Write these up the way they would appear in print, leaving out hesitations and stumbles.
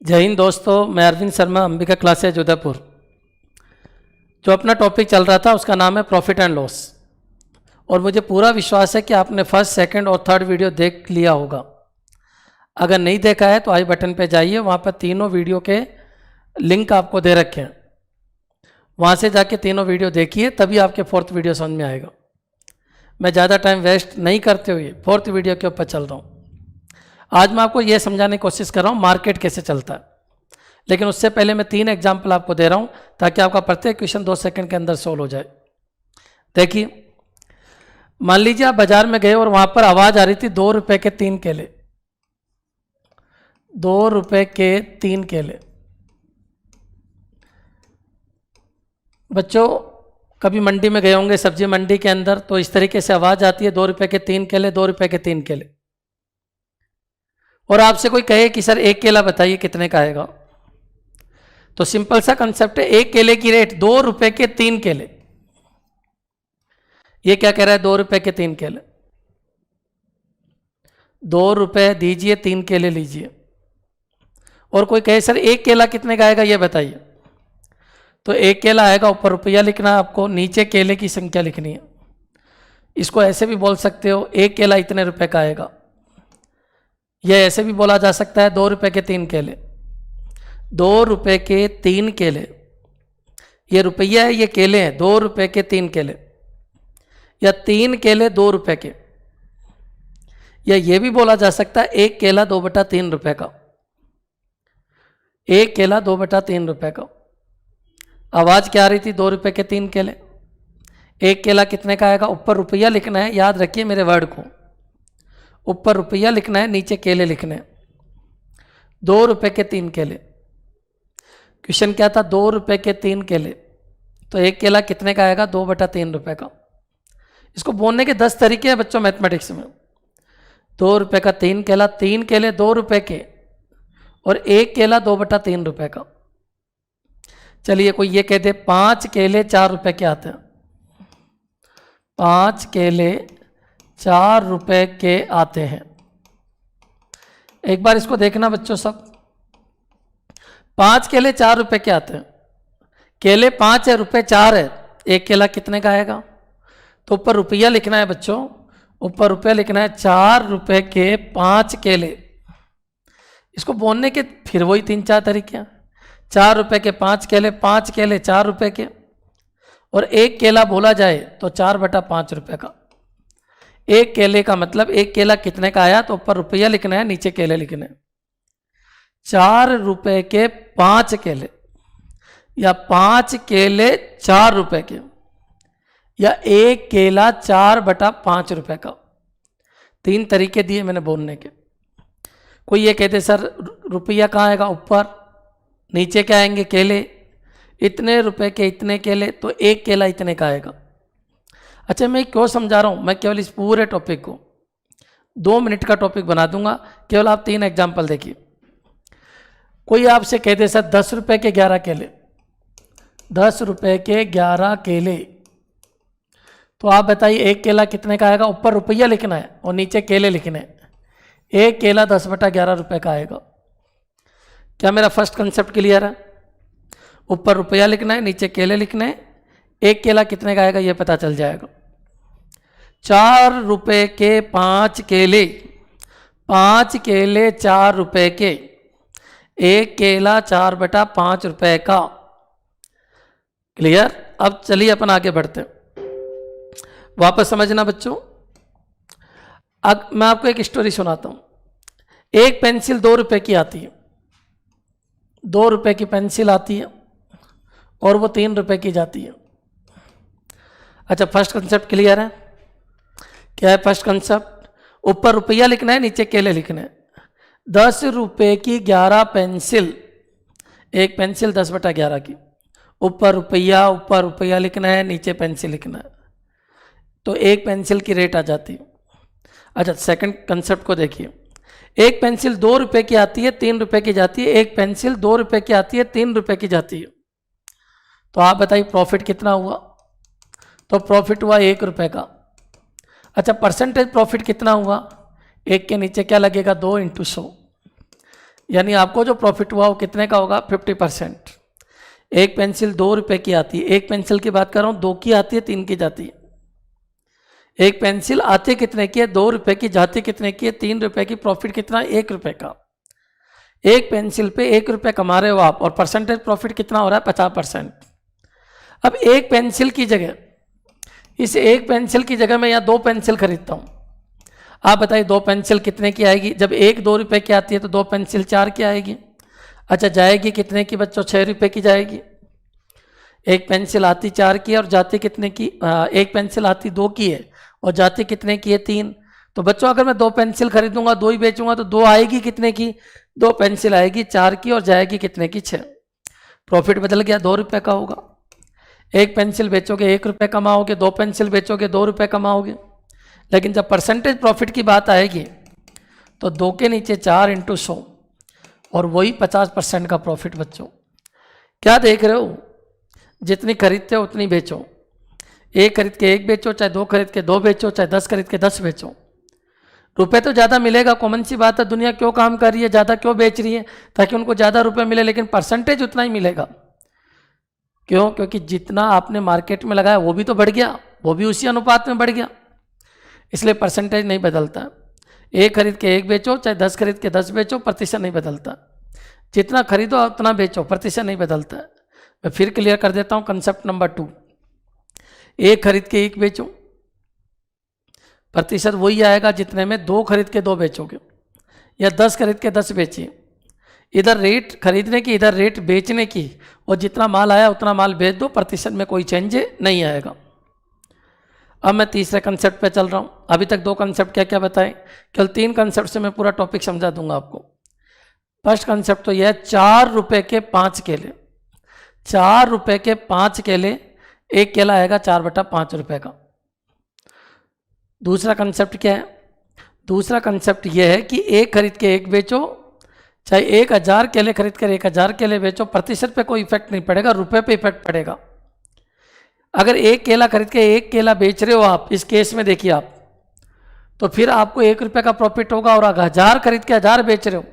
जय हिंद दोस्तों, मैं अरविंद शर्मा, अंबिका क्लासेज उदयपुर। जो अपना टॉपिक चल रहा था उसका नाम है प्रॉफिट एंड लॉस, और मुझे पूरा विश्वास है कि आपने फर्स्ट, सेकंड और थर्ड वीडियो देख लिया होगा। अगर नहीं देखा है तो आई बटन पे जाइए, वहाँ पर तीनों वीडियो के लिंक आपको दे रखे हैं, वहाँ से जाके तीनों वीडियो देखिए, तभी आपके फोर्थ वीडियो समझ में आएगा। मैं ज़्यादा टाइम वेस्ट नहीं करते हुए फोर्थ वीडियो के ऊपर चल रहा हूँ। आज मैं आपको यह समझाने की कोशिश कर रहा हूँ मार्केट कैसे चलता है, लेकिन उससे पहले मैं 3 एग्जाम्पल आपको दे रहा हूँ ताकि आपका प्रत्येक क्वेश्चन 2 सेकंड के अंदर सोल्व हो जाए। देखिए, मान लीजिए आप बाजार में गए और वहाँ पर आवाज़ आ रही थी 2 रुपये के 3 केले, 2 रुपये के 3 केले। बच्चों, कभी मंडी में गए होंगे, सब्जी मंडी के अंदर, तो इस तरीके से आवाज़ आती है 2 रुपये के 3 केले, 2 रुपये के 3 केले। और आपसे कोई कहे कि सर एक केला बताइए कितने का आएगा, तो सिंपल सा कंसेप्ट है, एक केले की रेट 2 रुपये के 3 केले। ये क्या कह रहा है, 2 रुपये के 3 केले, 2 रुपये दीजिए 3 केले लीजिए। और कोई कहे सर एक केला कितने का आएगा ये बताइए, तो एक केला आएगा, ऊपर रुपया लिखना है आपको, नीचे केले की संख्या लिखनी है। इसको ऐसे भी बोल सकते हो, एक केला इतने रुपए का आएगा। यह ऐसे भी बोला जा सकता है 2 रुपये के 3 केले, 2 रुपये के 3 केले। ये रुपया है, ये केले हैं, 2 रुपये के 3 केले, या 3 केले 2 रुपये के। या ये भी बोला जा सकता है एक केला 2/3 रुपये का, एक केला 2/3 रुपये का। आवाज़ क्या आ रही थी, 2 रुपये के 3 केले। एक केला कितने का आएगा, ऊपर रुपया लिखना है, याद रखिए मेरे वर्ड को, ऊपर रुपया लिखना है, नीचे केले लिखने हैं। 2 रुपये के 3 केले। क्वेश्चन क्या था, 2 रुपये के 3 केले, तो एक केला कितने का आएगा, 2/3 रुपये का। इसको बोलने के 10 तरीके हैं बच्चों मैथमेटिक्स में। 2 रुपये का 3 केला, 3 केले 2 रुपये के, और एक केला 2/3 रुपये का। चलिए, कोई ये कह दे 5 केले 4 रुपये के आते हैं, 5 केले 4 रुपये के आते हैं। एक बार इसको देखना बच्चों सब, 5 केले 4 रुपये के आते हैं, केले 5 है, रुपये 4 है, एक केला कितने का आएगा, तो ऊपर रुपया लिखना है बच्चों, ऊपर रुपया लिखना है, 4 रुपये के 5 केले। इसको बोलने के फिर वही 3-4 तरीके हैं। 4 रुपये के 5 केले, 5 केले 4 रुपये के, और एक केला बोला जाए तो 4/5 रुपये का। एक केले का मतलब एक केला कितने का आया, तो ऊपर रुपया लिखना है, नीचे केले लिखने हैं। 4 रुपये के 5 केले, या 5 केले 4 रुपये के, या एक केला 4/5 रुपये का। 3 तरीके दिए मैंने बोलने के। कोई ये कहते सर रुपया कहाँ आएगा, ऊपर, नीचे क्या आएंगे, केले, इतने रुपए के इतने केले, तो एक केला इतने का आएगा। अच्छा, मैं क्यों समझा रहा हूँ, मैं केवल इस पूरे टॉपिक को 2 मिनट का टॉपिक बना दूंगा, केवल आप 3 एग्जाम्पल देखिए। कोई आपसे कहते सर 10 रुपये के 11 केले, 10 रुपये के 11 केले, तो आप बताइए एक केला कितने का आएगा, ऊपर रुपया लिखना है और नीचे केले लिखने हैं। एक केला 10/11 रुपये का आएगा। क्या मेरा फर्स्ट कंसेप्ट क्लियर है? ऊपर रुपया लिखना है, नीचे केले लिखने हैं, एक केला कितने का आएगा ये पता चल जाएगा। 4 रुपये के 5 केले, 5 केले 4 रुपये के, एक केला 4/5 रुपये का। क्लियर? अब चलिए अपन आगे बढ़ते हैं, वापस समझना बच्चों। अब मैं आपको एक स्टोरी सुनाता हूँ। एक पेंसिल 2 रुपये की आती है, 2 रुपये की पेंसिल आती है, और वो 3 रुपये की जाती है। अच्छा, फर्स्ट कंसेप्ट क्लियर है? क्या है फर्स्ट कंसेप्ट? ऊपर रुपया लिखना है, नीचे केले लिखने हैं। 10 रुपये की 11 पेंसिल, एक पेंसिल 10/11 की, ऊपर रुपया लिखना है, नीचे पेंसिल लिखना है, तो एक पेंसिल की रेट आ जाती है। अच्छा, सेकंड कंसेप्ट को देखिए। एक पेंसिल 2 रुपये की आती है, 3 रुपये की जाती है, एक पेंसिल 2 रुपये की आती है, 3 रुपये की जाती है। तो आप बताइए प्रॉफिट कितना हुआ, तो प्रॉफिट हुआ 1 रुपये का। अच्छा, परसेंटेज प्रॉफिट कितना हुआ, एक के नीचे क्या लगेगा, 2 × 100, यानी आपको जो प्रॉफिट हुआ वो कितने का होगा? 50%। एक पेंसिल 2 रुपए की आती है, एक पेंसिल की बात कर रहा हूँ, 2 की आती है, 3 की जाती है। एक पेंसिल आती कितने की है? 2 रुपए की, जाती कितने की है? 3 रुपए की। प्रॉफिट कितना? 1 रुपए का। एक पेंसिल पे 1 रुपए कमा रहे हो आप, और परसेंटेज प्रॉफिट कितना हो रहा है? 50%। अब एक पेंसिल की जगह, इस एक पेंसिल की जगह मैं यहाँ 2 पेंसिल खरीदता हूँ। आप बताइए 2 पेंसिल कितने की आएगी? जब एक 2 रुपए की आती है तो 2 पेंसिल 4 की आएगी। अच्छा, जाएगी कितने की बच्चों? 6 रुपए की जाएगी। एक पेंसिल आती 4 की है और जाती कितने की? एक पेंसिल आती 2 की है और जाती कितने की है? 3। तो बच्चों अगर मैं 2 पेंसिल खरीदूंगा, 2 ही बेचूंगा, तो 2 आएगी कितने की? 2 पेंसिल आएगी 4 की और जाएगी कितने की? 6। प्रॉफिट बदल गया, 2 रुपए का होगा। एक पेंसिल बेचोगे 1 रुपए कमाओगे, 2 पेंसिल बेचोगे 2 रुपए कमाओगे। लेकिन जब परसेंटेज प्रॉफिट की बात आएगी तो 2 के नीचे 4 इंटू 100, और वही 50% का प्रॉफिट। बच्चों क्या देख रहे हो? जितनी खरीदते हो उतनी बेचो। एक खरीद के 1 बेचो, चाहे 2 खरीद के 2 बेचो, चाहे 10 खरीद के 10 बेचो। रुपए तो ज़्यादा मिलेगा, कॉमन सी बात है। दुनिया क्यों काम कर रही है, ज़्यादा क्यों बेच रही है? ताकि उनको ज़्यादा रुपए मिले, लेकिन परसेंटेज उतना ही मिलेगा। क्यों? क्योंकि जितना आपने मार्केट में लगाया वो भी तो बढ़ गया, वो भी उसी अनुपात में बढ़ गया, इसलिए परसेंटेज नहीं बदलता। एक खरीद के 1 बेचो, चाहे 10 खरीद के 10 बेचो, प्रतिशत नहीं बदलता। जितना खरीदो उतना बेचो, प्रतिशत नहीं बदलता। मैं फिर क्लियर कर देता हूँ कंसेप्ट नंबर 2। एक खरीद के 1 बेचो, प्रतिशत वही आएगा जितने में 2 खरीद के 2 बेचोगे, या 10 खरीद के 10 बेचिए। इधर रेट खरीदने की, इधर रेट बेचने की, और जितना माल आया उतना माल बेच दो, प्रतिशत में कोई चेंज नहीं आएगा। अब मैं तीसरे कंसेप्ट पे चल रहा हूँ। अभी तक 2 कंसेप्ट क्या क्या बताए, केवल 3 कंसेप्ट से मैं पूरा टॉपिक समझा दूंगा आपको। फर्स्ट कंसेप्ट तो यह है 4 रुपए के 5 केले। 4 रुपए के 5 केले, एक केला आएगा 4/5 रुपए का। दूसरा कंसेप्ट क्या है? दूसरा कंसेप्ट यह है कि 1 खरीद के 1 बेचो, चाहे 1000 केले खरीद कर 1000 केले बेचो, प्रतिशत पे कोई इफेक्ट नहीं पड़ेगा, रुपए पे इफेक्ट पड़ेगा। अगर 1 केला खरीद के 1 केला बेच रहे हो आप, इस केस में देखिए आप, तो फिर आपको 1 रुपए का प्रॉफिट होगा। और अगर 1000 खरीद के 1000 बेच रहे हो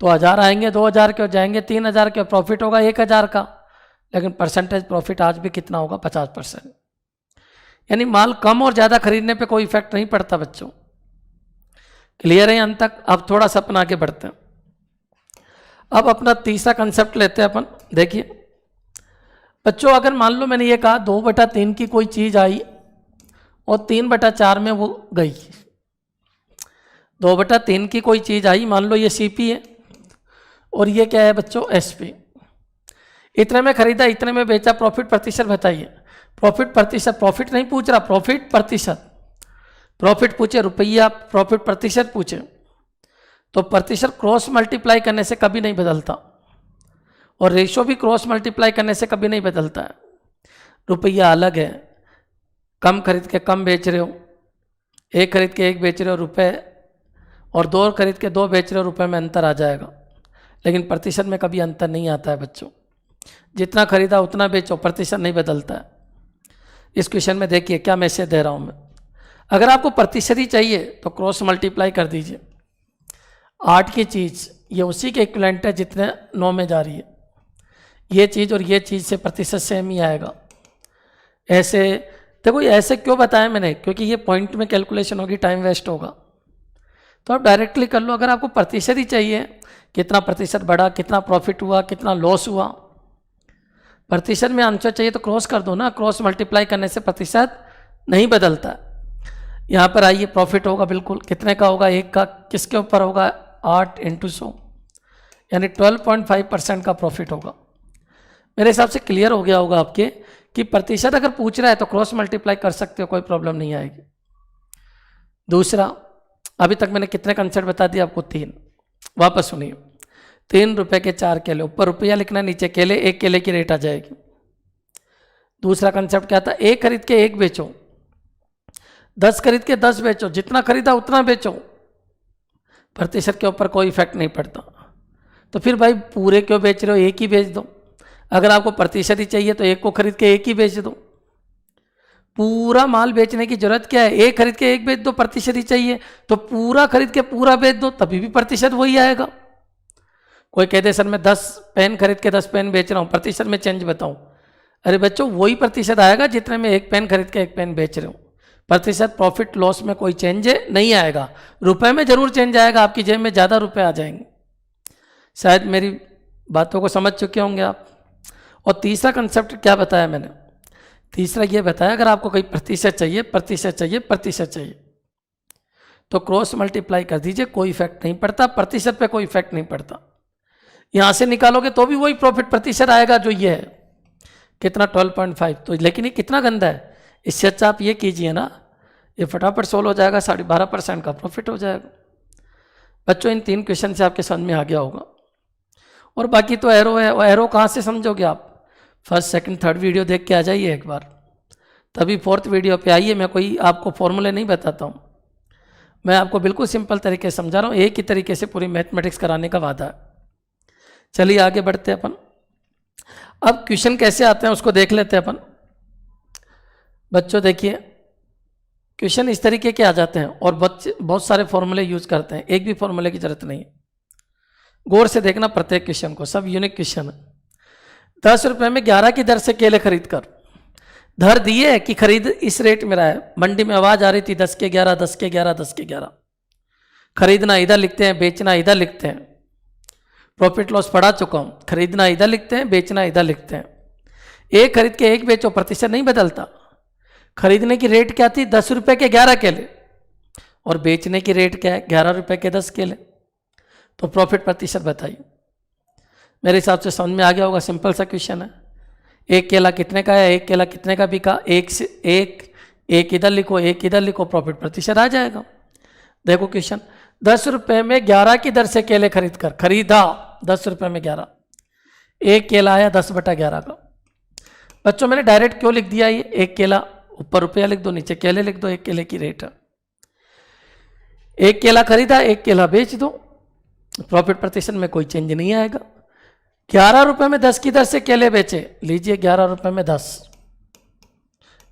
तो 1000 आएंगे 2000 के, और जाएंगे 3000 के, प्रॉफिट होगा 1000 का। लेकिन परसेंटेज प्रॉफिट आज भी कितना होगा? 50%। यानी माल कम और ज़्यादा खरीदने पे कोई इफेक्ट नहीं पड़ता बच्चों। क्लियर है अंत तक? अब थोड़ा सा अपन आगे बढ़ते हैं। अब अपना तीसरा कंसेप्ट लेते हैं अपन। देखिए बच्चों, अगर मान लो मैंने ये कहा 2/3 की कोई चीज़ आई और 3/4 में वो गई। 2/3 की कोई चीज़ आई, मान लो ये सीपी है और ये क्या है बच्चों? एसपी। इतने में खरीदा, इतने में बेचा, प्रॉफिट प्रतिशत बताइए। प्रॉफिट प्रतिशत, प्रॉफिट नहीं पूछ रहा, प्रॉफिट प्रतिशत। प्रॉफिट पूछे रुपया, प्रॉफिट प्रतिशत पूछे तो प्रतिशत क्रॉस मल्टीप्लाई करने से कभी नहीं बदलता, और रेशो भी क्रॉस मल्टीप्लाई करने से कभी नहीं बदलता है। रुपया अलग है, कम खरीद के कम बेच रहे हो, 1 खरीद के 1 बेच रहे हो रुपए, और 2 खरीद के 2 बेच रहे हो, रुपए में अंतर आ जाएगा। लेकिन प्रतिशत में कभी अंतर नहीं आता है बच्चों। जितना खरीदा उतना बेचो, प्रतिशत नहीं बदलता है। इस क्वेश्चन में देखिए क्या मैसेज दे रहा हूँ मैं। अगर आपको प्रतिशत ही चाहिए तो क्रॉस मल्टीप्लाई कर दीजिए। 8 की चीज़ ये उसी के इक्विवेलेंट है जितने 9 में जा रही है। ये चीज़ और ये चीज़ से प्रतिशत सेम ही आएगा। ऐसे देखो, ऐसे क्यों बताया मैंने? क्योंकि ये पॉइंट में कैलकुलेशन होगी, टाइम वेस्ट होगा। तो आप डायरेक्टली कर लो। अगर आपको प्रतिशत ही चाहिए, कितना प्रतिशत बढ़ा, कितना प्रॉफिट हुआ, कितना लॉस हुआ, प्रतिशत में आंसर चाहिए तो क्रॉस कर दो ना। क्रॉस मल्टीप्लाई करने से प्रतिशत नहीं बदलता। यहाँ पर आइए, प्रॉफिट होगा बिल्कुल कितने का होगा? 1 का। किसके ऊपर होगा? 8 × 100, यानी 12.5% का प्रॉफिट होगा। मेरे हिसाब से क्लियर हो गया होगा आपके कि प्रतिशत अगर पूछ रहा है तो क्रॉस मल्टीप्लाई कर सकते हो, कोई प्रॉब्लम नहीं आएगी। दूसरा, अभी तक मैंने कितने कंसेप्ट बता दिए आपको? 3। वापस सुनिए। 3 रुपए के 4 केले, ऊपर रुपया लिखना, नीचे केले, 1 केले की रेट आ जाएगी। दूसरा कंसेप्ट क्या था? 1 खरीद के 1 बेचो, 10 खरीद के 10 बेचो, जितना खरीदा उतना बेचो, प्रतिशत के ऊपर कोई इफेक्ट नहीं पड़ता। तो फिर भाई पूरे क्यों बेच रहे हो? 1 ही बेच दो। अगर आपको प्रतिशत ही चाहिए तो 1 को खरीद के 1 ही बेच दो। पूरा माल बेचने की जरूरत क्या है? 1 खरीद के 1 बेच दो, प्रतिशत ही चाहिए तो पूरा खरीद के पूरा बेच दो, तभी भी प्रतिशत वही आएगा। कोई कह दे सर मैं 10 पेन खरीद के 10 पेन बेच रहा हूँ, प्रतिशत में चेंज बताऊँ। अरे बच्चों वही प्रतिशत आएगा जितने में 1 पेन खरीद के 1 पेन बेच रहे हो। प्रतिशत प्रॉफिट लॉस में कोई चेंज नहीं आएगा। रुपए में जरूर चेंज आएगा, आपकी जेब में ज़्यादा रुपए आ जाएंगे। शायद मेरी बातों को समझ चुके होंगे आप। और तीसरा कंसेप्ट क्या बताया मैंने? तीसरा ये बताया अगर आपको कोई प्रतिशत चाहिए, प्रतिशत चाहिए, प्रतिशत चाहिए, तो क्रॉस मल्टीप्लाई कर दीजिए, कोई इफेक्ट नहीं पड़ता, प्रतिशत पे कोई इफेक्ट नहीं पड़ता। यहां से निकालोगे तो भी वही प्रॉफिट प्रतिशत आएगा जो ये है, कितना 12.5। तो लेकिन ये कितना गंदा है, इससे अच्छा आप ये कीजिए ना, ये फटाफट सोल्व हो जाएगा, 12.5% का प्रॉफिट हो जाएगा। बच्चों इन 3 क्वेश्चन से आपके समझ में आ गया होगा। और बाकी तो एरो है, और एरो कहाँ से समझोगे आप? फर्स्ट सेकंड थर्ड वीडियो देख के आ जाइए एक बार, तभी फोर्थ वीडियो पे आइए। मैं कोई आपको फॉर्मूले नहीं बताता हूँ, मैं आपको बिल्कुल सिंपल तरीके से समझा रहा हूँ, एक ही तरीके से पूरी मैथमेटिक्स कराने का वादा है। चलिए आगे बढ़ते हैं अपन। अब क्वेश्चन कैसे आते हैं उसको देख लेते हैं अपन। बच्चों देखिए क्वेश्चन इस तरीके के आ जाते हैं, और बच्चे बहुत सारे फॉर्मूले यूज करते हैं, एक भी फॉर्मूले की जरूरत नहीं है। गौर से देखना प्रत्येक क्वेश्चन को, सब यूनिक क्वेश्चन है। 10 रुपए में 11 की दर से केले खरीद कर, धर दिए कि खरीद इस रेट में रहा है। मंडी में आवाज आ रही थी 10 के 11, 10 के 11, 10 के 11। खरीदना इधर लिखते हैं, बेचना इधर लिखते हैं। प्रॉफिट लॉस पढ़ा चुका हूं, खरीदना इधर लिखते हैं, बेचना इधर लिखते हैं। एक खरीद के एक बेचो, प्रतिशत नहीं बदलता। खरीदने की रेट क्या थी? 10 रुपए के 11 केले, और बेचने की रेट क्या है? 11 रुपए के 10 केले। तो प्रॉफिट प्रतिशत बताइए। मेरे हिसाब से समझ में आ गया होगा, सिंपल सा क्वेश्चन है। एक केला कितने का है, एक केला कितने का बिका, एक से एक इधर लिखो, एक इधर लिखो, प्रॉफिट प्रतिशत आ जाएगा। देखो क्वेश्चन, 10 रुपए में 11 की दर से केले खरीद कर, खरीदा 10 रुपए में 11, एक केला आया 10/11 का। बच्चों मैंने डायरेक्ट क्यों लिख दिया ये? एक केला, ऊपर रुपया लिख दो, नीचे केले लिख दो, एक केले की रेट है। एक केला खरीदा, एक केला बेच दो, प्रॉफिट प्रतिशत में कोई चेंज नहीं आएगा। 11 रुपए में 10 की दर से केले बेचे, लीजिए 11 रुपए में 10,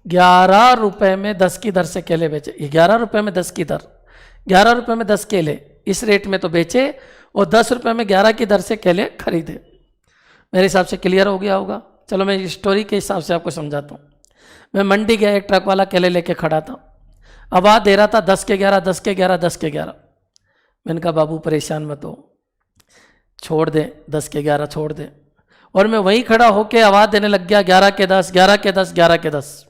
11 रुपए में 10 की दर से केले बेचे। ये 11 रुपए में 10 की दर, 11 रुपए में 10 केले इस रेट में तो बेचे, और 10 रुपए में 11 की दर से केले खरीदे। मेरे हिसाब से क्लियर हो गया होगा। चलो मैं स्टोरी के हिसाब से आपको समझाता हूँ। मैं मंडी गया, एक ट्रक वाला केले लेके खड़ा था, आवाज दे रहा था 10 के 11, 10 के 11, 10 के 11। मैंने कहा बाबू परेशान मत हो, छोड़ दे, 10 के 11 छोड़ दे। और मैं वहीं खड़ा होके आवाज देने लग गया 11 के 10, 11 के 10, 11 के 10।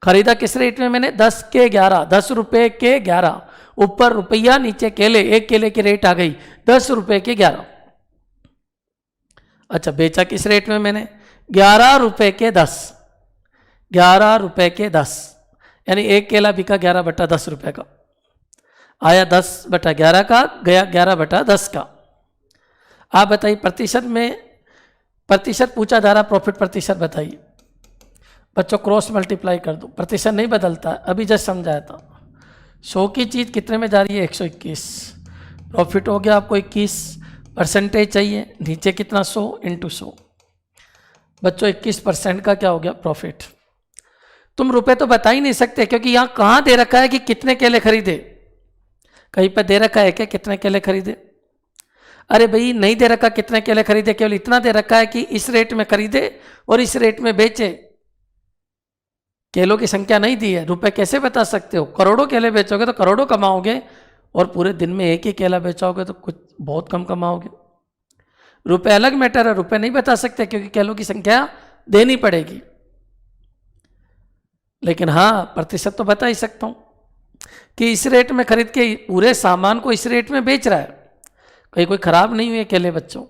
खरीदा किस रेट में मैंने? 10 के 11, 10 रुपए के 11, ऊपर रुपया नीचे केले, एक केले की रेट आ गई 10 रुपए के 11। अच्छा बेचा किस रेट में मैंने? 11 रुपए के 10, 11 रुपए के 10, यानी एक केला बिका 11/10 रुपए का, आया 10/11 का, गया 11/10 का। आप बताइए प्रतिशत में, प्रतिशत पूछा जा रहा, प्रॉफिट प्रतिशत बताइए। बच्चों क्रॉस मल्टीप्लाई कर दो, प्रतिशत नहीं बदलता, अभी जस्ट समझाया था। 100 की चीज़ कितने में जा रही है? 121। प्रॉफिट हो गया आपको 21, परसेंटेज चाहिए, नीचे कितना? 100 × 100। बच्चों 21% का क्या हो गया? प्रॉफिट। तुम रुपए तो बता ही नहीं सकते, क्योंकि यहाँ कहाँ दे रखा है कि कितने केले खरीदे? कहीं पर दे रखा है क्या कितने केले खरीदे? अरे भाई नहीं दे रखा कितने केले खरीदे, केवल इतना दे रखा है कि इस रेट में खरीदे और इस रेट में बेचे। केलों की संख्या नहीं दी है। रुपए कैसे बता सकते हो? करोड़ों केले बेचोगे तो करोड़ों कमाओगे, और पूरे दिन में एक ही केला बेचोगे तो कुछ बहुत कम कमाओगे। रुपए अलग मैटर है, रुपए नहीं बता सकते क्योंकि केलों की संख्या देनी पड़ेगी। लेकिन हाँ प्रतिशत तो बता ही सकता हूं कि इस रेट में खरीद के पूरे सामान को इस रेट में बेच रहा है, कहीं कोई खराब नहीं हुए केले। बच्चों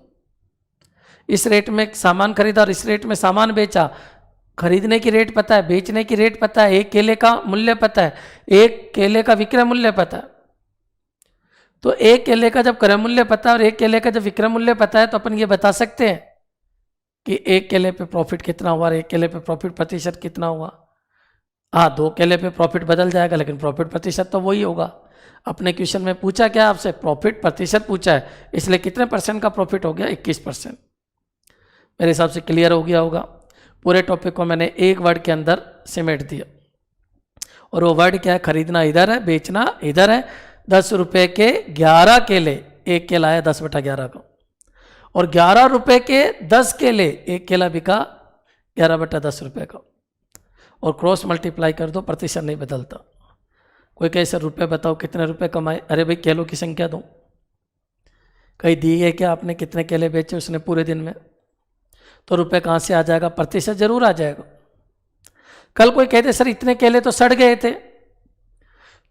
इस रेट में सामान खरीदा और इस रेट में सामान बेचा, खरीदने की रेट पता है, बेचने की रेट पता है, एक केले का मूल्य पता है, एक केले का विक्रय मूल्य पता है। तो एक केले का जब क्रय मूल्य पता है और एक केले का जब विक्रय मूल्य पता है, तो अपन ये बता सकते हैं कि एक केले पे प्रॉफिट कितना हुआ और एक केले पे प्रॉफिट प्रतिशत कितना हुआ। हाँ 2 केले पे प्रॉफिट बदल जाएगा, लेकिन प्रॉफिट प्रतिशत तो वही होगा। अपने क्वेश्चन में पूछा क्या आपसे? प्रॉफिट प्रतिशत पूछा है, इसलिए कितने % का प्रॉफिट हो गया? 21%। मेरे हिसाब से क्लियर हो गया होगा। पूरे टॉपिक को मैंने एक वर्ड के अंदर सिमेट दिया, और वो वर्ड क्या है? खरीदना इधर है, बेचना इधर है। 10 रुपए के 11 केले, एक केला आया 10/11 का। और 11 रुपए के 10 केले, एक केला बिका 11/10 रुपए का, और क्रॉस मल्टीप्लाई कर दो, प्रतिशत नहीं बदलता। कोई कहे सर रुपए बताओ कितने रुपए कमाए, अरे भाई केलों की संख्या दो, कहीं दी है क्या आपने कितने केले बेचे उसने पूरे दिन में, तो रुपए कहाँ से आ जाएगा, प्रतिशत जरूर आ जाएगा। कल कोई कहते सर इतने केले तो सड़ गए थे,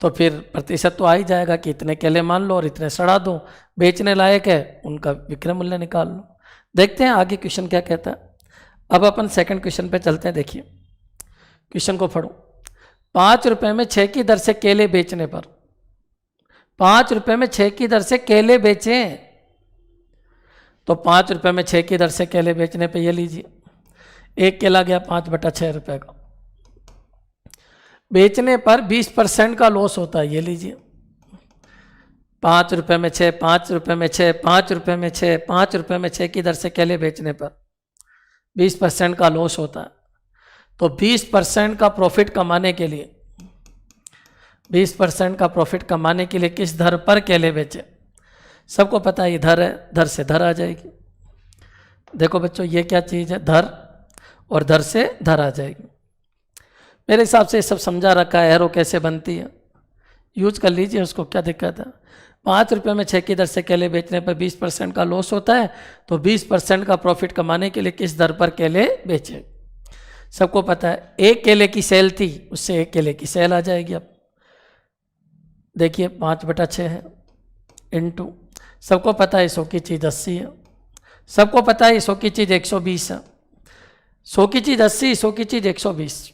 तो फिर प्रतिशत तो आ ही जाएगा कि इतने केले मान लो और इतने सड़ा दो, बेचने लायक है उनका विक्रय मूल्य निकाल लो। देखते हैं आगे क्वेश्चन क्या कहता है। अब अपन सेकंड क्वेश्चन पे चलते हैं। देखिए क्वेश्चन को पढ़ो। 5 रुपए में 6 की दर से केले बेचने पर, 5 रुपए में 6 की दर से केले बेचें, तो 5 रुपए में 6 की दर से केले बेचने पे ये लीजिए, एक केला गया 5/6 रुपए का, बेचने पर 20% का लॉस होता है, ये लीजिए 5 रुपए में 6, 5 रुपए में 6, 5 रुपए में 6, 5 रुपए में 6 की दर से केले बेचने पर 20% का लॉस होता है। तो 20% का प्रॉफिट कमाने के लिए, 20% का प्रॉफिट कमाने के लिए किस दर पर केले बेचे, सबको पता है इधर है, धर से धर आ जाएगी। देखो बच्चों ये क्या चीज़ है, धर, और धर से धर आ जाएगी। मेरे हिसाब से ये सब समझा रखा है, एरो कैसे बनती है, यूज कर लीजिए उसको, क्या दिक्कत है। 5 रुपए में 6 की दर से केले बेचने पर 20% का लॉस होता है, तो 20% का प्रॉफिट कमाने के लिए किस दर पर केले बेचे, सबको पता है। एक केले की सेल थी, उससे एक केले की सेल आ जाएगी। अब देखिए 5/6 है, इंटू, सबको पता है 100 की चीज़ 80 है, सबको पता है 100 की चीज़ 120 है, 100 की चीज़ 80, 100 की चीज़ 120,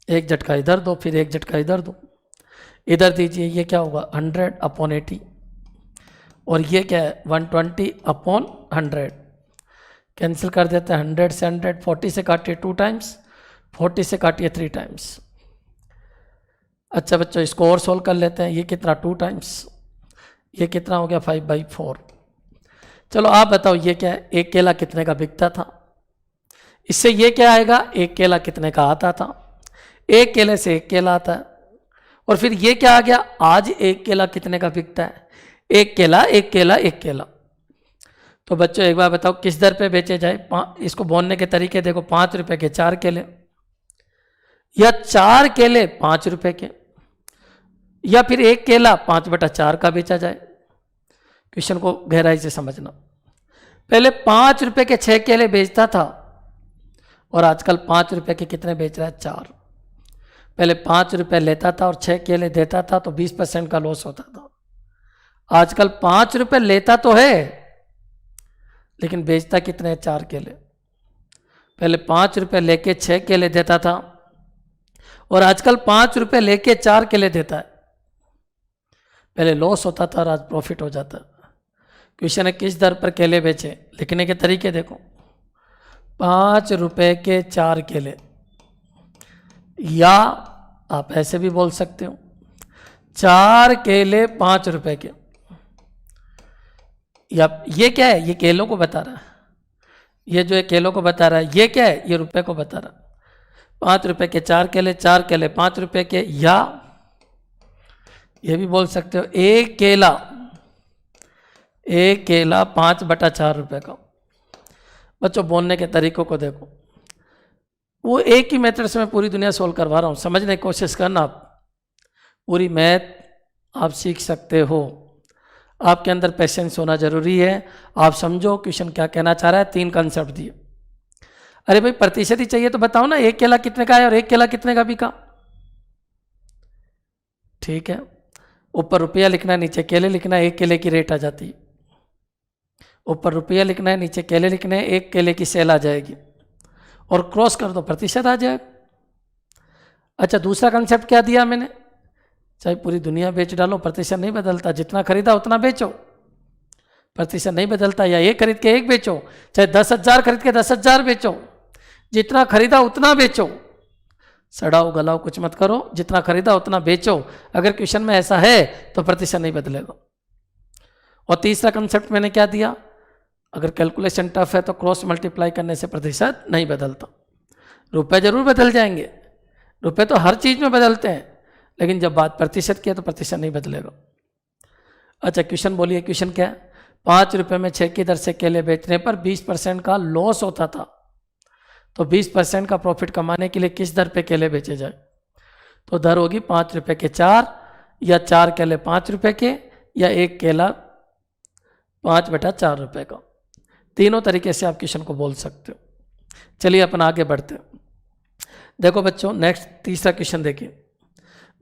एक झटका इधर दो, फिर एक झटका इधर दो, इधर दीजिए, ये क्या होगा 100/80, और ये क्या है 120/100, कैंसिल कर देते हैं। 100 से 100, 40 से काटिए 2 टाइम्स, 40 से काटिए 3 टाइम्स। अच्छा बच्चों इसको और सोल्व कर लेते हैं, ये कितना 2 टाइम्स, ये कितना हो गया 5/4। चलो आप बताओ ये क्या है, एक केला कितने का बिकता था, इससे ये क्या आएगा, एक केला कितने का आता था, एक केले से एक केला आता है, और फिर ये क्या आ गया, आज एक केला कितने का बिकता है, एक केला एक केला एक केला। तो बच्चों एक बार बताओ किस दर पे बेचे जाए, इसको बोलने के तरीके देखो, 5 रुपए के 4 केले, या 4 केले 5 रुपए के, या फिर एक केला 5/4 का बेचा जाए। क्वेश्चन को गहराई से समझना। पहले 5 रुपए के 6 केले बेचता था, और आजकल 5 रुपए के कितने बेच रहा है, 4। पहले 5 रुपए लेता था और 6 केले देता था, तो 20% का लॉस होता था। आजकल 5 रुपए लेता तो है, लेकिन बेचता कितने, 4 केले। पहले 5 रुपए लेके 6 केले देता था, और आजकल 5 रुपए लेके 4 केले देता है। पहले लॉस होता था और आज प्रॉफिट हो जाता है। क्वेश्चन है किस दर पर केले बेचे, लिखने के तरीके देखो, 5 रुपए के 4 केले, या आप ऐसे भी बोल सकते हो 4 केले 5 रुपए के, या ये क्या है, ये केलों को बता रहा है, ये जो है केलों को बता रहा है, ये क्या है, ये रुपए को बता रहा है। 5 रुपए के 4 केले, 4 केले 5 रुपए के, या ये भी बोल सकते हो एक केला 5/4 रुपए का। बच्चों बोलने के तरीकों को देखो, वो एक ही मेथड से मैं पूरी दुनिया सोल्व करवा रहा हूँ, समझने की कोशिश करना। आप पूरी मैथ आप सीख सकते हो, आपके अंदर पेशेंस होना जरूरी है। आप समझो क्वेश्चन क्या कहना चाह रहा है। 3 कंसेप्ट दिए। अरे भाई प्रतिशत ही चाहिए तो बताओ ना, एक केला कितने का है और एक केला कितने का बिका, ठीक है। ऊपर रुपया लिखना है, नीचे केले लिखना है, एक केले की रेट आ जाती है। ऊपर रुपया लिखना है, नीचे केले लिखने हैं, एक केले की सेल आ जाएगी, और क्रॉस कर दो प्रतिशत आ जाएगा। अच्छा दूसरा कंसेप्ट क्या दिया मैंने, चाहे पूरी दुनिया बेच डालो प्रतिशत नहीं बदलता, जितना खरीदा उतना बेचो, प्रतिशत नहीं बदलता। या एक खरीद के एक बेचो, चाहे 10,000 खरीद के 10,000 बेचो, जितना खरीदा उतना बेचो, सड़ाओ गलाओ कुछ मत करो, जितना खरीदा उतना बेचो। अगर क्वेश्चन में ऐसा है तो प्रतिशत नहीं बदलेगा। और तीसरा कंसेप्ट मैंने क्या दिया, अगर कैलकुलेशन टफ है तो क्रॉस मल्टीप्लाई करने से प्रतिशत नहीं बदलता। रुपए जरूर बदल जाएंगे, रुपए तो हर चीज में बदलते हैं, लेकिन जब बात प्रतिशत की है तो प्रतिशत नहीं बदलेगा। अच्छा क्वेश्चन बोलिए, क्वेश्चन क्या है, 5 रुपये में 6 की दर से केले बेचने पर 20% का लॉस होता था, तो 20% का प्रॉफिट कमाने के लिए किस दर पे केले बेचे जाए? तो दर होगी 5 रुपये के 4, या 4 केले 5 रुपये के, या 1 केला 5/4 रुपये का। तीनों तरीके से आप क्वेश्चन को बोल सकते हो। चलिए अपन आगे बढ़ते हैं। देखो बच्चों, नेक्स्ट तीसरा क्वेश्चन देखिए।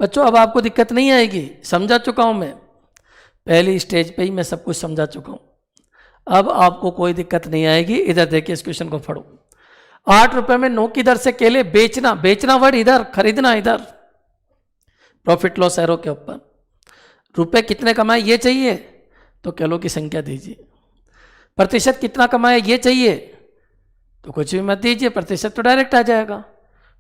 बच्चों अब आपको दिक्कत नहीं आएगी, समझा चुका हूं मैं, पहली स्टेज पे ही मैं सब कुछ समझा चुका हूं, अब आपको कोई दिक्कत नहीं आएगी। इधर देखिए, इस क्वेश्चन को पढ़ो। 8 रुपये में 9 की दर से केले बेचना, बेचना वर्ड इधर, खरीदना इधर, प्रॉफिट लॉस एरो के ऊपर। रुपए कितने कमाए ये चाहिए, तो किलो की संख्या दीजिए। प्रतिशत कितना कमाए ये चाहिए, तो कुछ भी मत दीजिए, प्रतिशत तो डायरेक्ट आ जाएगा।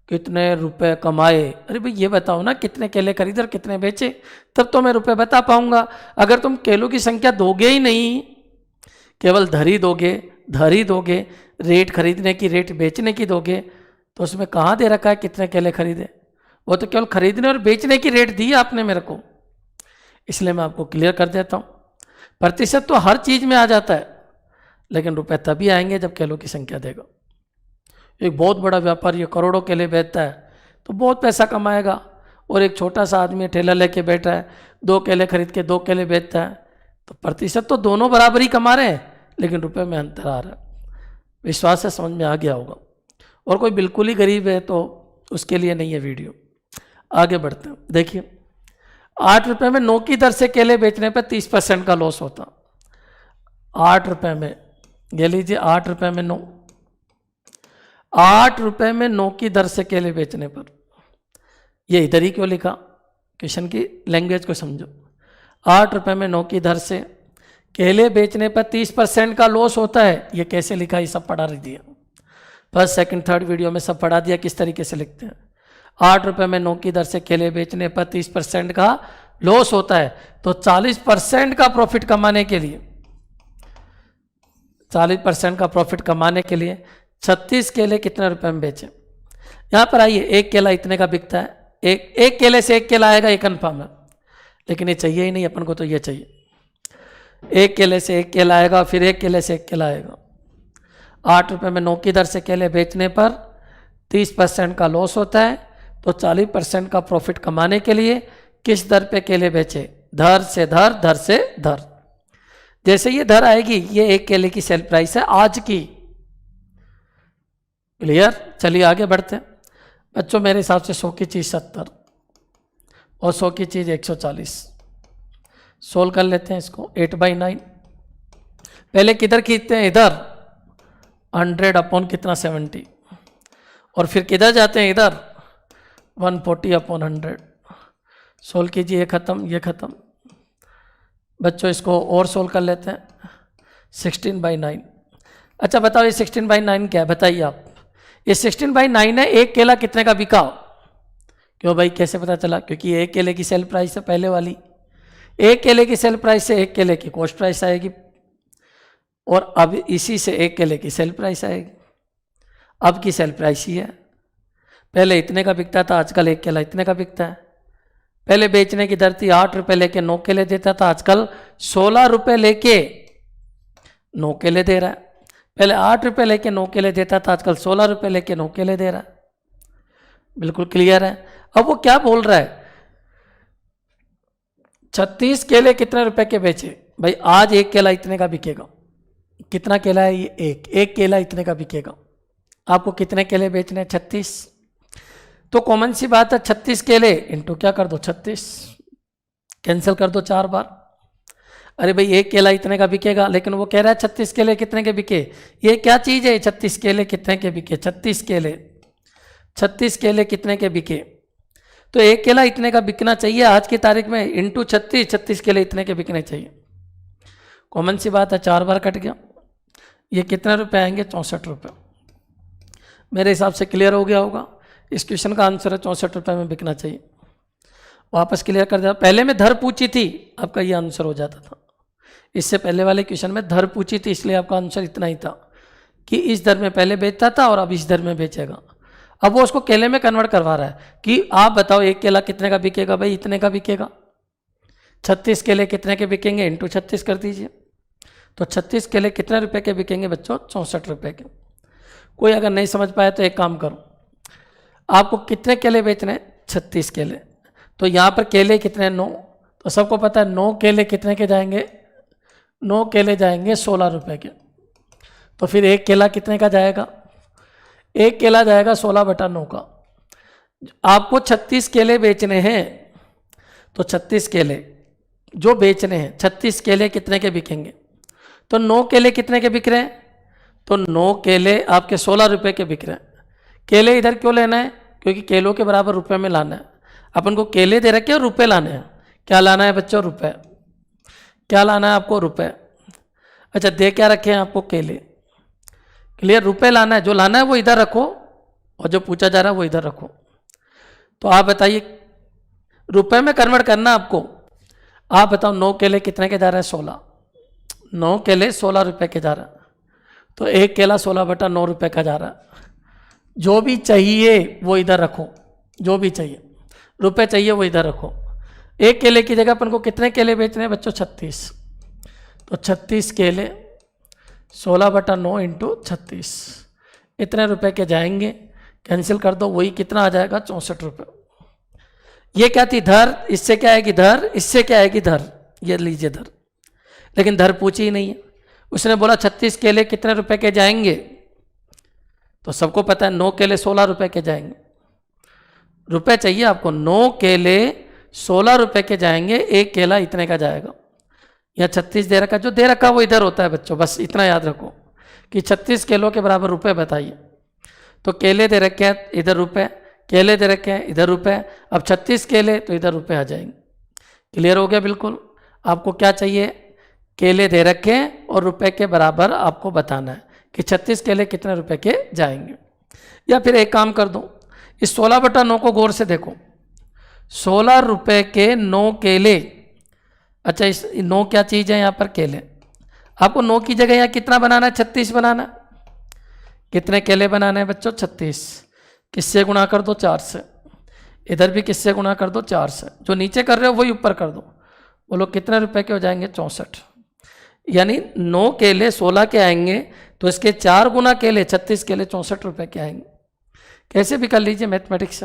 कितने रुपए कमाए, अरे भाई ये बताओ ना, कितने केले खरीदे और कितने बेचे, तब तो मैं रुपए बता पाऊंगा। अगर तुम केलों की संख्या दोगे ही नहीं, केवल धरी दोगे, रेट खरीदने की रेट बेचने की दोगे, तो उसमें कहाँ दे रखा है कितने केले खरीदे? वो तो केवल खरीदने और बेचने की रेट दी आपने मेरे को, इसलिए मैं आपको क्लियर कर देता हूँ। प्रतिशत तो हर चीज में आ जाता है, लेकिन रुपए तभी आएंगे जब केलों की संख्या देगा। एक बहुत बड़ा व्यापारी ये करोड़ों केले बेचता है तो बहुत पैसा कमाएगा, और एक छोटा सा आदमी ठेला लेके बैठा है, 2 केले खरीद के 2 केले बेचता है, तो प्रतिशत तो दोनों बराबर ही कमा रहे हैं, लेकिन रुपए में अंतर आ रहा है। विश्वास से समझ में आ गया होगा। और कोई बिल्कुल ही गरीब है तो उसके लिए नहीं है वीडियो। आगे बढ़ते हैं। देखिए 8 रुपये में 9 की दर से केले बेचने पर 30% का लॉस होता। 8 रुपये में, ये लीजिए 8 रुपये में 9, 8 रुपये में 9 की दर से केले बेचने पर, ये इधर ही क्यों लिखा, क्वेश्चन की लैंग्वेज को समझो। 8 रुपये में 9 की दर से केले बेचने पर 30% का लॉस होता है, ये कैसे लिखा ये सब पढ़ा दिया, फर्स्ट सेकंड थर्ड वीडियो में सब पढ़ा दिया किस तरीके से लिखते हैं। 8 रुपये में 9 की दर से केले बेचने पर 30% का लॉस होता है, तो 40% का प्रॉफिट कमाने के लिए, 40% का प्रॉफिट कमाने के लिए 36 केले कितने रुपए में बेचे? यहाँ पर आइए, एक केला इतने का बिकता है, एक केले से 1 केला आएगा, ये कन्फर्म है, लेकिन ये चाहिए ही नहीं अपन को, तो ये चाहिए। 1 केले से 1 केला आएगा, फिर 1 केले से 1 केला आएगा। 8 रुपये में 9 की दर से केले बेचने पर 30% का लॉस होता है, तो 40% का प्रॉफिट कमाने के लिए किस दर पे केले बेचे? धर से धर। जैसे ये धर आएगी, ये 1 केले की सेल प्राइस है आज की। क्लियर? चलिए आगे बढ़ते हैं। बच्चों मेरे हिसाब से 100 की चीज़ 70 और 100 की चीज़ 140। सोल्व कर लेते हैं इसको। 8/9 पहले किधर खींचते हैं? इधर 100 अपॉन कितना 70, और फिर किधर जाते हैं? इधर 140 अपॉन 100। सोल्व कीजिए, ये खत्म, ये खत्म। बच्चों इसको और सोल्व कर लेते हैं। 16/9। अच्छा बताओ ये 16/9 क्या है, बताइए आप। ये 16/9 है। 1 केला कितने का बिका? क्यों भाई, कैसे पता चला? क्योंकि 1 केले की सेल प्राइस है पहले वाली, 1 केले की सेल प्राइस से 1 केले की कॉस्ट प्राइस आएगी, और अब इसी से 1 केले की सेल प्राइस आएगी। अब की सेल प्राइस ही है, पहले इतने का बिकता था, आजकल 1 केला इतने का बिकता है। पहले बेचने की दर थी 8 रुपये लेके 9 केले देता था, आजकल 16 रुपये लेके 9 केले दे रहा है। पहले 8 रुपये लेके 9 केले देता था, आजकल 16 रुपये लेके 9 केले दे रहा है। बिल्कुल क्लियर है। अब वो क्या बोल रहा है? 36 केले कितने रुपए के बेचे? भाई आज 1 केला इतने का बिकेगा। कितना केला है ये? 1 केला इतने का बिकेगा। आपको कितने केले बेचने हैं? 36। तो कॉमन सी बात है, 36 केले इंटू क्या कर दो 36, कैंसिल कर दो 4 बार। अरे भाई 1 केला इतने का बिकेगा, लेकिन वो कह रहा है 36 केले कितने के बिके। ये क्या चीज़ है? 36 केले कितने के बिके? 36 केले कितने के बिके? तो 1 केला इतने का बिकना चाहिए आज की तारीख में, इंटू 36 केले इतने के बिकने चाहिए। कॉमन सी बात है, 4 बार कट गया। ये कितने रुपए आएंगे? 64 रुपये। मेरे हिसाब से क्लियर हो गया होगा। इस क्वेश्चन का आंसर है 64 रुपये में बिकना चाहिए। वापस क्लियर कर दिया। पहले में धर पूछी थी, आपका ये आंसर हो जाता था। इससे पहले वाले क्वेश्चन में धर पूछी थी, इसलिए आपका आंसर इतना ही था कि इस दर में पहले बेचता था और अब इस दर में बेचेगा। अब वो उसको केले में कन्वर्ट करवा रहा है कि आप बताओ 1 केला कितने का बिकेगा? भाई इतने का बिकेगा। 36 केले कितने के बिकेंगे? इंटू 36 कर दीजिए। तो 36 केले कितने रुपए के बिकेंगे बच्चों? 64 रुपए के। कोई अगर नहीं समझ पाया तो एक काम करो, आपको कितने केले बेचने हैं? 36 केले। तो यहाँ पर केले कितने? 9। तो सबको पता है 9 केले कितने के जाएंगे? 9 केले जाएंगे 16 रुपए के। तो फिर एक केला कितने का जाएगा? एक केला जाएगा 16/9 का। आपको 36 केले बेचने हैं, तो 36 केले जो बेचने हैं, 36 केले कितने के बिकेंगे? तो 9 केले कितने के बिक रहे हैं? तो 9 केले आपके 16 रुपए के बिक रहे हैं। केले इधर क्यों लेना है? क्योंकि केलों के बराबर रुपए में लाना है। अपन को केले दे रखे और रुपए लाने हैं। क्या लाना है बच्चों? रुपए। क्या लाना है आपको? रुपए। अच्छा, दे क्या रखे हैं आपको? केले। क्लियर? रुपए लाना है, जो लाना है वो इधर रखो और जो पूछा जा रहा है वो इधर रखो। तो आप बताइए, रुपए में कन्वर्ट करना आपको। आप बताओ 9 केले कितने के जा रहे हैं? 16। 9 केले 16 रुपए के जा रहा है, तो एक केला 16/9 रुपए का जा रहा है। जो भी चाहिए वो इधर रखो, जो भी चाहिए, रुपए चाहिए वो इधर रखो। एक केले की जगह अपन को कितने केले बेचने हैं बच्चों? 36। तो 36 केले 16/9 इंटू 36, इतने रुपए के जाएंगे। कैंसिल कर दो, वही कितना आ जाएगा? 64 रुपये। ये क्या थी? धर। इससे क्या आएगी? धर। इससे क्या आएगी? धर। ये लीजिए धर। लेकिन धर पूछी ही नहीं है। उसने बोला 36 केले कितने रुपए के जाएंगे? तो सबको पता है 9 केले 16 रुपए के जाएंगे। रुपए चाहिए आपको। 9 केले 16 रुपए के जाएंगे, एक केला इतने का जाएगा। या 36 दे रखा, जो दे रखा वो इधर होता है बच्चों, बस इतना याद रखो कि 36 किलो के बराबर रुपए बताइए। तो केले दे रखे हैं, इधर रुपए। केले दे रखे हैं, इधर रुपए। अब 36 केले तो इधर रुपए आ जाएंगे। क्लियर हो गया? बिल्कुल। आपको क्या चाहिए? केले दे रखे हैं और रुपए के बराबर आपको बताना है कि 36 केले कितने रुपए के जाएंगे। या फिर एक काम कर दो, इस 16/9 को गौर से देखो। 16 रुपए के 9 केले। अच्छा, इस 9 क्या चीज़ है यहाँ पर? केले। आपको 9 की जगह यहाँ कितना बनाना है? 36 बनाना है। कितने केले बनाने हैं बच्चों? 36। किससे गुणा कर दो? 4 से। इधर भी किससे गुणा कर दो? 4 से। जो नीचे कर रहे हो वही ऊपर कर दो। बोलो कितने रुपए के हो जाएंगे? 64। यानी 9 केले 16 के आएंगे, तो इसके 4 गुना केले 36 केले 64 रुपए के आएंगे। कैसे भी कर लीजिए मैथमेटिक्स,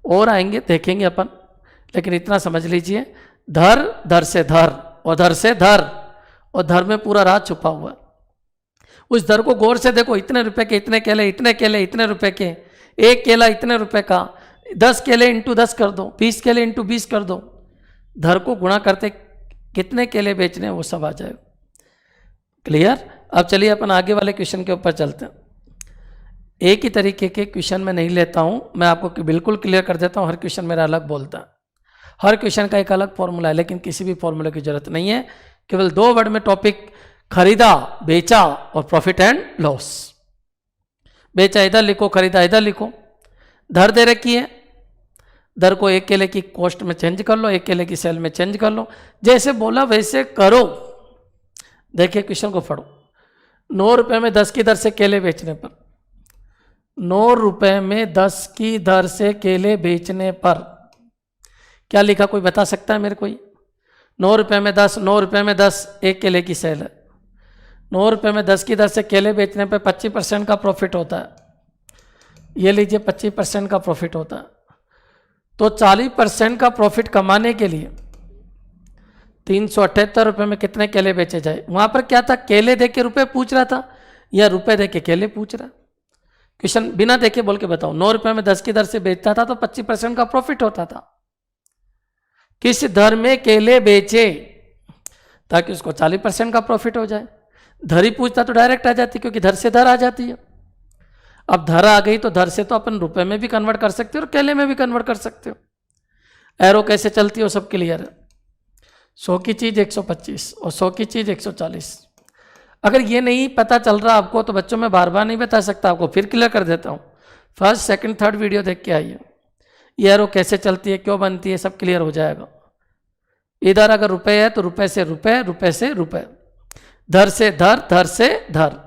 और आएंगे देखेंगे अपन। लेकिन इतना समझ लीजिए, धर, धर से धर, और धर से धर, और धर में पूरा राज छुपा हुआ है। उस धर को गौर से देखो। इतने रुपए के इतने केले, इतने केले इतने रुपए के, एक केला इतने रुपए का। 10 केले इंटू 10 कर दो, 20 केले इंटू 20 कर दो। धर को गुणा करते कितने केले बेचने हैं वो सब आ जाएगा। क्लियर? अब चलिए अपन आगे वाले क्वेश्चन के ऊपर चलते हैं। एक ही तरीके के क्वेश्चन मैं नहीं लेता हूं, मैं आपको बिल्कुल क्लियर कर देता हूं। हर क्वेश्चन मेरा अलग बोलता है, हर क्वेश्चन का एक अलग फॉर्मूला है, लेकिन किसी भी फॉर्मूले की जरूरत नहीं है। केवल 2 वर्ड में टॉपिक, खरीदा, बेचा और प्रॉफिट एंड लॉस। बेचा इधर लिखो, खरीदा इधर लिखो। धर दे रखी है, दर को एक केले की कॉस्ट में चेंज कर लो, एक केले की सेल में चेंज कर लो। जैसे बोला वैसे करो। देखिए क्वेश्चन को पढ़ो। 9 रुपए में 10 की दर से केले बेचने पर, 9 रुपए में 10 की दर से केले बेचने पर क्या लिखा? कोई बता सकता है मेरे को? 9 रुपए में 10, 9 रुपए में 10, एक केले की सेल है। 9 रुपए में 10 की दर से केले बेचने पर 25% का प्रॉफिट होता है। ये लीजिए 25% का प्रॉफिट होता है। तो 40% का प्रॉफिट कमाने के लिए 378 रुपये में कितने केले बेचे जाए? वहां पर क्या था? केले देके रुपए पूछ रहा था या रुपए देके केले पूछ रहा? क्वेश्चन बिना देखे बोल के बताओ। 9 रुपए में 10 की दर से बेचता था तो 25% का प्रॉफिट होता था। किस दर में केले बेचे ताकि उसको 40% का प्रॉफिट हो जाए? धर ही पूछता तो डायरेक्ट आ जाती, क्योंकि धर से धर आ जाती है। अब धर आ गई तो धर से तो अपन रुपए में भी कन्वर्ट कर सकते हो और केले में भी कन्वर्ट कर सकते हो। एरो कैसे चलती हो सब क्लियर है। 100 की चीज 125 और 100 की चीज 140। अगर ये नहीं पता चल रहा आपको तो बच्चों मैं बार बार नहीं बता सकता आपको, फिर क्लियर कर देता हूँ। फर्स्ट सेकंड थर्ड वीडियो देख के आइए। ये एरो कैसे चलती है, क्यों बनती है, सब क्लियर हो जाएगा। इधर अगर रुपए है तो रुपए से रुपए, रुपए से रुपए, धर से धर, धर से धर।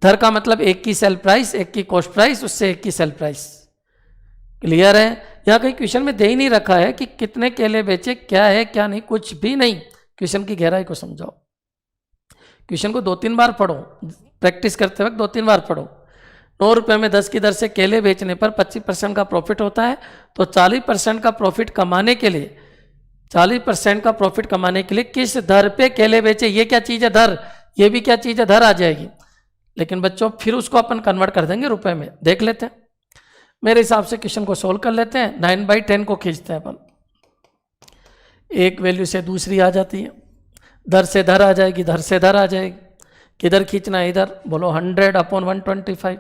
धर का मतलब एक की सेल प्राइस, एक की कॉस्ट प्राइस, उससे एक की सेल प्राइस। क्लियर है? यहाँ कहीं क्वेश्चन में दे ही नहीं रखा है कि कितने केले बेचे, क्या है क्या नहीं, कुछ भी नहीं। क्वेश्चन की गहराई को समझाओ। क्वेश्चन को 2-3 बार पढ़ो, प्रैक्टिस करते वक्त 2-3 बार पढ़ो। 9 रुपये में 10 की दर से केले बेचने पर 25% का प्रॉफिट होता है, तो 40% का प्रॉफिट कमाने के लिए 40% का प्रॉफिट कमाने के लिए किस दर पे केले बेचे? ये क्या चीज़ है? दर। ये भी क्या चीज़ है? दर आ जाएगी। लेकिन बच्चों फिर उसको अपन कन्वर्ट कर देंगे रुपए में। देख लेते हैं, मेरे हिसाब से क्वेश्चन को सोल्व कर लेते हैं। 9/10 को खींचते हैं अपन, एक वैल्यू से दूसरी आ जाती है, दर से दर आ जाएगी, दर से दर आ जाएगी। किधर खींचना है? इधर। बोलो 100/125,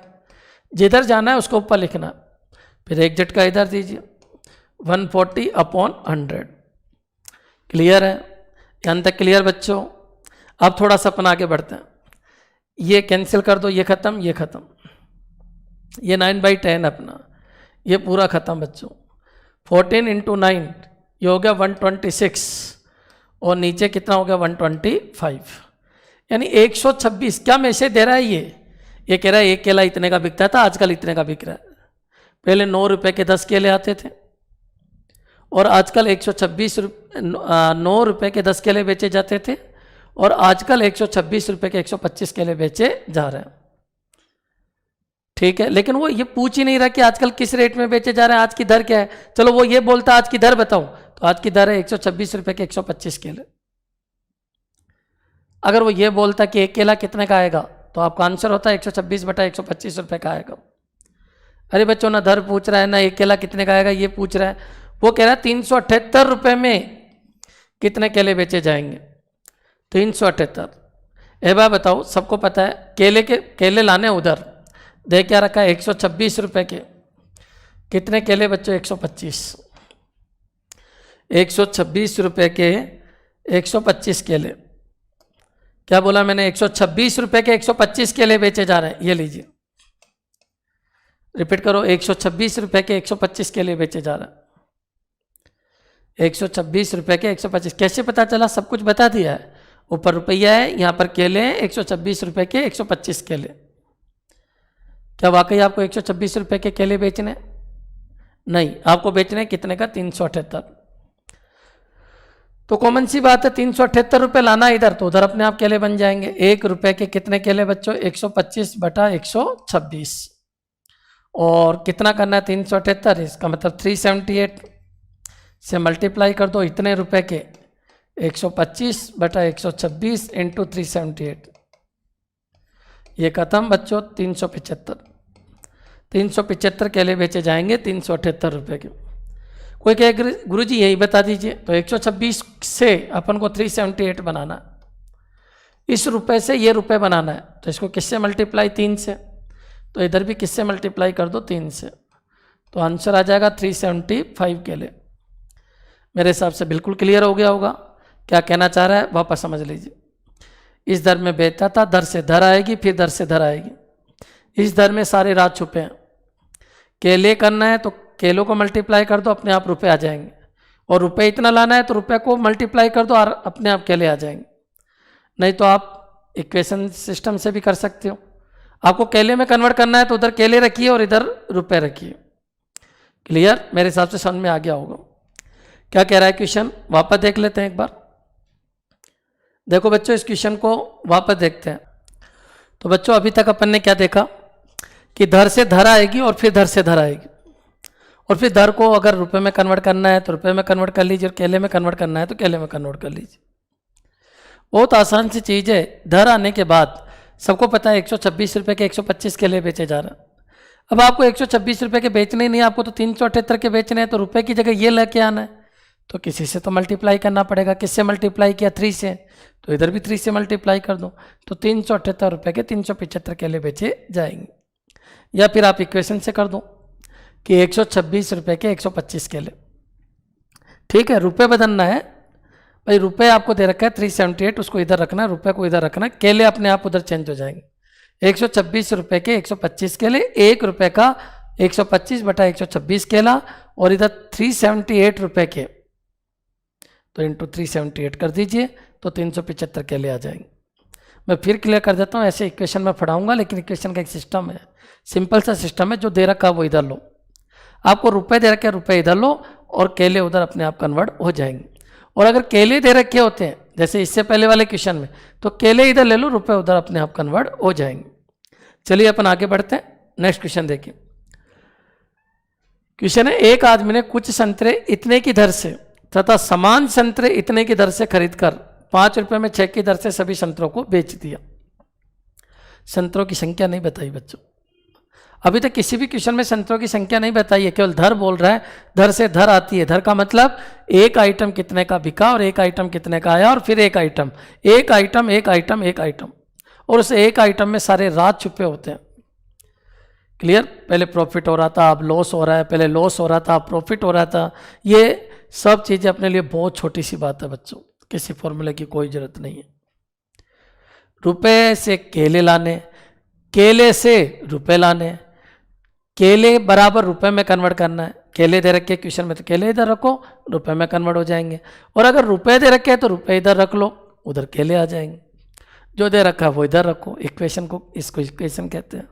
जिधर जाना है उसको ऊपर लिखना। फिर एक झटका इधर दीजिए, 140/100। क्लियर है? यहाँ तक क्लियर बच्चों? अब थोड़ा सा अपन आगे बढ़ते हैं। ये कैंसिल कर दो, ये खत्म, ये खत्म, ये 9/10 अपना, ये पूरा खत्म बच्चों। 14 × 9 ये हो गया 126, और नीचे कितना हो गया? 125, यानी 126। क्या मैसेज दे रहा है ये कह रहा है एक केला इतने का बिकता था, आजकल इतने का बिक रहा है। पहले 9 रुपए के 10 केले आते थे, और आजकल 9 रुपए के 10 केले बेचे जाते थे, और आजकल 126 रुपए के 125 केले बेचे जा रहे हैं। ठीक है, लेकिन वो ये पूछ ही नहीं रहा कि आजकल किस रेट में बेचे जा रहे हैं, आज की दर क्या है। चलो वो ये बोलता आज की दर बताओ, तो आज की दर है 126 रुपए के 125 केले। अगर वो ये बोलता कि एक केला कितने का आएगा, तो आपका आंसर होता है 126/125 रुपए का आएगा। अरे बच्चों, ना दर पूछ रहा है ना एक केला कितने का आएगा ये पूछ रहा है। वो कह रहा है 378 रुपए में कितने केले बेचे जाएंगे? 378। ए बात बताओ, सबको पता है केले लाने उधर दे क्या रखा है? 126 रुपए के कितने केले बच्चों? 125। 126 रुपए के 125 केले। क्या बोला मैंने? 126 रुपए के 125 केले बेचे जा रहे हैं। ये लीजिए, रिपीट करो, 126 रुपए के 125 केले बेचे जा रहे हैं। 126 रुपए के 125। कैसे पता चला? सब कुछ बता दिया है। ऊपर रुपया है, यहाँ पर केले हैं, 126 रुपए के 125 केले। क्या वाकई आपको 126 रुपए के केले बेचने? नहीं, आपको बेचने कितने का? 378। तो कॉमन सी बात है, 378 रुपए लाना इधर, तो उधर अपने आप केले बन जाएंगे। 1 रुपए के कितने केले बच्चों? 125/126, और कितना करना है? 378, इसका मतलब 378 से मल्टीप्लाई कर दो। इतने रुपए के 125/126 × 378, ये खत्म बच्चों। 375 केले बेचे जाएंगे 378 रुपए के। कोई कहे गुरुजी यही बता दीजिए, तो 126 से अपन को 378 बनाना, इस रुपए से ये रुपए बनाना है, तो इसको किससे मल्टीप्लाई? 3 से। तो इधर भी किससे मल्टीप्लाई कर दो? 3 से। तो आंसर आ जाएगा 375 केले। मेरे हिसाब से बिल्कुल क्लियर हो गया होगा। क्या कहना चाह रहा है वापस समझ लीजिए। इस दर में बेचता था, दर से दर आएगी, फिर दर से दर आएगी। इस दर में सारे राज छुपे हैं। केले करना है तो केलों को मल्टीप्लाई कर दो, अपने आप रुपए आ जाएंगे। और रुपए इतना लाना है तो रुपए को मल्टीप्लाई कर दो और अपने आप केले आ जाएंगे। नहीं तो आप इक्वेशन सिस्टम से भी कर सकते हो। आपको केले में कन्वर्ट करना है तो उधर केले रखिए और इधर रुपए रखिए। क्लियर? मेरे हिसाब से समझ में आ गया होगा। क्या कह रहा है क्वेश्चन? वापस देख लेते हैं एक बार। देखो बच्चों, इस क्वेश्चन को वापस देखते हैं। तो बच्चों अभी तक अपन ने क्या देखा कि धर से धर आएगी और फिर धर से धर आएगी, और फिर धर को अगर रुपए में कन्वर्ट करना है तो रुपए में कन्वर्ट कर लीजिए, और केले में कन्वर्ट करना है तो केले में कन्वर्ट कर लीजिए। बहुत आसान सी चीज़ है। धर आने के बाद सबको पता है 126 रुपये के 125 केले बेचे जा रहे हैं। अब आपको 126 रुपये के बेचने ही नहीं, आपको तो 378 के बेचने हैं, तो रुपए की जगह ये लेके आना है, तो किसी से तो मल्टीप्लाई करना पड़ेगा। किससे मल्टीप्लाई किया? 3 से, तो इधर भी 3 से मल्टीप्लाई कर दो, तो 378 रुपये के 375 केले बेचे जाएंगे। या फिर आप इक्वेशन से कर दो कि 126 रुपये के 125 केले। ठीक है, रुपए बदलना है भाई। रुपए आपको दे रखा है 378, उसको इधर रखना है, रुपए को इधर रखना है, केले अपने आप उधर चेंज हो जाएंगे। 126 रुपये के 125 केले, 1 रुपये का 125/126 केला, और इधर 378 रुपये के, तो इंटू 378 कर दीजिए, तो 375 केले आ जाएंगे। मैं फिर क्लियर कर देता हूँ, ऐसे इक्वेशन में पढ़ाऊंगा, लेकिन इक्वेशन का एक सिस्टम है, सिंपल सा सिस्टम है। जो दे रखा वो इधर लो, आपको रुपए दे रखे रुपए इधर लो, और केले उधर अपने आप कन्वर्ट हो जाएंगे। और अगर केले दे रखे होते हैं जैसे इससे पहले वाले क्वेश्चन में, तो केले इधर ले लो, रुपए उधर अपने आप कन्वर्ट हो जाएंगे। चलिए अपन आगे बढ़ते हैं, नेक्स्ट क्वेश्चन देखिए। क्वेश्चन है, एक आदमी ने कुछ संतरे इतने की दर से तथा समान संतरे इतने की दर से खरीदकर 5 रुपए में 6 की दर से सभी संतरों को बेच दिया। संतरों की संख्या नहीं बताई बच्चों, अभी तक किसी भी क्वेश्चन में संतरों की संख्या नहीं बताई है, केवल धर बोल रहा है। धर से धर आती है, धर का मतलब एक आइटम कितने का बिका और एक आइटम कितने का आया और फिर एक आइटम, एक आइटम, एक आइटम, एक आइटम, और उस एक आइटम में सारे राज छुपे होते हैं। क्लियर? पहले प्रॉफिट हो रहा था, अब लॉस हो रहा है, पहले लॉस हो रहा था, अब प्रॉफिट हो रहा था। ये सब चीज़ें अपने लिए बहुत छोटी सी बात है बच्चों, किसी फॉर्मूले की कोई जरूरत नहीं है। रुपए से केले लाने, केले से रुपए लाने, केले बराबर रुपए में कन्वर्ट करना है। केले दे रखे क्वेश्चन में तो केले इधर रखो, रुपए में कन्वर्ट हो जाएंगे, और अगर रुपए दे रखे तो रुपए इधर रख लो, उधर केले आ जाएंगे। जो दे रखा है वो इधर रखो, इक्वेशन को, इसको इक्वेशन कहते हैं।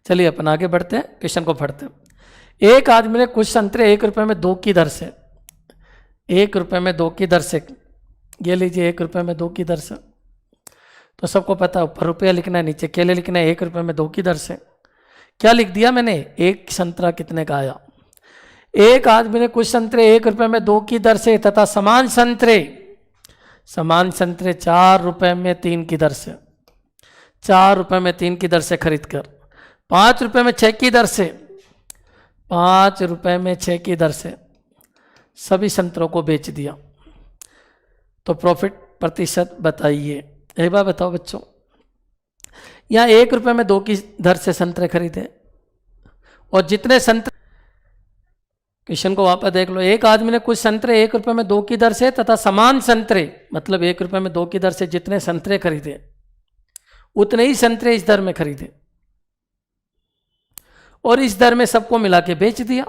चलिए अपन आगे बढ़ते हैं, क्वेश्चन को पढ़ते हैं। एक आदमी ने कुछ संतरे 1 रुपए में 2 की दर से, 1 रुपए में 2 की दर से, ये लीजिए 1 रुपए में 2 की दर से, तो सबको पता है ऊपर रुपया लिखना है, नीचे केले लिखना है। 1 रुपए में 2 की दर से क्या लिख दिया मैंने, एक संतरा कितने का आया। एक आदमी ने कुछ संतरे 1 रुपए में 2 की दर से तथा समान संतरे 4 रुपए में 3 की दर से, 4 रुपए में 3 की दर से खरीद कर 5 रुपए में 6 की दर से, 5 रुपए में 6 की दर से सभी संतरों को बेच दिया। तो प्रॉफिट प्रतिशत बताइए। एक बार बताओ बच्चों, यहाँ 1 रुपए में 2 की दर से संतरे खरीदे और जितने संतरे, क्वेश्चन को वापस देख लो। एक आदमी ने कुछ संतरे 1 रुपए में 2 की दर से तथा समान संतरे, मतलब 1 रुपए में 2 की दर से जितने संतरे खरीदे उतने ही संतरे इस दर में खरीदे और इस दर में सबको मिला के बेच दिया।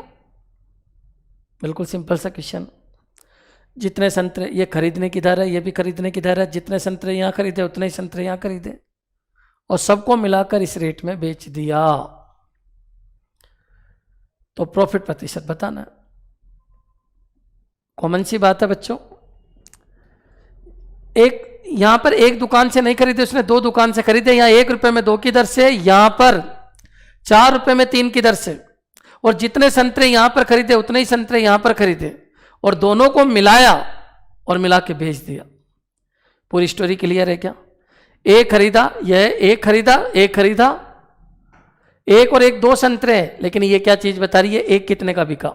बिल्कुल सिंपल सा क्वेश्चन। जितने संतरे, ये खरीदने की दर है, ये भी खरीदने की दर है, जितने संतरे यहाँ खरीदे उतने ही संतरे यहाँ खरीदे और सबको मिलाकर इस रेट में बेच दिया। तो प्रॉफिट प्रतिशत बताना। कॉमन सी बात है बच्चों। एक यहां पर एक दुकान से नहीं खरीदे, उसने 2 दुकान से खरीदे। यहां 1 रुपए में 2 की दर से, यहां पर 4 रुपए में 3 की दर से, और जितने संतरे यहां पर खरीदे उतने ही संतरे यहां पर खरीदे और दोनों को मिलाया और मिला के बेच दिया। पूरी स्टोरी क्लियर है क्या? एक खरीदा, यह एक खरीदा, एक खरीदा, एक और एक 2 संतरे हैं, लेकिन ये क्या चीज बता रही है, एक कितने का बिका।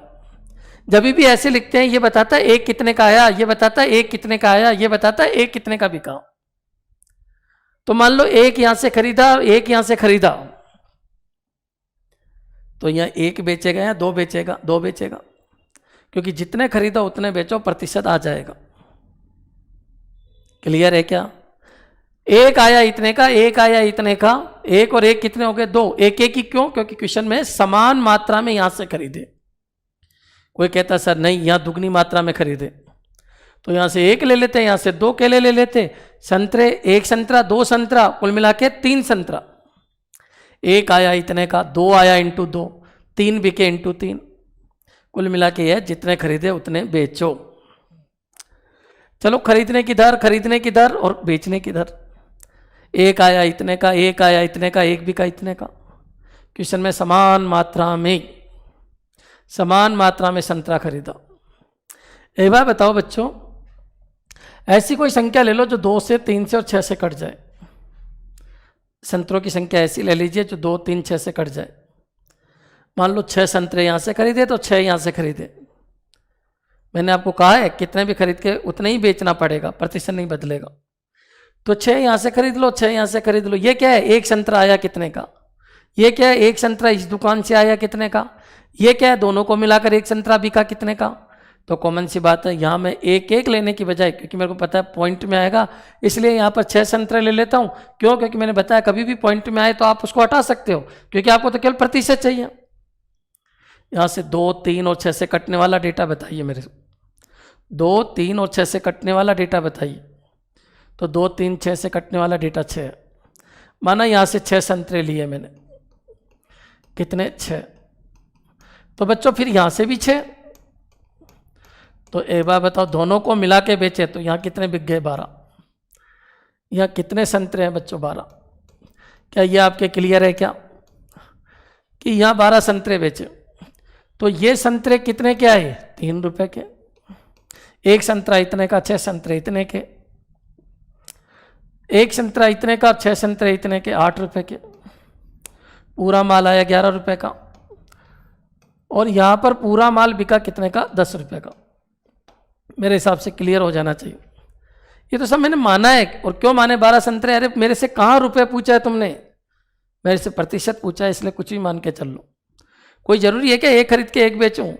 जब भी ऐसे लिखते हैं, ये बताता है एक कितने का आया, ये बताता है एक कितने का आया, ये बताता है एक कितने का बिका। तो मान लो एक यहां से खरीदा, एक यहां से खरीदा, तो यहां 1 बेचेगा या 2 बेचेगा, 2 बेचेगा, क्योंकि जितने खरीदा उतने बेचो, प्रतिशत आ जाएगा। क्लियर है क्या? एक आया इतने का, एक आया इतने का, एक और एक कितने हो गए, 2। एक एक ही क्यों? क्योंकि क्वेश्चन में समान मात्रा में यहां से खरीदे। कोई कहता सर नहीं, यहां दुगनी मात्रा में खरीदे, तो यहां से 1 ले लेते, यहां से 2 केले ले लेते। संतरे, 1 संतरा, 2 संतरा, कुल मिला के 3 संतरा। 1 आया इतने का, 2 आया इंटू 2, 3 बिके इंटू 3, कुल मिला के यह जितने खरीदे उतने बेचो। चलो खरीदने की दर और बेचने की दर। 1 आया इतने का, 1 आया इतने का, 1 बिका इतने का। क्वेश्चन में समान मात्रा में संतरा खरीदा। एक बार बताओ बच्चों, ऐसी कोई संख्या ले लो जो 2 से, 3 से और 6 से कट जाए। संतरों की संख्या ऐसी ले लीजिए जो 2, 3, 6 से कट जाए। मान लो 6 संतरे यहां से खरीदे तो 6 यहां से खरीदे। मैंने आपको कहा है कितने भी खरीद के उतने ही बेचना पड़ेगा, प्रतिशत नहीं बदलेगा। तो 6 यहां से खरीद लो, 6 यहां से खरीद लो। ये क्या है, 1 संतरा आया कितने का। ये क्या है, 1 संतरा इस दुकान से आया कितने का। ये क्या है, दोनों को मिलाकर 1 संतरा बिका कितने का। तो कॉमन सी बात है, यहाँ मैं 1-1 लेने की बजाय, क्योंकि मेरे को पता है पॉइंट में आएगा, इसलिए यहाँ पर 6 संतरे ले लेता हूँ। क्यों? क्योंकि मैंने बताया कभी भी पॉइंट में आए तो आप उसको हटा सकते हो, क्योंकि आपको तो केवल प्रतिशत चाहिए। यहाँ से 2, 3 और 6 से कटने वाला डेटा बताइए मेरे को। 2, 3 और 6 से कटने वाला डेटा बताइए। तो 2, 3, 6 से कटने वाला डेटा 6 है। माना यहाँ से 6 संतरे लिए मैंने, कितने, 6। तो बच्चों फिर यहाँ से भी 6, तो एक बार बताओ, दोनों को मिला के बेचे तो यहाँ कितने बिक गए? 12। यहाँ कितने संतरे हैं बच्चों? 12। क्या ये आपके क्लियर है क्या कि यहाँ 12 संतरे बेचे? तो ये संतरे कितने के आए? 3 रुपए के। एक संतरा इतने का, 6 संतरे इतने के। एक संतरा इतने का, 6 संतरे इतने के, 8 रुपए के। पूरा माल आया 11 रुपए का। और यहाँ पर पूरा माल बिका कितने का? 10 रुपए का। मेरे हिसाब से क्लियर हो जाना चाहिए। ये तो सब मैंने माना है। और क्यों माने 12 संतरे? अरे मेरे से कहाँ रुपए पूछा है तुमने? मेरे से प्रतिशत पूछा है, इसलिए कुछ भी मान के चल लो। कोई जरूरी है क्या एक खरीद के एक बेचूं?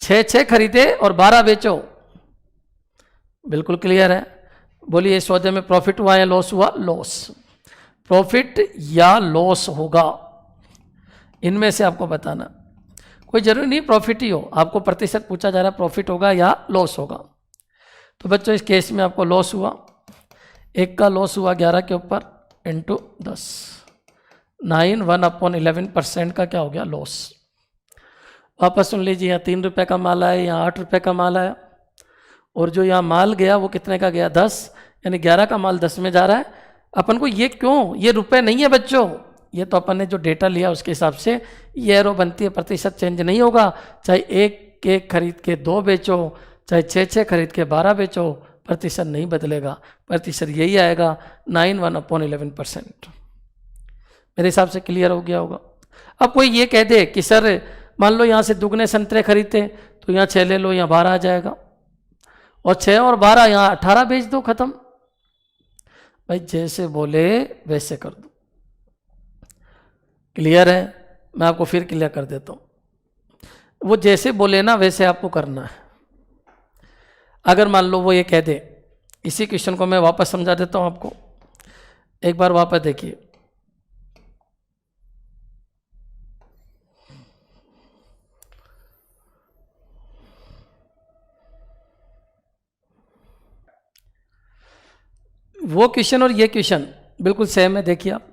6 खरीदे और 12 बेचो। बिल्कुल क्लियर है। बोलिए, इस सौदे में प्रॉफिट हुआ या लॉस हुआ? लॉस। प्रॉफिट या लॉस होगा, इनमें से आपको बताना। कोई जरूरी नहीं प्रॉफिट ही हो, आपको प्रतिशत पूछा जा रहा है प्रॉफिट होगा या लॉस होगा। तो बच्चों इस केस में आपको लॉस हुआ। एक का लॉस हुआ 11 के ऊपर इंटू 10, 9, 1/11% का क्या हो गया? लॉस। वापस सुन लीजिए, यहाँ 3 रुपये का माल आया, यहाँ 8 रुपये का माल आया। और जो यहाँ माल गया वो कितने का गया? 10। यानी 11 का माल 10 में जा रहा है। अपन को ये क्यों? ये रुपए नहीं है बच्चों, ये तो अपन ने जो डेटा लिया उसके हिसाब से ये एरो बनती है। प्रतिशत चेंज नहीं होगा, चाहे एक खरीद के 2 बेचो, चाहे 6 खरीद के 12 बेचो, प्रतिशत नहीं बदलेगा। प्रतिशत यही आएगा 9, 1/11%। मेरे हिसाब से क्लियर हो गया होगा। अब कोई ये कह दे कि सर मान लो यहाँ से दुगने संतरे खरीदते तो यहाँ 6 ले लो, यहाँ 12 आ जाएगा, और 6 और 12 यहाँ 18 बेच दो, खत्म। भाई जैसे बोले वैसे कर दो। क्लियर है? मैं आपको फिर क्लियर कर देता हूं। वो जैसे बोले ना वैसे आपको करना है। अगर मान लो वो ये कह दे, इसी क्वेश्चन को मैं वापस समझा देता हूं आपको, एक बार वापस देखिए। वो क्वेश्चन और ये क्वेश्चन बिल्कुल सेम है। देखिए आप,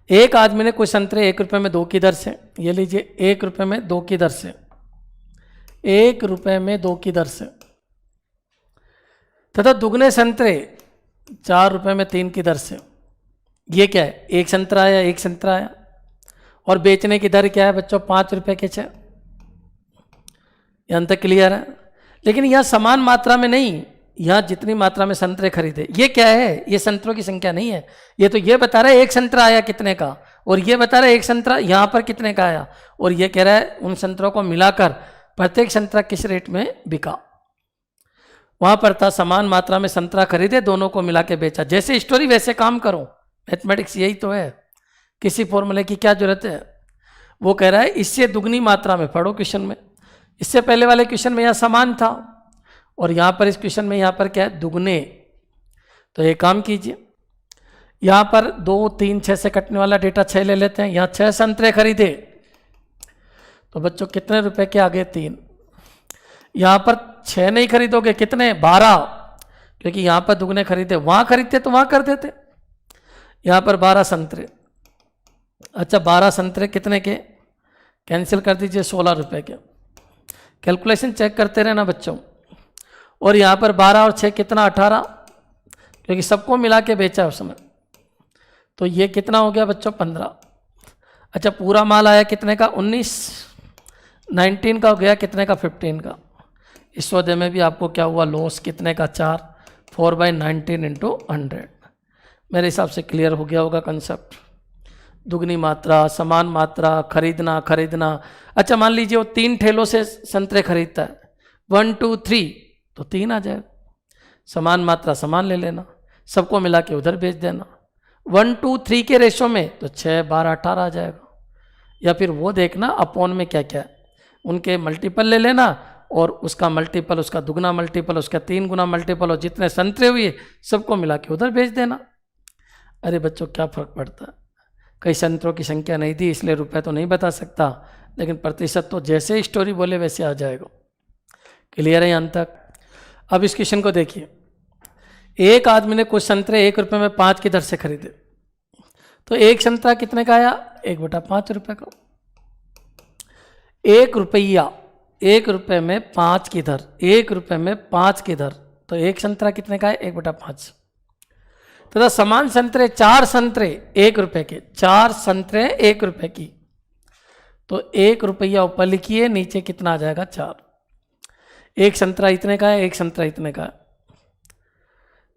एक आदमी ने कुछ संतरे 1 रुपये में 2 की दर से, ये लीजिए 1 रुपये में 2 की दर से, 1 रुपये में 2 की दर से, तथा दुगने संतरे 4 रुपये में 3 की दर से। ये क्या है? एक संतरा आया, एक संतरा आया। और बेचने की दर क्या है बच्चों? 5 रुपये के 6। यहाँ तक क्लियर है? लेकिन यहाँ समान मात्रा में नहीं, यहाँ जितनी मात्रा में संतरे खरीदे। ये क्या है? ये संतरों की संख्या नहीं है। ये तो ये बता रहा है एक संतरा आया कितने का, और ये बता रहा है एक संतरा यहाँ पर कितने का आया, और ये कह रहा है उन संतरों को मिलाकर प्रत्येक संतरा किस रेट में बिका। वहां पर था समान मात्रा में संतरा खरीदे, दोनों को मिला के बेचा। जैसे स्टोरी वैसे काम करो। मैथमेटिक्स यही तो है, किसी फॉर्मूले की क्या जरूरत है। वो कह रहा है इससे दुगनी मात्रा में, पढ़ो क्वेश्चन में। इससे पहले वाले क्वेश्चन में यहाँ समान था, और यहाँ पर इस क्वेश्चन में यहाँ पर क्या है? दुगने। तो एक काम कीजिए, यहाँ पर 2, 3, 6 से कटने वाला डेटा 6 ले लेते हैं। यहाँ 6 संतरे खरीदे तो बच्चों कितने रुपए के आ गए? 3। यहाँ पर 6 नहीं खरीदोगे, कितने? 12, क्योंकि यहाँ पर दुगने खरीदे, वहाँ खरीदते तो वहाँ कर देते। यहाँ पर 12 संतरे। अच्छा 12 संतरे कितने के? कैंसिल कर दीजिए, 16 रुपए के। कैलकुलेशन चेक करते रहना बच्चों। और यहाँ पर 12 और 6 कितना? 18, क्योंकि सबको मिला के बेचा है उसमें। तो ये कितना हो गया बच्चों? 15। अच्छा पूरा माल आया कितने का? 19। 19 का हो गया कितने का? 15 का। इस सौदे में भी आपको क्या हुआ? लॉस कितने का? 4। 4/19 इंटू 100। मेरे हिसाब से क्लियर हो गया होगा कंसेप्ट। दुगनी मात्रा, समान मात्रा, खरीदना। अच्छा मान लीजिए वो 3 ठेलों से संतरे खरीदता है, 1, 2, 3, तो 3 आ जाएगा। समान मात्रा समान ले लेना, सबको मिला के उधर बेच देना। 1, 2, 3 के रेशो में तो 6, 12, 18 आ जाएगा। या फिर वो देखना अपॉन में क्या क्या है, उनके मल्टीपल ले लेना, और उसका मल्टीपल, उसका दुगना मल्टीपल, उसका 3 गुना मल्टीपल, और जितने संतरे हुए सबको मिला के उधर बेच देना। अरे बच्चों क्या फ़र्क पड़ता है? कई संतरों की संख्या नहीं दी इसलिए रुपए तो नहीं बता सकता, लेकिन प्रतिशत तो जैसे स्टोरी बोले वैसे आ जाएगा। क्लियर है यहाँ तक? अब इस क्वेश्चन को देखिए। एक आदमी ने कुछ संतरे 1 रुपये में 5 की दर से खरीदे, तो एक संतरा कितने का आया? 1/5 रुपये का। 1 रुपया 1 रुपये में 5 की दर, 1 रुपये में 5 की दर, तो एक संतरा कितने का है? 1/5। तथा समान संतरे 4 संतरे 1 रुपये के, 4 संतरे 1 रुपये की, तो 1 रुपया ऊपर लिखिए, नीचे कितना आ जाएगा? 4। एक संतरा इतने का है, एक संतरा इतने का है,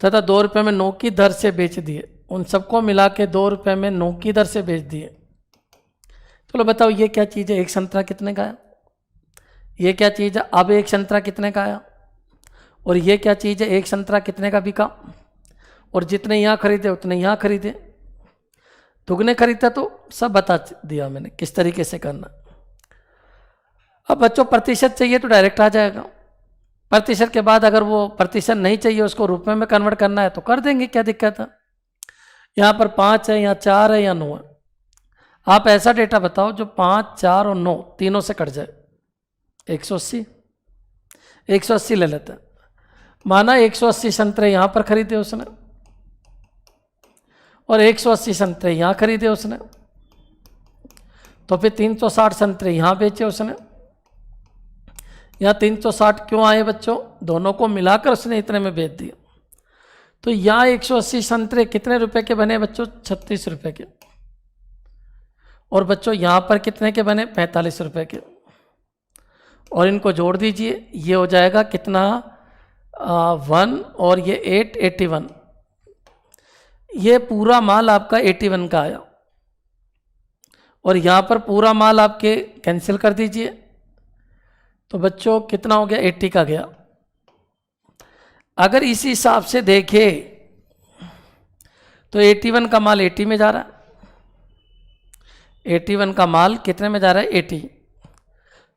तथा 2 रुपये में 9 की दर से बेच दिए। उन सबको मिला के 2 रुपये में 9 की दर से बेच दिए। चलो बताओ ये क्या चीज़ है? एक संतरा कितने का है? ये क्या चीज़ है? अब एक संतरा कितने का आया? और ये क्या चीज़ है? एक संतरा कितने का बिका? और जितने यहाँ खरीदे उतने यहाँ खरीदे, दुगने खरीदता, तो सब बता दिया मैंने किस तरीके से करना। अब बच्चों प्रतिशत चाहिए तो डायरेक्ट आ जाएगा। प्रतिशत के बाद अगर वो प्रतिशत नहीं चाहिए, उसको रुपए में कन्वर्ट करना है तो कर देंगे, क्या दिक्कत है? यहाँ पर 5 है या 4 है या 9 है, आप ऐसा डेटा बताओ जो 5, 4 और 9 तीनों से कट जाए। 180, 180 ले लेते हैं। माना 180 संतरे यहाँ पर खरीदे उसने और 180 संतरे यहाँ खरीदे उसने, तो फिर 360 संतरे यहाँ बेचे उसने। यहाँ 360 क्यों आए बच्चों? दोनों को मिलाकर उसने इतने में बेच दिया। तो यहाँ 180 संतरे कितने रुपए के बने बच्चों? 36 रुपए के। और बच्चों यहाँ पर कितने के बने? 45 रुपए के। और इनको जोड़ दीजिए, ये हो जाएगा कितना? 1 और ये 8, 81। ये पूरा माल आपका 81 का आया। और यहाँ पर पूरा माल आपके कैंसिल कर दीजिए, तो बच्चों कितना हो गया? 80 का गया। अगर इसी हिसाब से देखें तो 81 का माल 80 में जा रहा है, 81 का माल कितने में जा रहा है? 80।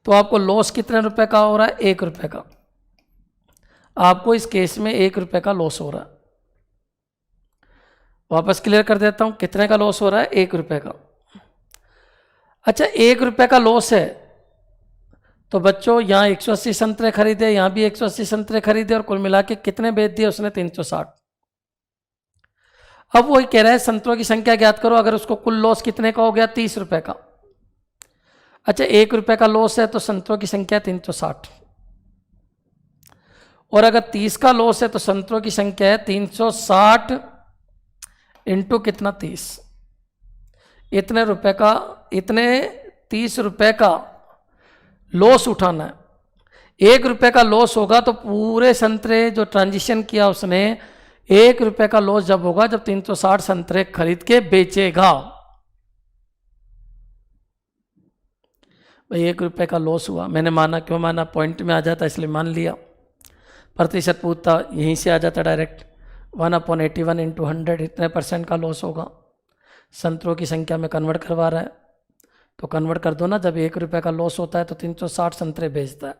तो आपको लॉस कितने रुपए का हो रहा है? 1 रुपये का। आपको इस केस में 1 रुपये का लॉस हो रहा है। वापस क्लियर कर देता हूँ, कितने का लॉस हो रहा है? 1 रुपये का। अच्छा, 1 रुपये का लॉस है, तो बच्चों यहाँ 180 संतरे खरीदे, यहाँ भी 180 संतरे खरीदे, और कुल मिला के कितने बेच दिए उसने? 360। अब वही कह रहा है संतरों की संख्या ज्ञात करो। अगर उसको कुल लॉस कितने का हो गया? 30 रुपये का। अच्छा, 1 रुपये का लॉस है तो संतरों की संख्या 360, और अगर 30 का लॉस है तो संतरों की संख्या है 360 इंटू कितना? 30। इतने रुपए का, इतने 30 रुपये का लॉस उठाना है। 1 रुपये का लॉस होगा तो पूरे संतरे जो ट्रांजिशन किया उसने, 1 रुपये का लॉस जब होगा जब 360 संतरे खरीद के बेचेगा। भाई 1 रुपये का लॉस हुआ, मैंने माना, क्यों माना? पॉइंट में आ जाता इसलिए मान लिया। प्रतिशत पूछता यहीं से आ जाता डायरेक्ट। 1/81 इंटू 100, इतने % का लॉस होगा। संतरों की संख्या में कन्वर्ट करवा रहा है तो कन्वर्ट कर दो ना। जब 1 रुपये का लॉस होता है तो 360 संतरे बेचता है,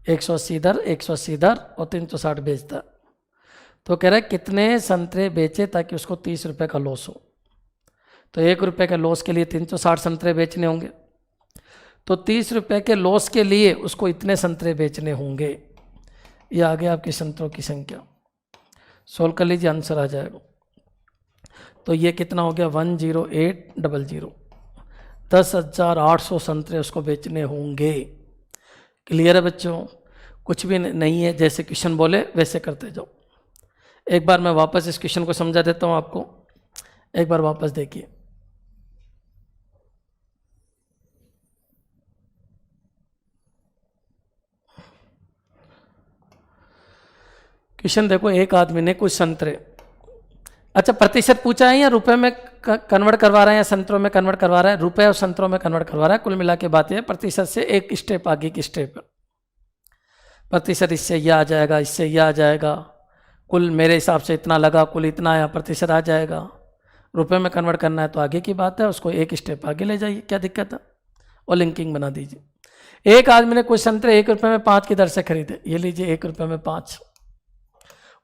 180 इधर, 180 इधर, और 360 बेचता है। तो कह रहा है कितने संतरे बेचे ताकि उसको 30 रुपये का लॉस हो। तो 1 रुपये के लॉस के लिए 360 संतरे बेचने होंगे, तो 30 रुपये के लॉस के लिए उसको इतने संतरे बेचने होंगे। ये आ गया आपकी संतरों की संख्या। सोल्व कर लीजिए, आंसर आ जाएगा। तो ये कितना हो गया? 10800। 10,800 संतरे उसको बेचने होंगे। क्लियर है बच्चों? कुछ भी नहीं है, जैसे क्वेश्चन बोले वैसे करते जाओ। एक बार मैं वापस इस क्वेश्चन को समझा देता हूँ आपको, एक बार वापस देखिए। क्वेश्चन देखो, एक आदमी ने कुछ संतरे, अच्छा प्रतिशत पूछा है या रुपए में कन्वर्ट करवा रहा है या संतरों में कन्वर्ट करवा रहा है? रुपए और संतरों में कन्वर्ट करवा रहा है। कुल मिला के बात है प्रतिशत से एक स्टेप आगे की स्टेप। प्रतिशत इससे यह आ जाएगा, इससे यह आ जाएगा, कुल मेरे हिसाब से इतना लगा, कुल इतना आया, प्रतिशत आ जाएगा। रुपए में कन्वर्ट करना है तो आगे की बात है, उसको एक स्टेप आगे ले जाइए, क्या दिक्कत है? और लिंकिंग बना दीजिए। एक आदमी ने कुछ संतरे 1 रुपये में 5 की दर से खरीदे। ये लीजिए 1 रुपये में 5,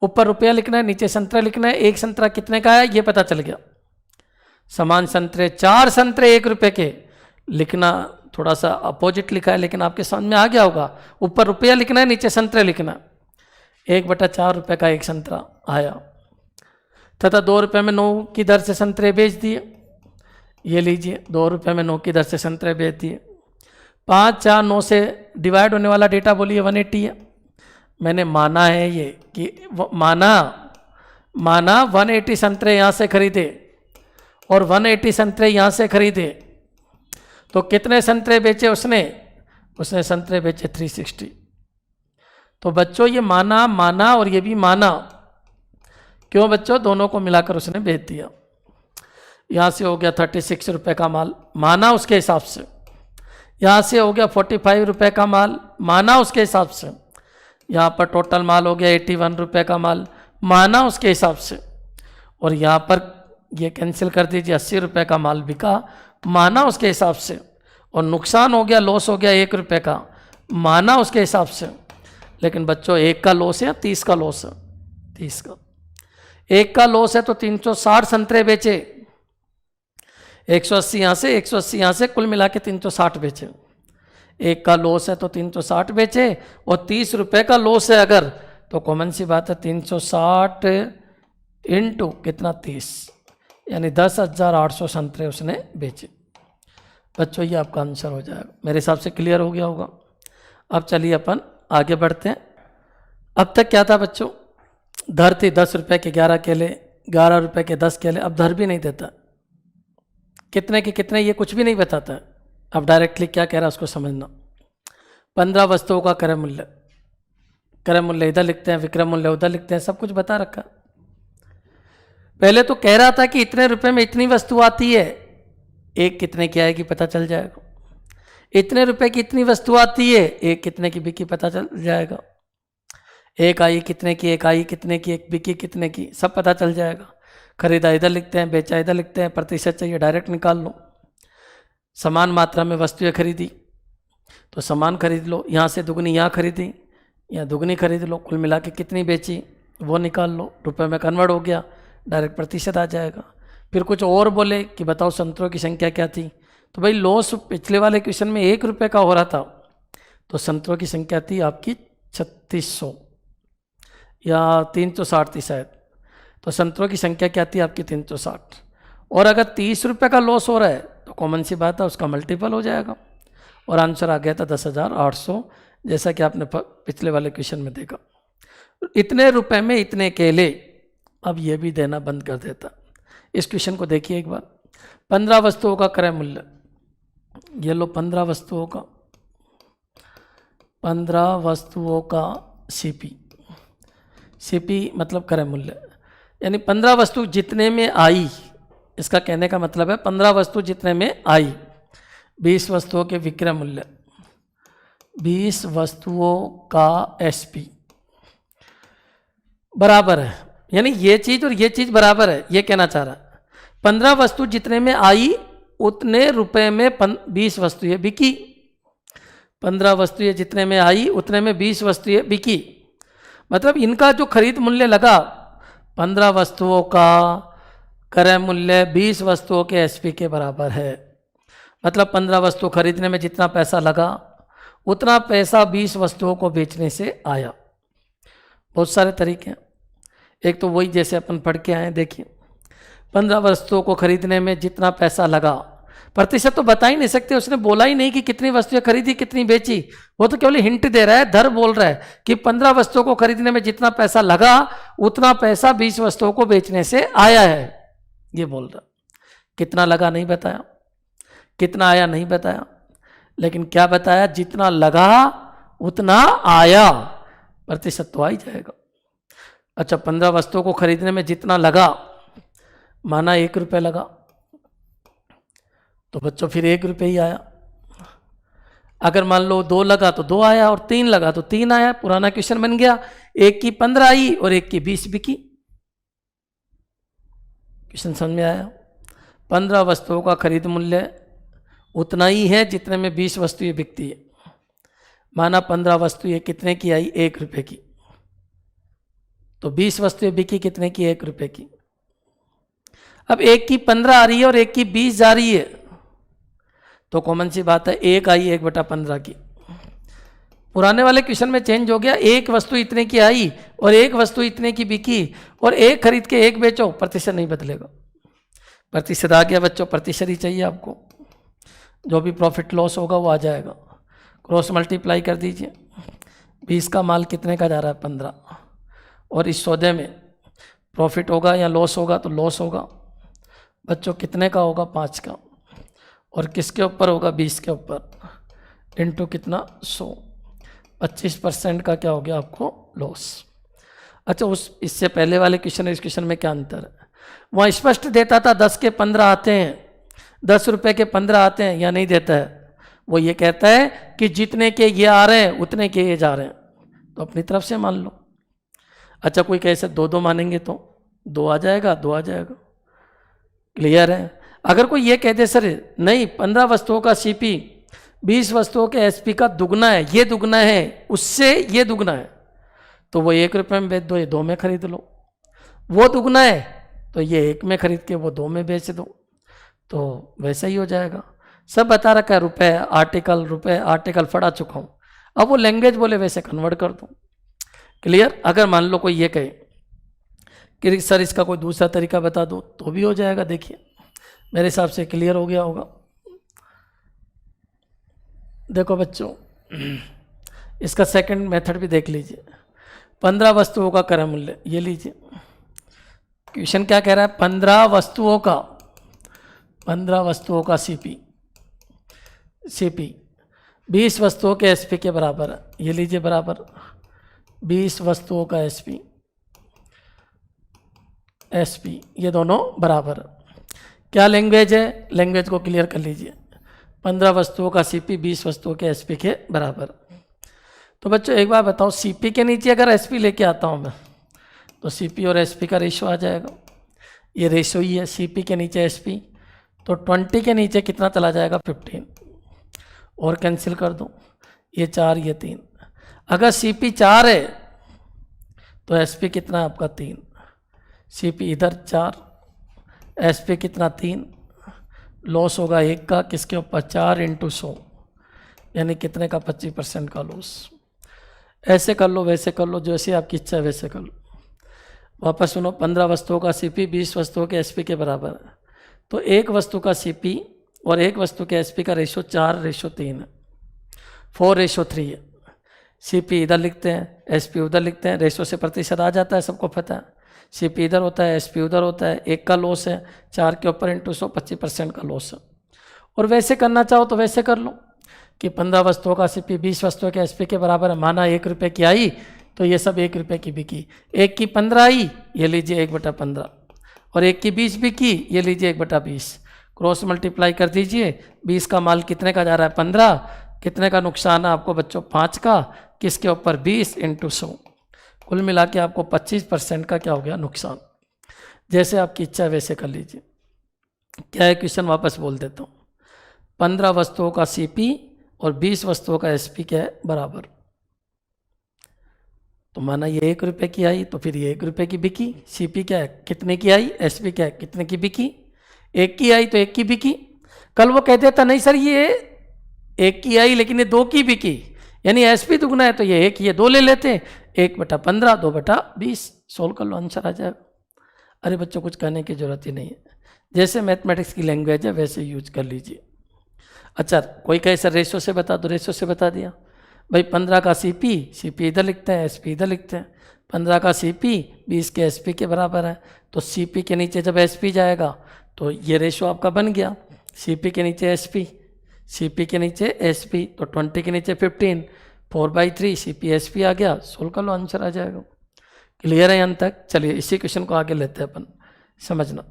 ऊपर रुपया लिखना है, नीचे संतरा लिखना है। एक संतरा कितने का है ये पता चल गया। समान संतरे 4 संतरे 1 रुपये के, लिखना थोड़ा सा अपोजिट लिखा है लेकिन आपके समझ में आ गया होगा। ऊपर रुपया लिखना है, नीचे संतरे लिखना। 1/4 रुपये का एक संतरा आया, तथा 2 रुपये में 9 की दर से संतरे बेच दिए। ये लीजिए 2 रुपये में 9 की दर से संतरे बेच दिए। 5, 4, 9 से डिवाइड होने वाला डेटा बोलिए 180 है। मैंने माना है ये कि माना 180 संतरे यहाँ से खरीदे और 180 संतरे यहाँ से खरीदे, तो कितने संतरे बेचे उसने संतरे बेचे 360। तो बच्चों ये माना और ये भी माना, क्यों बच्चों, दोनों को मिलाकर उसने बेच दिया। यहाँ से हो गया 36 रुपये का माल, माना उसके हिसाब से। यहाँ से हो गया 45 रुपये का माल, माना उसके हिसाब से। यहाँ पर टोटल माल हो गया 81 रुपये का माल, माना उसके हिसाब से। और यहाँ पर ये कैंसिल कर दीजिए, 80 रुपये का माल बिका, माना उसके हिसाब से। और नुकसान हो गया, लॉस हो गया 1 रुपये का, माना उसके हिसाब से। लेकिन बच्चों 1 का लॉस है या 30 का लॉस है? 30 का। 1 का लॉस है तो 360 संतरे बेचे, 180 यहाँ से 180 यहाँ से, कुल मिला के 360 बेचे। 1 का लॉस है तो 360 बेचे, और 30 रुपये का लॉस है अगर, तो कॉमन सी बात है 360 इंटू कितना 30, यानी 10,800 संतरे उसने बेचे। बच्चों ये आपका आंसर हो जाएगा। मेरे हिसाब से क्लियर हो गया होगा। अब चलिए अपन आगे बढ़ते हैं। अब तक क्या था बच्चों, दर थी 10 रुपये के 11 केले, 11 रुपये के 10 केले। अब दर भी नहीं देता, कितने के कितने ये कुछ भी नहीं बताता। अब डायरेक्टली क्या कह रहा है उसको समझना। 15 वस्तुओं का क्रय मूल्य, क्रय मूल्य इधर लिखते हैं, विक्रय मूल्य उधर लिखते हैं, सब कुछ बता रखा। पहले तो कह रहा था कि इतने रुपए में इतनी वस्तु आती है, एक कितने की आएगी पता चल जाएगा। इतने रुपए की इतनी वस्तु आती है, एक कितने की बिकी पता चल जाएगा। एक आई कितने की, एक आई कितने की, एक बिकी कितने की, सब पता चल जाएगा। खरीदा इधर लिखते हैं, बेचा इधर लिखते हैं, प्रतिशत चाहिए डायरेक्ट निकाल लो। समान मात्रा में वस्तुएं खरीदी तो समान खरीद लो, यहाँ से दुगनी यहाँ खरीदी, यहाँ दुगनी खरीद लो, कुल मिला के कितनी बेची वो निकाल लो, रुपए में कन्वर्ट हो गया, डायरेक्ट प्रतिशत आ जाएगा। फिर कुछ और बोले कि बताओ संतरों की संख्या क्या थी, तो भाई लॉस पिछले वाले क्वेश्चन में 1 रुपये का हो रहा था, तो संतरों की संख्या थी आपकी 3600 या 360 थी शायद, तो संतरों की संख्या क्या थी आपकी 360। और अगर 30 रुपये का लॉस हो रहा है तो कॉमन सी बात है उसका मल्टीपल हो जाएगा, और आंसर आ गया था 10,800, जैसा कि आपने पिछले वाले क्वेश्चन में देखा। इतने रुपए में इतने केले, अब ये भी देना बंद कर देता। इस क्वेश्चन को देखिए एक बार। 15 वस्तुओं का क्रय मूल्य, ये लो 15 वस्तुओं का, 15 वस्तुओं का सीपी मतलब क्रय मूल्य, यानी 15 वस्तु जितने में आई, इसका कहने का मतलब है 15 वस्तु जितने में आई, 20 वस्तुओं के विक्रय मूल्य, 20 वस्तुओं का एसपी बराबर है, यानी ये चीज और ये चीज बराबर है, ये कहना चाह रहा है। 15 वस्तु जितने में आई उतने रुपए में 20 वस्तुएं बिकी। 15 वस्तुएं जितने में आई उतने में 20 वस्तुएं बिकी, मतलब इनका जो खरीद मूल्य लगा 15 वस्तुओं का क्रय मूल्य 20 वस्तुओं के एसपी के बराबर है। मतलब 15 वस्तु खरीदने में जितना पैसा लगा उतना पैसा 20 वस्तुओं को बेचने से आया। बहुत सारे तरीके हैं। एक तो वही जैसे अपन पढ़ के आए, देखिए 15 वस्तुओं को खरीदने में जितना पैसा लगा, प्रतिशत तो बता ही नहीं सकते, उसने बोला ही नहीं कि कितनी वस्तुएं खरीदी कितनी बेची, वो तो केवल हिंट दे रहा है, दर बोल रहा है कि 15 वस्तुओं को खरीदने में जितना पैसा लगा उतना पैसा 20 वस्तुओं को बेचने से आया है, ये बोल रहा। कितना लगा नहीं बताया, कितना आया नहीं बताया, लेकिन क्या बताया, जितना लगा उतना आया, प्रतिशत तो आ ही जाएगा। अच्छा 15 वस्तुओं को खरीदने में जितना लगा, माना 1 रुपये लगा, तो बच्चों फिर 1 रुपये ही आया। अगर मान लो 2 लगा तो 2 आया, और 3 लगा तो 3 आया, पुराना क्वेश्चन बन गया। 1 की 15 आई और 1 की 20 बिकी। क्वेश्चन समझ में आया। 15 वस्तुओं का खरीद मूल्य उतना ही है जितने में 20 वस्तुएं बिकती है। माना 15 वस्तुएं कितने की आई, 1 रुपये की, तो 20 वस्तुएं बिकी कितने की, 1 रुपये की। अब 1 की 15 आ रही है और 1 की 20 जा रही है, तो कॉमन सी बात है 1 आई 1/15 की। पुराने वाले क्वेश्चन में चेंज हो गया, 1 वस्तु इतने की आई और 1 वस्तु इतने की बिकी, और 1 खरीद के 1 बेचो, प्रतिशत नहीं बदलेगा। प्रतिशत आ गया बच्चों, प्रतिशत ही चाहिए आपको, जो भी प्रॉफिट लॉस होगा वो आ जाएगा। क्रॉस मल्टीप्लाई कर दीजिए। 20 का माल कितने का जा रहा है? 15। और इस सौदे में प्रॉफिट होगा या लॉस होगा? तो लॉस होगा बच्चों। कितने का होगा? 5 का। और किसके ऊपर होगा? 20 के ऊपर। इनटू कितना? 100। 25% का क्या हो गया आपको? लॉस। अच्छा, इससे पहले वाले क्वेश्चन इस क्वेश्चन में क्या अंतर है? वहाँ स्पष्ट देता था 10 के 15 आते हैं, 10 रुपए के 15 आते हैं, या नहीं देता है? वो ये कहता है कि जितने के ये आ रहे हैं उतने के ये जा रहे हैं, तो अपनी तरफ से मान लो। अच्छा, कोई कैसे 2-2 मानेंगे तो 2 आ जाएगा, 2 आ जाएगा। क्लियर है? अगर कोई ये कहते सर नहीं 15 वस्तुओं का सीपी 20 वस्तुओं के एसपी का दुगना है, ये दुगना है, उससे ये दुगना है, तो वो 1 रुपये में बेच दो, ये 2 में खरीद लो। वो दुगना है तो ये 1 में खरीद के वो 2 में बेच दो, तो वैसा ही हो जाएगा। सब बता रखा है, रुपए आर्टिकल पढ़ा चुका हूँ। अब वो लैंग्वेज बोले वैसे कन्वर्ट कर दो। क्लियर? अगर मान लो कोई ये कहे कि सर इसका कोई दूसरा तरीका बता दो, तो भी हो जाएगा। देखिए मेरे हिसाब से क्लियर हो गया होगा। देखो बच्चों, इसका सेकंड मेथड भी देख लीजिए। 15 वस्तुओं का क्रय मूल्य, ये लीजिए। क्वेश्चन क्या कह रहा है? 15 वस्तुओं का सीपी 20 वस्तुओं के एसपी के बराबर है, ये लीजिए बराबर 20 वस्तुओं का एसपी, ये दोनों बराबर है। क्या लैंग्वेज है? लैंग्वेज को क्लियर कर लीजिए। 15 वस्तुओं का सीपी 20 वस्तुओं के एसपी के बराबर। तो बच्चों एक बार बताओ, सीपी के नीचे अगर एसपी लेके आता हूँ मैं, तो सीपी और एसपी का रेशो आ जाएगा। ये रेशो ही है, सीपी के नीचे एसपी, तो 20 के नीचे कितना चला जाएगा? 15। और कैंसिल कर दो, ये 4 ये 3। अगर सीपी 4 है तो एसपी कितना है आपका? 3। सीपी इधर 4, एसपी कितना? 3। लॉस होगा 1 का, किसके ऊपर? 4 × 100, यानी कितने का? 25% का लॉस। ऐसे कर लो, वैसे कर लो, जैसे आपकी इच्छा है वैसे कर लो। वापस सुनो, 15 वस्तुओं का सीपी 20 वस्तुओं के एसपी के बराबर है, तो एक वस्तु का सीपी और एक वस्तु के एसपी का रेशो 4:3 है, 4:3 है। सीपी इधर लिखते हैं, एसपी उधर लिखते हैं, रेशो से प्रतिशत आ जाता है, सबको पता है। सीपी इधर होता है, एसपी उधर होता है, 1 का लॉस है, 4 के ऊपर × 100, 25% का लॉस है। और वैसे करना चाहो तो वैसे कर लो कि 15 वस्तुओं का सीपी 20 वस्तुओं के एसपी के बराबर है, माना 1 रुपये की आई तो ये सब 1 रुपये की बिकी। 1 की 15 आई, ये लीजिए 1/15, और 1 की 20 बिकी, ये लीजिए 1/20। क्रॉस मल्टीप्लाई कर दीजिए। 20 का माल कितने का जा रहा है? 15। कितने का नुकसान है आपको बच्चों? 5 का। किसके ऊपर? 20 × 100। कुल मिला के आपको 25% का क्या हो गया? नुकसान। जैसे आपकी इच्छा है वैसे कर लीजिए। क्या है क्वेश्चन? वापस बोल देता हूँ। 15 वस्तुओं का सीपी और 20 वस्तुओं का एसपी क्या है? बराबर। तो माना ये 1 रुपये की आई तो फिर ये 1 रुपये की बिकी। सीपी क्या है? कितने की आई? एसपी क्या है? कितने की बिकी? 1 की आई तो 1 की बिकी। कल वो कहते था नहीं सर ये 1 की आई लेकिन ये 2 की बिकी, यानी एसपी दुगना है तो ये 1 ये 2 ले लेते हैं। 1/15, 2/20। सोल्व कर लो, आंसर आ जाएगा। अरे बच्चों कुछ कहने की जरूरत ही नहीं है, जैसे मैथमेटिक्स की लैंग्वेज है वैसे यूज कर लीजिए। अच्छा, कोई कहे सर रेशो से बता दो, रेशो से बता दिया भाई। 15 का सीपी इधर लिखते हैं, एसपी इधर लिखते हैं। 15 का सीपी 20 के एसपी के बराबर है, तो सीपी के नीचे जब एसपी जाएगा तो ये रेशो आपका बन गया। सीपी के नीचे एसपी, सीपी के नीचे एसपी, तो 20 के नीचे 15, 4/3 सीपी एसपी आ गया। सोल्व कर लो, आंसर आ जाएगा। क्लियर है यहाँ तक? चलिए इसी क्वेश्चन को आगे लेते हैं अपन, समझना।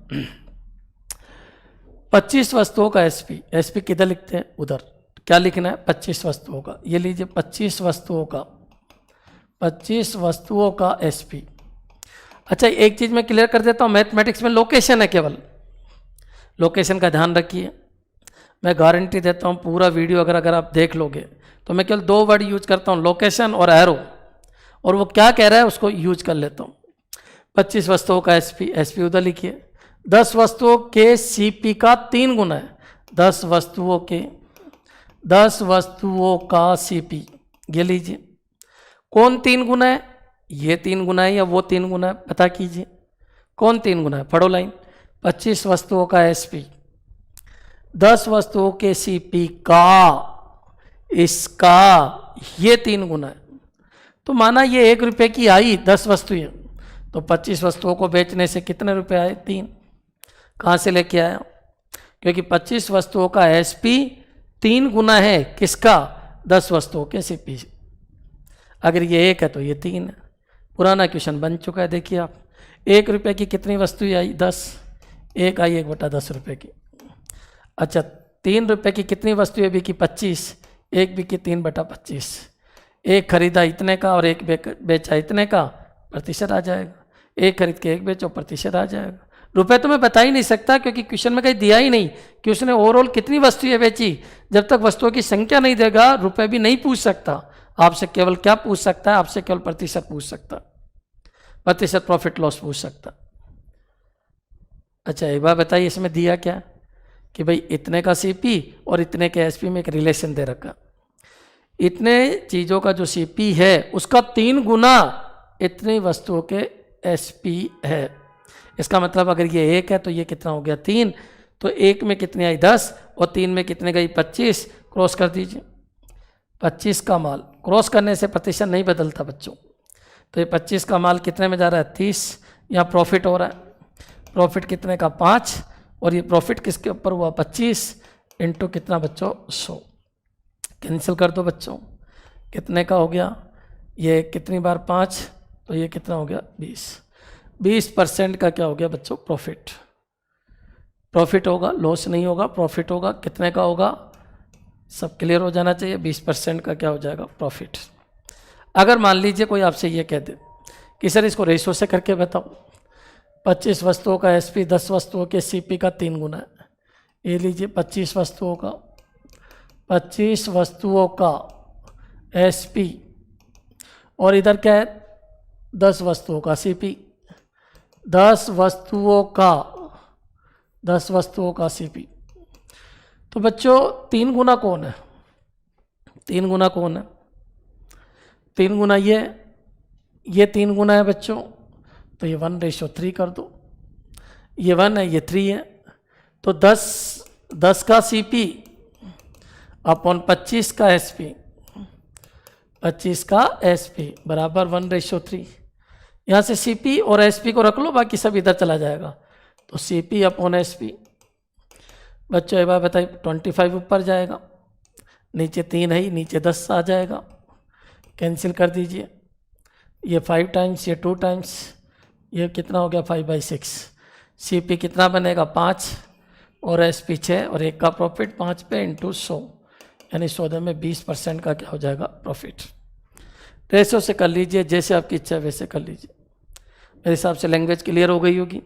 25 वस्तुओं का एसपी, एसपी किधर लिखते हैं? उधर। क्या लिखना है? 25 वस्तुओं का। ये लीजिए 25 वस्तुओं का एसपी। अच्छा एक चीज मैं क्लियर कर देता हूँ, मैथमेटिक्स में लोकेशन है, केवल लोकेशन का ध्यान रखिए। मैं गारंटी देता हूँ पूरा वीडियो अगर आप देख लोगे तो मैं केवल 2 वर्ड यूज करता हूँ, लोकेशन और एरो, और वो क्या कह रहा है उसको यूज कर लेता हूँ। 25 वस्तुओं का एसपी, एसपी उधर लिखिए। 10 वस्तुओं के सीपी का 3 गुना है। 10 वस्तुओं का सीपी, ये लीजिए। कौन 3 गुना है? ये 3 गुना है या वो 3 गुना है? पता कीजिए कौन 3 गुना है। पढ़ो लाइन। 25 वस्तुओं का एसपी, 10 वस्तुओं के सीपी का इसका ये 3 गुना है। तो माना ये 1 रुपये की आई 10 वस्तुएं, तो 25 वस्तुओं को बेचने से कितने रुपए आए? 3। कहाँ से लेके आया? क्योंकि 25 वस्तुओं का एसपी 3 गुना है किसका? 10 वस्तुओं के सीपी। अगर ये 1 है तो ये 3 है। पुराना क्वेश्चन बन चुका है, देखिए आप। 1 रुपये की कितनी वस्तुएं आई? 10। 1 आई 1/10 रुपये की। अच्छा, 3 रुपये की कितनी वस्तुएं बिकी? 25। 1 बिकी 3/25। 1 खरीदा इतने का और 1 बेचा इतने का, प्रतिशत आ जाएगा। 1 खरीद के 1 बेचो, प्रतिशत आ जाएगा। रुपए तो मैं बता ही नहीं सकता क्योंकि क्वेश्चन में कहीं दिया ही नहीं कि उसने ओवरऑल कितनी वस्तुएं बेची। जब तक वस्तुओं की संख्या नहीं देगा रुपए भी नहीं पूछ सकता आपसे। केवल क्या पूछ सकता है आपसे? केवल प्रतिशत पूछ सकता, प्रतिशत प्रॉफिट लॉस पूछ सकता। अच्छा, एक बार बताइए इसमें दिया क्या कि भाई इतने का सीपी और इतने के एसपी में एक रिलेशन दे रखा। इतने चीज़ों का जो सीपी है उसका 3 गुना इतनी वस्तुओं के एसपी है। इसका मतलब अगर ये 1 है तो ये कितना हो गया? 3। तो 1 में कितनी आई? 10 और 3 में कितने गई? 25। क्रॉस कर दीजिए। 25 का माल क्रॉस करने से प्रतिशत नहीं बदलता बच्चों। तो ये 25 का माल कितने में जा रहा है? 30। यहाँ प्रॉफिट हो रहा है। प्रॉफिट कितने का? 5। और ये प्रॉफिट किसके ऊपर हुआ? 25 इंटू कितना बच्चों? 100। कैंसिल कर दो बच्चों। कितने का हो गया? ये कितनी बार 5, तो ये कितना हो गया? 20। 20% का क्या हो गया बच्चों? प्रॉफिट। प्रॉफिट होगा, लॉस नहीं होगा, प्रॉफिट होगा। कितने का होगा? सब क्लियर हो जाना चाहिए। 20% का क्या हो जाएगा? प्रॉफिट। अगर मान लीजिए कोई आपसे ये कह दे कि सर इसको रेशो से करके बताओ, 25 वस्तुओं का एसपी 10 वस्तुओं के सीपी का 3 गुना है। ये लीजिए 25 वस्तुओं का एसपी और इधर क्या है? 10 वस्तुओं का सीपी। 10 वस्तुओं का सीपी। तो बच्चों 3 गुना कौन है? 3 गुना कौन है? 3 गुना ये 3 गुना है बच्चों। तो ये 1:3 कर दो। ये 1 है, ये 3 है। तो 10 का सीपी अपॉन 25 का एसपी, 25 का एसपी बराबर 1:3। यहाँ से सीपी और एसपी को रख लो, बाकी सब इधर चला जाएगा। तो सीपी अपॉन एसपी बच्चों एक बार बताइए, 25 ऊपर जाएगा, नीचे 3 है ही, नीचे 10 आ जाएगा। कैंसिल कर दीजिए। ये 5 टाइम्स, ये 2 टाइम्स, ये कितना हो गया? 5/6। सीपी कितना बनेगा? 5 और एसपी 6 और 1 का प्रॉफिट 5 पे इंटू 100, यानी सौदे में 20% का क्या हो जाएगा? प्रॉफिट। रेशो से कर लीजिए, जैसे आपकी इच्छा है वैसे कर लीजिए। मेरे हिसाब से लैंग्वेज क्लियर हो गई होगी।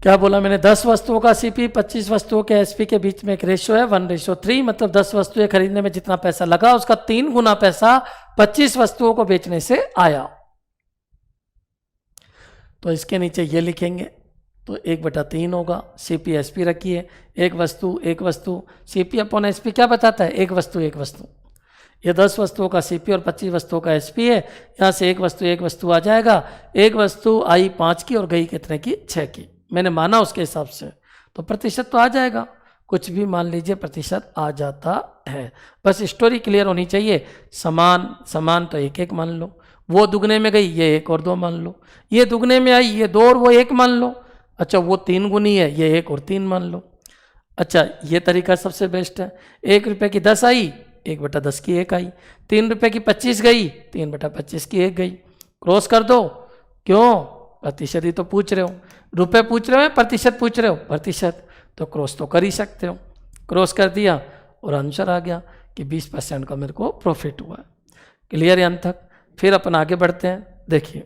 क्या बोला मैंने? 10 वस्तुओं का सीपी 25 वस्तुओं के एसपी के बीच में एक रेशो है 1:3। मतलब 10 वस्तुएं खरीदने में जितना पैसा लगा उसका 3 गुना पैसा 25 वस्तुओं को बेचने से आया। तो इसके नीचे ये लिखेंगे, तो 1/3 होगा। सीपी एसपी रखिए, एक वस्तु सीपी अपॉन एसपी क्या बताता है? एक वस्तु। ये 10 वस्तुओं का सीपी और 25 वस्तुओं का एसपी है। यहाँ से एक वस्तु आ जाएगा। एक वस्तु आई 5 की और गई कितने की? 6 की। मैंने माना उसके हिसाब से, तो प्रतिशत तो आ जाएगा। कुछ भी मान लीजिए, प्रतिशत आ जाता है। बस स्टोरी क्लियर होनी चाहिए। समान तो 1 मान लो। वो दुगने में गई, ये 1 और 2 मान लो। ये दुगने में आई, ये 2 और वो 1 मान लो। अच्छा, वो 3 गुनी है, ये 1 और 3 मान लो। अच्छा, ये तरीका सबसे बेस्ट है। 1 रुपये की 10 आई, 1/10 की 1 आई। 3 रुपये की 25 गई, 3/25 की 1 गई। क्रॉस कर दो। क्यों? प्रतिशत ही तो पूछ रहे हो। रुपए पूछ रहे हो, प्रतिशत पूछ रहे हो? प्रतिशत। तो क्रॉस तो कर ही सकते हो। क्रॉस कर दिया और आंसर आ गया कि 20% का मेरे को प्रॉफिट हुआ। क्लियर यहाँ तक? फिर अपन आगे बढ़ते हैं। देखिए,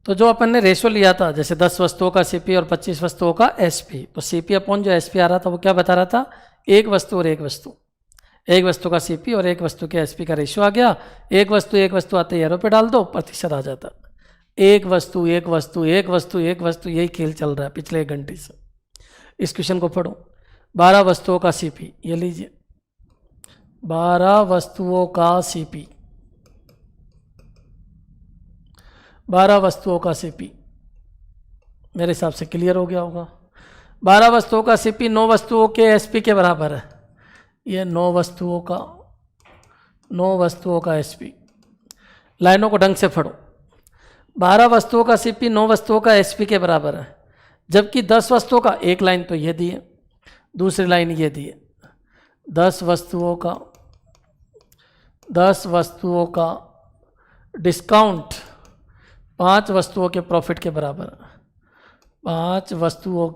तो जो अपन ने रेशो लिया था, जैसे 10 वस्तुओं का सीपी और 25 वस्तुओं का एसपी, तो सीपी अपॉन जो एसपी आ रहा था वो क्या बता रहा था? एक वस्तु और एक वस्तु का सीपी और एक वस्तु के एसपी का रेशियो आ गया। एक वस्तु आते एरो पे डाल दो, प्रतिशत आ जाता। एक वस्तु, यही खेल चल रहा है पिछले 1 घंटे से। इस क्वेश्चन को पढ़ो। 12 वस्तुओं का सीपी, ये लीजिए 12 वस्तुओं का सीपी, 12 वस्तुओं का सीपी। मेरे हिसाब से क्लियर हो गया होगा। 12 वस्तुओं का सीपी 9 वस्तुओं के एसपी के बराबर है। ये 9 वस्तुओं का एसपी। लाइनों को ढंग से पढ़ो। 12 वस्तुओं का सीपी 9 वस्तुओं का एसपी के बराबर है, जबकि 10 वस्तुओं का, एक लाइन तो ये दी है, दूसरी लाइन ये दी है, 10 वस्तुओं का डिस्काउंट 5 वस्तुओं के प्रॉफिट के बराबर है। 5 वस्तुओं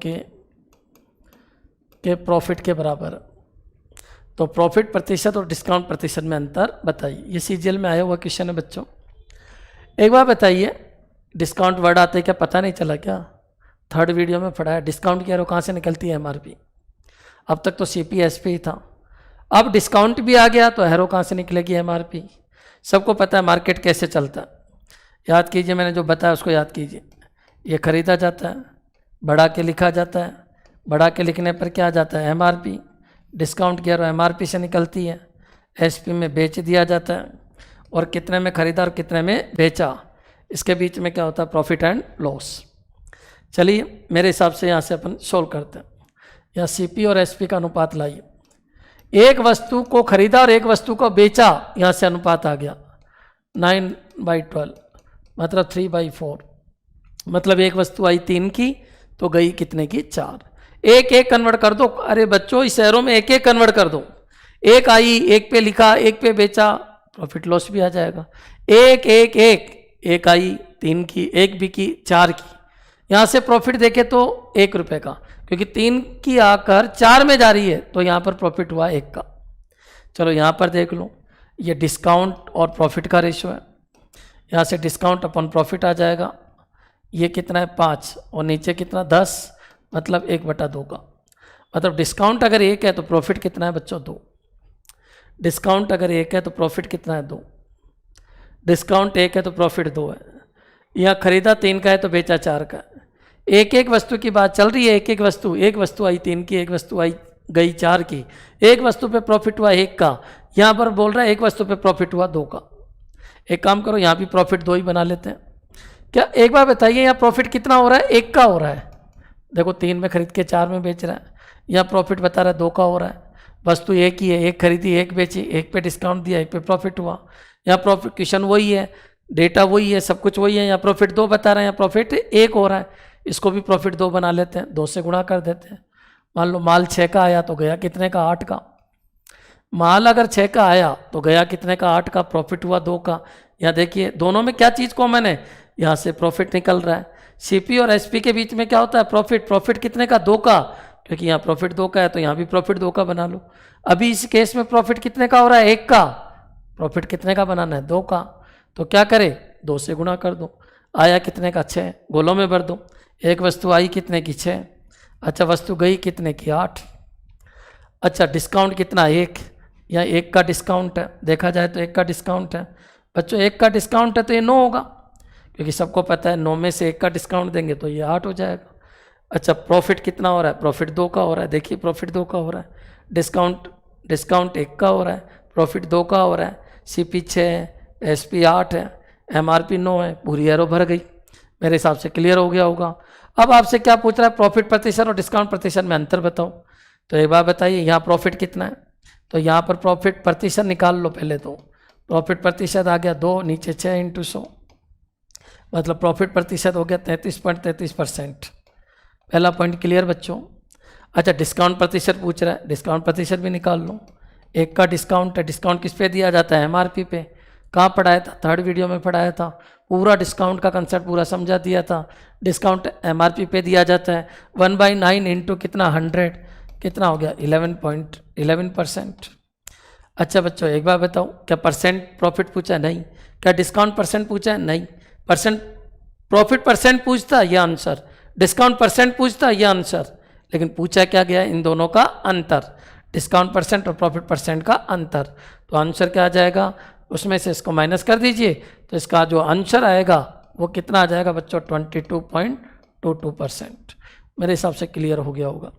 के प्रॉफिट के बराबर है। तो प्रॉफिट प्रतिशत और डिस्काउंट प्रतिशत में अंतर बताइए। ये सीजीएल में आया हुआ क्वेश्चन है बच्चों। एक बार बताइए, डिस्काउंट वर्ड आते क्या पता नहीं चला क्या? थर्ड वीडियो में पढ़ा है। डिस्काउंट की एरो कहाँ से निकलती है? एमआरपी। अब तक तो सीपी एसपी ही था, अब डिस्काउंट भी आ गया तो एरो कहाँ से निकलेगी? एमआरपी। सबको पता है मार्केट कैसे चलता है। याद कीजिए, मैंने जो बताया उसको याद कीजिए। ये खरीदा जाता है, बढ़ा के लिखा जाता है, बढ़ा के लिखने पर क्या आ जाता है? एमआरपी। डिस्काउंट की एरो एमआरपी से निकलती है, एसपी में बेच दिया जाता है, और कितने में खरीदा और कितने में बेचा, इसके बीच में क्या होता है? Profit and loss. चलिए मेरे हिसाब से यहाँ से अपन सोल्व करते हैं। यहाँ सीपी और एसपी का अनुपात लाइए। एक वस्तु को खरीदा और एक वस्तु को बेचा, यहाँ से अनुपात आ गया 9/12, मतलब 3/4। मतलब एक वस्तु आई 3 की तो गई कितने की? 4। एक एक कन्वर्ट कर दो। अरे बच्चों, इस एरो में एक एक कन्वर्ट कर दो। एक आई, एक पे लिखा, एक पे बेचा, प्रॉफिट लॉस भी आ जाएगा। एक आई 3 की, एक बिकी 4 की। यहाँ से प्रॉफिट देखे तो 1 रुपये का, क्योंकि 3 की आकर 4 में जा रही है तो यहाँ पर प्रॉफिट हुआ 1 का। चलो यहाँ पर देख लो, ये डिस्काउंट और प्रॉफिट का रेशो है। यहाँ से डिस्काउंट अपन प्रॉफिट आ जाएगा। ये कितना है? 5, और नीचे कितना? 10, मतलब 1/2 का। मतलब डिस्काउंट अगर 1 है तो प्रॉफिट कितना है बच्चों? 2। डिस्काउंट अगर 1 है तो प्रॉफिट कितना है? 2। डिस्काउंट 1 है तो प्रॉफिट 2 है। यहाँ खरीदा 3 का है तो बेचा 4 का। एक एक वस्तु की बात चल रही है। एक वस्तु आई 3 की, एक वस्तु आई गई 4 की। एक वस्तु पे प्रॉफिट हुआ 1 का। यहाँ पर बोल रहा है एक वस्तु पे प्रॉफिट हुआ 2 का। एक काम करो, यहाँ भी प्रॉफिट 2 ही बना लेते हैं। क्या एक बार बताइए, यहाँ प्रॉफिट कितना हो रहा है? 1 का हो रहा है। देखो 3 में खरीद के 4 में बेच रहा है। यहाँ प्रॉफिट बता रहा है 2 का हो रहा है। वस्तु एक ही है, एक खरीदी, एक बेची, एक पे डिस्काउंट दिया, एक पे प्रॉफिट हुआ। यहाँ प्रॉफिट क्वेश्चन वही है, डेटा वही है, सब कुछ वही है। यहाँ प्रॉफिट 2 बता रहे हैं, यहाँ प्रॉफिट 1 हो रहा है। इसको भी प्रॉफिट 2 बना लेते हैं, 2 से गुणा कर देते हैं। मान लो माल 6 का आया तो गया कितने का? 8 का। माल अगर 6 का आया तो गया कितने का? 8 का। प्रॉफिट हुआ 2 का। यहाँ देखिए दोनों में क्या चीज़ कॉमन है? यहाँ से प्रॉफिट निकल रहा है। सीपी और एसपी के बीच में क्या होता है? प्रॉफिट। प्रॉफिट कितने का? 2 का, क्योंकि यहाँ प्रॉफिट 2 का है तो यहाँ भी प्रॉफिट 2 का बना लो। अभी इस केस में प्रॉफिट कितने का हो रहा है? 1 का। प्रॉफिट कितने का बनाना है? 2 का। तो क्या करे? 2 से गुणा कर दो। आया कितने का? 6। गोलों में भर दो। एक वस्तु आई कितने की? 6। अच्छा, वस्तु गई कितने की? 8। अच्छा, डिस्काउंट कितना? 1। यहाँ 1 का डिस्काउंट है, देखा जाए तो 1 का डिस्काउंट है। बच्चों 1 का डिस्काउंट है तो ये 9 होगा, क्योंकि सबको पता है 9 में से 1 का डिस्काउंट देंगे तो ये 8 हो जाएगा। अच्छा, प्रॉफिट कितना हो रहा है? प्रॉफिट 2 का हो रहा है। देखिए प्रॉफिट 2 का हो रहा है। डिस्काउंट 1 का हो रहा है, प्रॉफिट 2 का हो रहा है। सीपी 6 है, एसपी 8 है, एमआरपी 9 है। पूरी एरो भर गई। मेरे हिसाब से क्लियर हो गया होगा। अब आपसे क्या पूछ रहा है? प्रॉफिट प्रतिशत और डिस्काउंट प्रतिशत में अंतर बताओ। तो एक बार बताइए, यहाँ प्रॉफिट कितना है? तो यहाँ पर प्रॉफिट प्रतिशत निकाल लो पहले। तो प्रॉफिट प्रतिशत आ गया 2, नीचे 6 × 100, मतलब प्रॉफिट प्रतिशत हो गया 33.33%। पहला पॉइंट क्लियर बच्चों। अच्छा, डिस्काउंट प्रतिशत पूछ रहा है, डिस्काउंट प्रतिशत भी निकाल लो। 1 का डिस्काउंट है। डिस्काउंट किस पे दिया जाता है? एमआरपी पे। कहाँ पढ़ाया था? थर्ड वीडियो में पढ़ाया था। पूरा डिस्काउंट का कंसेप्ट पूरा समझा दिया था। डिस्काउंट एमआरपी पे दिया जाता है। 1/9 इंटू कितना? 100, कितना हो गया? 11.11%। अच्छा बच्चों एक बार बताओ, क्या परसेंट प्रॉफिट पूछा है? नहीं। क्या डिस्काउंट परसेंट पूछा है? नहीं। प्रॉफिट परसेंट पूछता ये आंसर, डिस्काउंट परसेंट पूछता ये आंसर, लेकिन पूछा क्या गया? इन दोनों का अंतर, डिस्काउंट परसेंट और प्रॉफिट परसेंट का अंतर। तो आंसर क्या आ जाएगा? उसमें से इसको माइनस कर दीजिए तो इसका जो आंसर आएगा वो कितना आ जाएगा बच्चों? 22.22%। मेरे हिसाब से क्लियर हो गया होगा।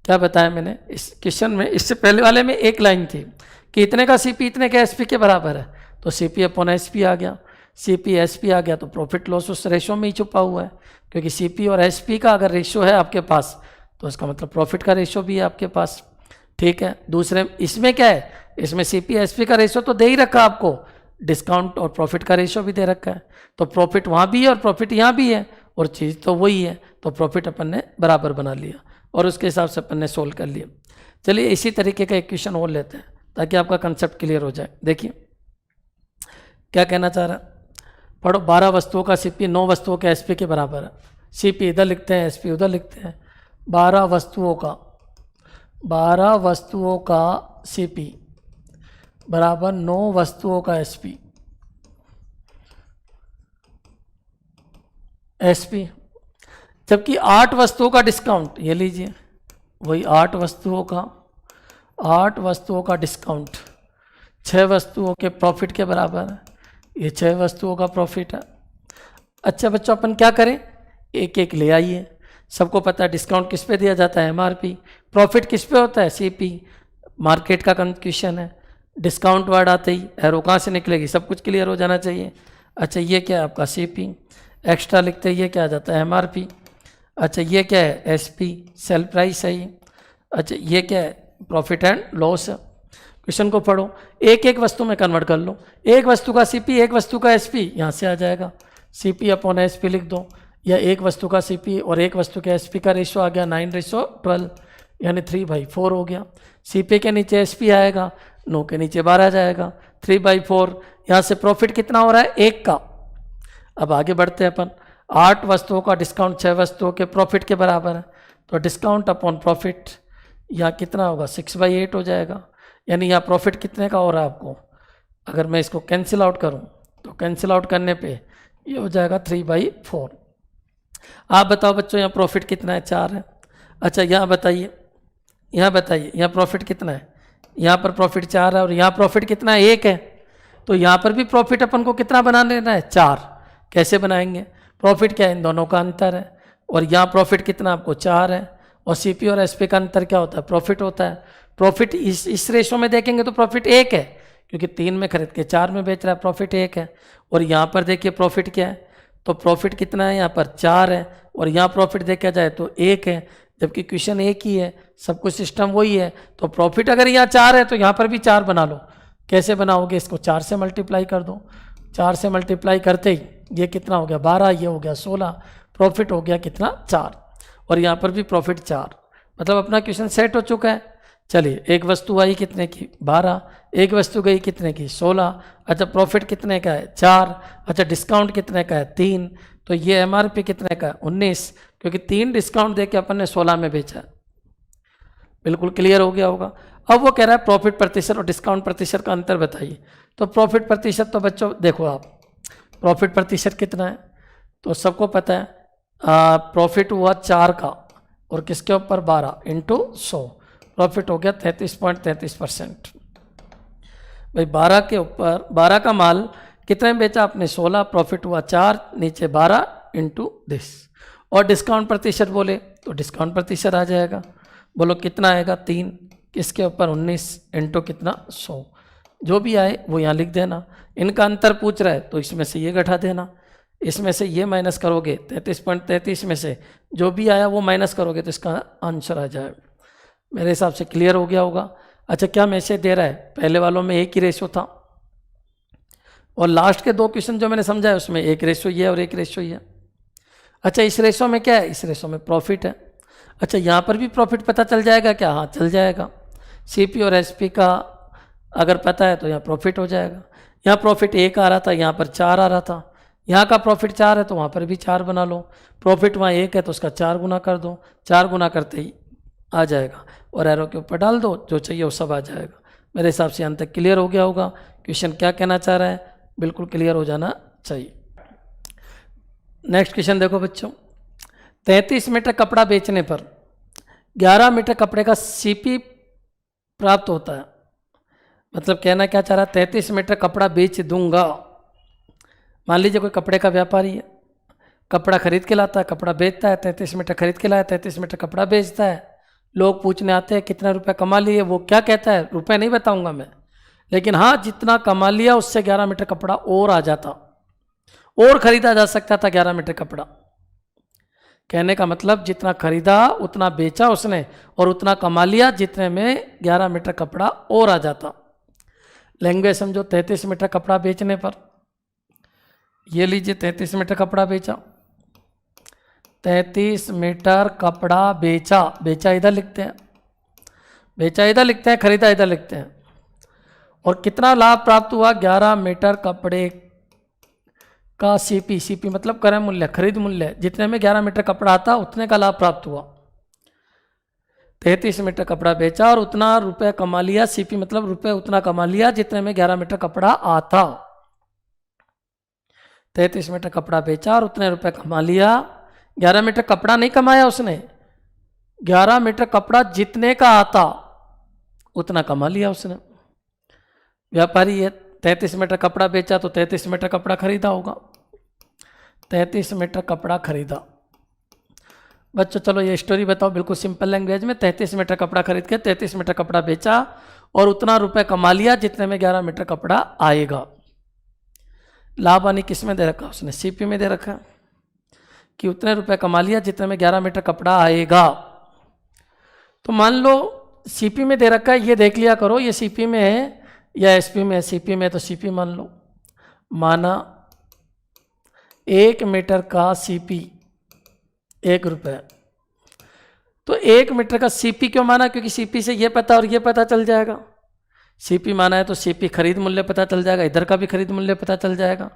क्या बताया मैंने इस क्वेश्चन में? इससे पहले वाले में एक लाइन थी कि इतने का सीपी इतने का एसपी के बराबर है, तो सीपी अपॉन एसपी आ गया। सीपी एसपी आ गया तो प्रॉफिट लॉस उस रेशो में ही छुपा हुआ है, क्योंकि सीपी और एसपी का अगर रेशो है आपके पास तो इसका मतलब प्रॉफिट का रेशो भी है आपके पास। ठीक है। दूसरे इसमें क्या है, इसमें सीपी एसपी का रेशियो तो दे ही रखा आपको, डिस्काउंट और प्रॉफिट का रेशियो भी दे रखा है, तो प्रॉफिट वहाँ भी है और प्रॉफिट यहाँ भी है और चीज़ तो वही है, तो प्रॉफिट अपन ने बराबर बना लिया और उसके हिसाब से अपन ने सोल्व कर लिया। चलिए इसी तरीके का इक्वेशन और लेते हैं ताकि आपका कंसेप्ट क्लियर हो जाए। देखिए क्या कहना चाह रहा है, पढ़ो 12 वस्तुओं का सीपी 9 वस्तुओं के एसपी के बराबर है। सीपी इधर लिखते हैं, एसपी उधर लिखते हैं। 12 वस्तुओं का सीपी बराबर 9 वस्तुओं का एसपी। जबकि 8 वस्तुओं का डिस्काउंट, ये लीजिए वही 8 वस्तुओं का डिस्काउंट 6 वस्तुओं के प्रॉफिट के बराबर है। ये 6 वस्तुओं का प्रॉफिट है। अच्छा बच्चों अपन क्या करें, एक एक ले आइए। सबको पता है डिस्काउंट किस पे दिया जाता है, एमआरपी। प्रॉफिट किस पे होता है, सीपी। मार्केट का कंफ्यूजन है, डिस्काउंट वर्ड आते ही एरो कहाँ से निकलेगी, सब कुछ क्लियर हो जाना चाहिए। अच्छा ये क्या है आपका सीपी, एक्स्ट्रा लिखते हैं, ये क्या आ जाता है एमआरपी। अच्छा ये क्या है एसपी, सेल प्राइस है ये। अच्छा ये क्या है प्रॉफिट एंड लॉस। क्वेश्चन को पढ़ो, एक एक वस्तु में कन्वर्ट कर लो। एक वस्तु का सीपी, एक वस्तु का एसपी, यहाँ से आ जाएगा सीपी अपॉन एसपी लिख दो, या एक वस्तु का सीपी और एक वस्तु के एसपी का रेशो आ गया 9:12 यानी 3/4 हो गया। सीपी के नीचे एसपी आएगा, 9 के नीचे 12 जाएगा, 3/4। यहाँ से प्रॉफिट कितना हो रहा है, 1 का। अब आगे बढ़ते हैं अपन, 8 वस्तुओं का डिस्काउंट 6 वस्तुओं के प्रॉफिट के बराबर है, तो डिस्काउंट अपॉन प्रॉफिट यहाँ कितना होगा 6/8 हो जाएगा। यानी यहाँ प्रॉफिट कितने का हो रहा है आपको, अगर मैं इसको कैंसिल आउट करूँ तो कैंसिल आउट करने पे ये हो जाएगा 3/4। आप बताओ बच्चों यहाँ प्रॉफिट कितना है, 4 है। अच्छा यहाँ बताइए यहाँ प्रॉफिट कितना है, यहाँ पर प्रॉफिट 4 है और यहाँ प्रॉफिट कितना है, 1 है। तो यहाँ पर भी प्रॉफिट अपन को कितना बना लेना है, 4। कैसे बनाएंगे, प्रॉफिट क्या है, इन दोनों का अंतर है, और यहाँ प्रॉफिट कितना आपको 4 है, और सीपी और एसपी का अंतर क्या होता है, प्रॉफिट होता है। प्रॉफिट इस रेशो में देखेंगे तो प्रॉफिट 1 है, क्योंकि 3 में खरीद के 4 में बेच रहा है, प्रॉफिट 1 है। और यहाँ पर देखिए प्रॉफिट क्या है, तो प्रॉफिट कितना है, यहाँ पर 4 है, और यहाँ प्रॉफिट देखा जाए तो 1 है, जबकि क्वेश्चन एक ही है, सब कुछ सिस्टम वही है। तो प्रॉफिट अगर यहाँ 4 है तो यहाँ पर भी 4 बना लो। कैसे बनाओगे, इसको 4 से मल्टीप्लाई कर दो। 4 से मल्टीप्लाई करते ही ये कितना हो गया 12, ये हो गया 16, प्रॉफिट हो गया कितना 4, और यहाँ पर भी प्रॉफिट 4। मतलब अपना क्वेश्चन सेट हो चुका है। चलिए एक वस्तु आई कितने की 12, एक वस्तु गई कितने की 16। अच्छा प्रॉफिट कितने का है 4। अच्छा डिस्काउंट कितने का है 3, तो ये एमआरपी कितने का है 19, क्योंकि 3 डिस्काउंट देके अपन ने 16 में बेचा। बिल्कुल क्लियर हो गया होगा। अब वो कह रहा है प्रॉफिट प्रतिशत और डिस्काउंट प्रतिशत का अंतर बताइए। तो प्रॉफिट प्रतिशत तो बच्चों देखो आप, प्रॉफिट प्रतिशत कितना है तो सबको पता है, प्रॉफिट हुआ 4 का और किसके ऊपर 12 इंटू 100, प्रॉफिट हो गया 33.33%। भाई 12 के ऊपर 12 का माल कितने में बेचा आपने 16, प्रॉफिट हुआ 4, नीचे 12 इंटू दिस। और डिस्काउंट प्रतिशत बोले तो डिस्काउंट प्रतिशत आ जाएगा, बोलो कितना आएगा 3, किसके ऊपर 19 इंटू कितना 100। जो भी आए वो यहाँ लिख देना। इनका अंतर पूछ रहा है तो इसमें से ये घटा देना, इसमें से ये माइनस करोगे 33.33 में से जो भी आया वो माइनस करोगे तो इसका आंसर आ जाएगा। मेरे हिसाब से क्लियर हो गया होगा। अच्छा क्या मैसेज दे रहा है, पहले वालों में एक ही रेशो था और लास्ट के 2 क्वेश्चन जो मैंने समझाया उसमें एक रेशो ये और एक रेशो ये। अच्छा इस रेशो में क्या है, इस रेशो में प्रॉफिट है। अच्छा यहाँ पर भी प्रॉफिट पता चल जाएगा क्या, हाँ चल जाएगा। सीपी और एसपी का अगर पता है तो यहाँ प्रॉफिट हो जाएगा। यहाँ प्रॉफिट 1 आ रहा था, यहाँ पर 4 आ रहा था। यहाँ का प्रॉफिट 4 है तो वहाँ पर भी 4 बना लो। प्रॉफिट वहाँ 1 है तो उसका 4 गुना कर दो, 4 गुना करते ही आ जाएगा और एरो के ऊपर डाल दो, जो चाहिए वो सब आ जाएगा। मेरे हिसाब से अंत तक क्लियर हो गया होगा। क्वेश्चन क्या कहना चाह रहा है बिल्कुल क्लियर हो जाना चाहिए। नेक्स्ट क्वेश्चन देखो बच्चों, 33 मीटर कपड़ा बेचने पर 11 मीटर कपड़े का सीपी प्राप्त होता है। मतलब कहना क्या चाह रहा है, 33 मीटर कपड़ा बेच दूंगा। मान लीजिए कोई कपड़े का व्यापारी है, कपड़ा खरीद के लाता है, कपड़ा बेचता है, 33 मीटर खरीद के लाया, 33 मीटर कपड़ा बेचता है। लोग पूछने आते हैं कितना रुपया कमा लिए, वो क्या कहता है, रुपए नहीं बताऊंगा मैं, लेकिन हाँ जितना कमा लिया उससे 11 मीटर कपड़ा और आ जाता और खरीदा जा सकता था 11 मीटर कपड़ा। कहने का मतलब जितना खरीदा उतना बेचा उसने और उतना कमा लिया जितने में 11 मीटर कपड़ा और आ जाता। लैंग्वेज समझो, 33 मीटर कपड़ा बेचने पर, ये लीजिए 33 मीटर कपड़ा बेचा, 33 मीटर कपड़ा बेचा, बेचा इधर लिखते हैं, बेचा इधर लिखते हैं, खरीदा इधर लिखते हैं। और कितना लाभ प्राप्त हुआ? 11 मीटर कपड़े का सीपी, सीपी मतलब क्रय मूल्य, खरीद मूल्य, जितने में 11 मीटर कपड़ा आता उतने का लाभ प्राप्त हुआ। 33 मीटर कपड़ा बेचा और उतना रुपए कमा लिया, सीपी मतलब रुपए उतना कमा लिया जितने में 11 मीटर कपड़ा आता। 33 मीटर कपड़ा बेचा और उतने रुपए कमा लिया। 11 मीटर कपड़ा नहीं कमाया उसने, 11 मीटर कपड़ा जितने का आता उतना कमा लिया उसने। व्यापारी है, 33 मीटर कपड़ा बेचा तो 33 मीटर कपड़ा खरीदा होगा, 33 मीटर कपड़ा खरीदा। बच्चों चलो ये स्टोरी बताओ बिल्कुल सिंपल लैंग्वेज में। 33 मीटर कपड़ा खरीद के 33 मीटर कपड़ा बेचा और उतना रुपए कमा लिया जितने में 11 मीटर कपड़ा आएगा। लाभ हानि किस में दे रखा उसने? सीपी में दे रखा कि उतने रुपए कमा लिया जितने में 11 मीटर कपड़ा आएगा। तो मान लो सीपी में दे रखा है, ये देख लिया करो ये सीपी में है या एसपी में है। सीपी में तो सीपी मान लो, माना 1 मीटर का सीपी 1 रुपये, तो 1 मीटर का सीपी क्यों माना? क्योंकि सीपी से ये पता और ये पता चल जाएगा। सीपी माना है तो सीपी खरीद मूल्य पता चल जाएगा, इधर का भी खरीद मूल्य पता चल जाएगा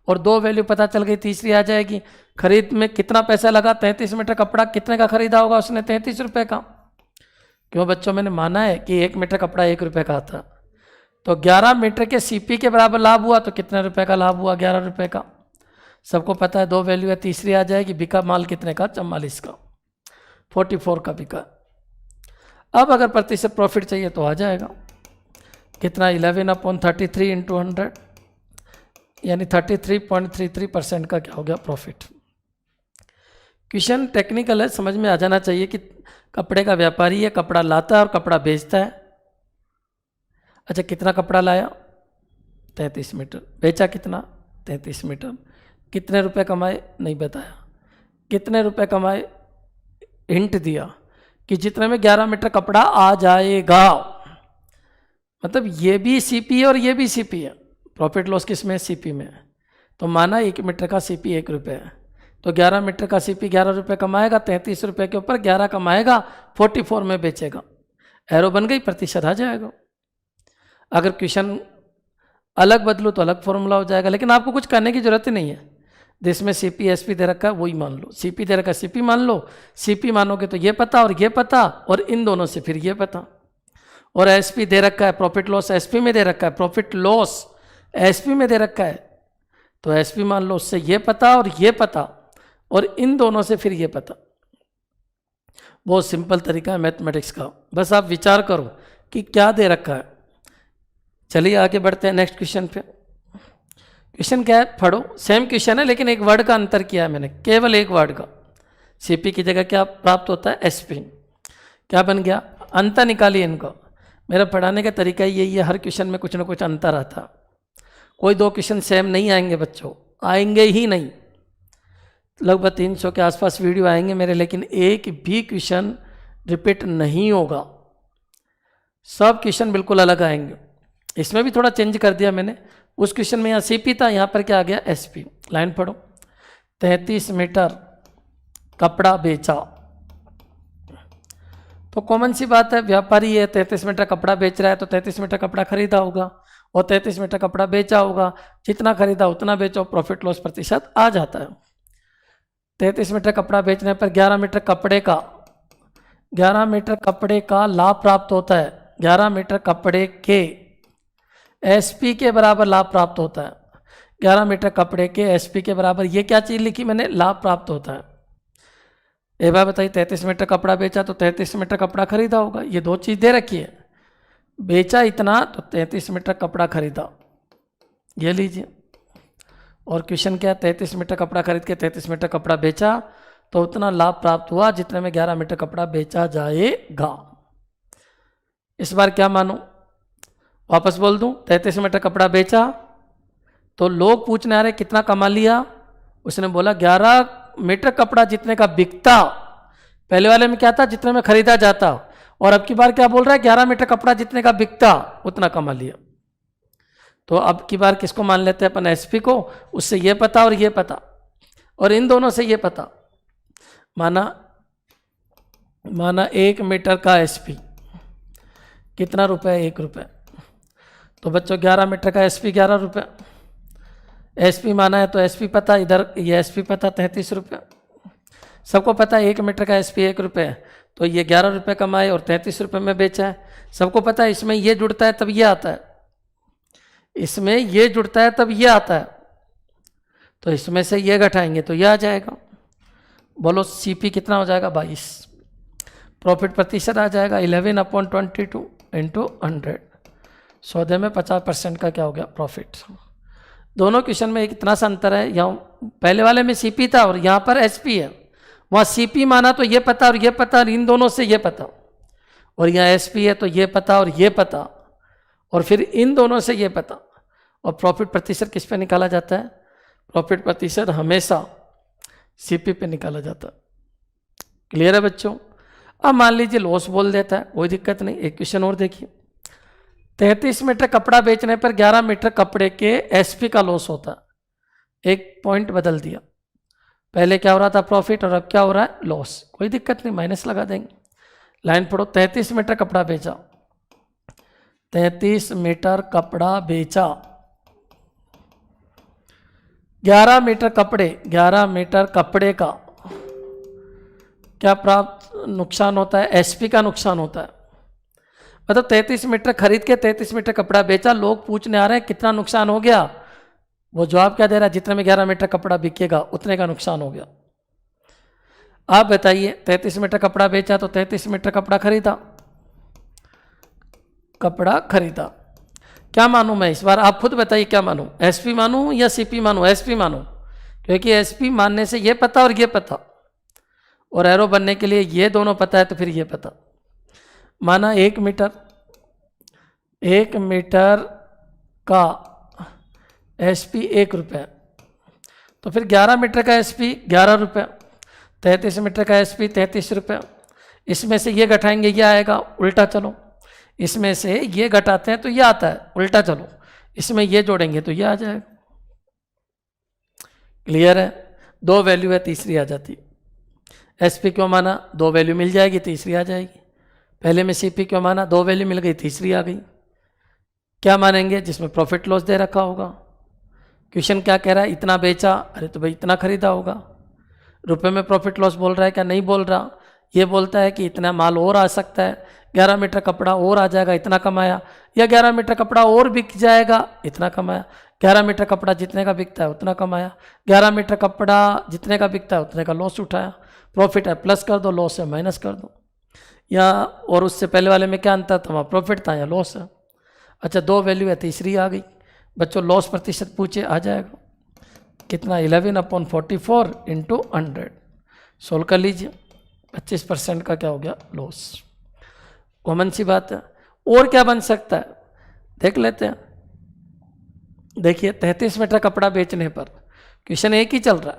और 2 वैल्यू पता चल गई, तीसरी आ जाएगी। खरीद में कितना पैसा लगा? 33 मीटर कपड़ा कितने का खरीदा होगा उसने? 33 रुपये का। क्यों बच्चों? मैंने माना है कि 1 मीटर कपड़ा 1 रुपये का था, तो 11 मीटर के सीपी के बराबर लाभ हुआ तो कितने रुपए का लाभ हुआ? 11 रुपये का। सबको पता है 2 वैल्यू है, तीसरी आ जाएगी। बिका माल कितने का? 44 का, 44 का बिका। अब अगर प्रतिशत प्रॉफिट चाहिए तो आ जाएगा कितना? 11/33 इंटू 100, यानी 33.33% का क्या हो गया? प्रॉफिट। क्वेश्चन टेक्निकल है, समझ में आ जाना चाहिए कि कपड़े का व्यापारी है, कपड़ा लाता है और कपड़ा बेचता है। अच्छा कितना कपड़ा लाया? 33 मीटर। बेचा कितना? 33 मीटर। कितने रुपए कमाए? नहीं बताया। कितने रुपए कमाए? हिंट दिया कि जितने में 11 मीटर कपड़ा आ जाएगा। मतलब ये भी सीपी है और ये भी सीपी है। प्रॉफिट लॉस किस में? सीपी में। तो माना 1 मीटर का सीपी 1 रुपये है, तो 11 मीटर का सीपी 11 रुपये कमाएगा, 33 रुपये के ऊपर 11 कमाएगा, 44 में बेचेगा। एरो बन गई, प्रतिशत आ जाएगा। अगर क्वेश्चन अलग बदलो तो अलग फॉर्मूला हो जाएगा, लेकिन आपको कुछ करने की जरूरत ही नहीं है। जिसमें सीपी एसपी दे रखा है वही मान लो, सीपी दे रखा है सीपी मान लो। सीपी मानोगे तो ये पता और ये पता और इन दोनों से फिर ये पता। और एसपी दे रखा है, प्रॉफिट लॉस एसपी में दे रखा है, प्रॉफिट लॉस एसपी में दे रखा है, तो एसपी मान लो, उससे ये पता और ये पता और इन दोनों से फिर ये पता। बहुत सिंपल तरीका है मैथमेटिक्स का, बस आप विचार करो कि क्या दे रखा है। चलिए आगे बढ़ते हैं नेक्स्ट क्वेश्चन पे। क्वेश्चन क्या है पढ़ो, सेम क्वेश्चन है लेकिन एक वर्ड का अंतर किया है मैंने, केवल एक वर्ड का। सीपी की जगह क्या प्राप्त होता है? एसपी। क्या बन गया? अंतर निकालिए इनका। मेरा पढ़ाने का तरीका यही है, हर क्वेश्चन में कुछ ना कुछ अंतर आता। कोई 2 क्वेश्चन सेम नहीं आएंगे बच्चों, आएंगे ही नहीं। लगभग 300 के आसपास वीडियो आएंगे मेरे, लेकिन एक भी क्वेश्चन रिपीट नहीं होगा। सब क्वेश्चन बिल्कुल अलग आएंगे। इसमें भी थोड़ा चेंज कर दिया मैंने। उस क्वेश्चन में यहाँ सीपी था, यहाँ पर क्या आ गया? एसपी। लाइन पढ़ो। 33 मीटर कपड़ा बेचा, तो कॉमन सी बात है, व्यापारी है, 33 मीटर कपड़ा बेच रहा है तो 33 मीटर कपड़ा खरीदा होगा और 33 मीटर कपड़ा बेचा होगा। जितना खरीदा उतना बेचो, प्रॉफिट लॉस प्रतिशत आ जाता है। 33 मीटर कपड़ा बेचने पर 11 मीटर कपड़े का लाभ प्राप्त होता है। 11 मीटर कपड़े के एसपी के बराबर लाभ प्राप्त होता है। 11 मीटर कपड़े के एसपी के बराबर, ये क्या चीज़ लिखी मैंने? लाभ प्राप्त होता है। एक बार बताइए, 33 मीटर कपड़ा बेचा तो 33 मीटर कपड़ा खरीदा होगा। ये 2 चीज़ दे रखी है, बेचा इतना तो 33 मीटर कपड़ा खरीदा, ये लीजिए। और क्वेश्चन क्या है? 33 मीटर कपड़ा खरीद के 33 मीटर कपड़ा बेचा तो उतना लाभ प्राप्त हुआ जितने में 11 मीटर कपड़ा बेचा जाएगा। इस बार क्या मानो? वापस बोल दूं, 33 मीटर कपड़ा बेचा तो लोग पूछने आ रहे कितना कमा लिया? उसने बोला 11 मीटर कपड़ा जितने का बिकता, पहले वाले में क्या था, जितने में खरीदा जाता, और अब की बार क्या बोल रहा है, 11 मीटर कपड़ा जितने का बिकता उतना कमा लिया। तो अब की बार किसको मान लेते हैं अपन, एसपी को, उससे ये पता और ये पता, और इन दोनों से ये पता। माना 1 मीटर का एसपी कितना रुपए, 1 रुपये। तो बच्चों 11 मीटर का एसपी 11 रुपये, एसपी माना है तो एसपी पता, इधर ये एसपी पता 33 रुपये। सबको पता है 1 मीटर का एसपी 1 रुपये है, तो ये 11 रुपये कमाए और 33 रुपये में बेचा है। सबको पता है इसमें ये जुड़ता है तब ये आता है, इसमें ये जुड़ता है तब ये आता है, तो इसमें से ये घटाएंगे तो ये आ जाएगा। बोलो सीपी कितना हो जाएगा, 22। प्रॉफिट प्रतिशत आ जाएगा 11/22 इंटू 100। सौदे में 50% का क्या हो गया, प्रॉफिट। दोनों क्वेश्चन में एक इतना सा अंतर है, यहाँ पहले वाले में सीपी था और यहाँ पर एसपी है। वहाँ सीपी माना तो ये पता और ये पता, और इन दोनों से ये पता, और यहाँ एसपी है तो ये पता और ये पता, और फिर इन दोनों से ये पता। और प्रॉफिट प्रतिशत किस पे निकाला जाता है, प्रॉफिट प्रतिशत हमेशा सीपी पे निकाला जाता है। क्लियर है बच्चों। अब मान लीजिए लॉस बोल देता है, कोई दिक्कत नहीं। एक क्वेश्चन और देखिए, 33 मीटर कपड़ा बेचने पर 11 मीटर कपड़े के एसपी का लॉस होता है। एक पॉइंट बदल दिया, पहले क्या हो रहा था, प्रॉफिट, और अब क्या हो रहा है, लॉस। कोई दिक्कत नहीं, माइनस लगा देंगे। लाइन पढ़ो, 33 मीटर कपड़ा बेचा, 33 मीटर कपड़ा बेचा, 11 मीटर कपड़े, 11 मीटर कपड़े का क्या प्राप्त नुकसान होता है, एसपी का नुकसान होता है। मतलब 33 मीटर खरीद के 33 मीटर कपड़ा बेचा, लोग पूछने आ रहे हैं कितना नुकसान हो गया, वो जवाब क्या दे रहा है, जितने में 11 मीटर कपड़ा बिकेगा उतने का नुकसान हो गया। आप बताइए, 33 मीटर कपड़ा बेचा तो 33 मीटर कपड़ा खरीदा, क्या मानूं मैं इस बार, आप खुद बताइए क्या मानूं, एसपी मानूं या सीपी मानूं, एसपी मानूं, क्योंकि एसपी मानने से ये पता और ये पता, और एरो बनने के लिए ये दोनों पता है तो फिर ये पता। माना 1 मीटर का एसपी 1 रुपये, तो फिर 11 मीटर का एसपी 11 रुपये, 33 मीटर का एसपी 33 रुपये। इसमें से ये घटाएंगे ये आएगा, उल्टा चलो, इसमें से ये घटाते हैं तो ये आता है, उल्टा चलो, इसमें ये जोड़ेंगे तो ये आ जाएगा। क्लियर है, 2 वैल्यू है, तीसरी आ जाती। एसपी क्यों माना, 2 वैल्यू मिल जाएगी, तीसरी आ जाएगी। पहले में सीपी क्यों माना, 2 वैल्यू मिल गई, तीसरी आ गई। क्या मानेंगे, जिसमें प्रॉफिट लॉस दे रखा होगा। क्वेश्चन क्या कह रहा है, इतना बेचा, अरे तो भाई इतना खरीदा होगा। रुपए में प्रॉफिट लॉस बोल रहा है क्या, नहीं बोल रहा, ये बोलता है कि इतना माल और आ सकता है, 11 मीटर कपड़ा और आ जाएगा, इतना कमाया, या 11 मीटर कपड़ा और बिक जाएगा, इतना कमाया। 11 मीटर कपड़ा जितने का बिकता है उतना कमाया, 11 मीटर कपड़ा जितने का बिकता है उतने का लॉस उठाया। प्रॉफिट है प्लस कर दो, लॉस है माइनस कर दो। या और उससे पहले वाले में क्या अंतर था, वहाँ प्रॉफिट था या लॉस है। अच्छा 2 वैल्यू है, तीसरी आ गई। बच्चों लॉस प्रतिशत पूछे, आ जाएगा कितना, 11/44 इंटू 100। सोल्व कर लीजिए, 25% का क्या हो गया, लॉस। कॉमन सी बात है। और क्या बन सकता है देख लेते हैं। देखिए 33 मीटर कपड़ा बेचने पर क्वेश्चन एक ही चल रहा है,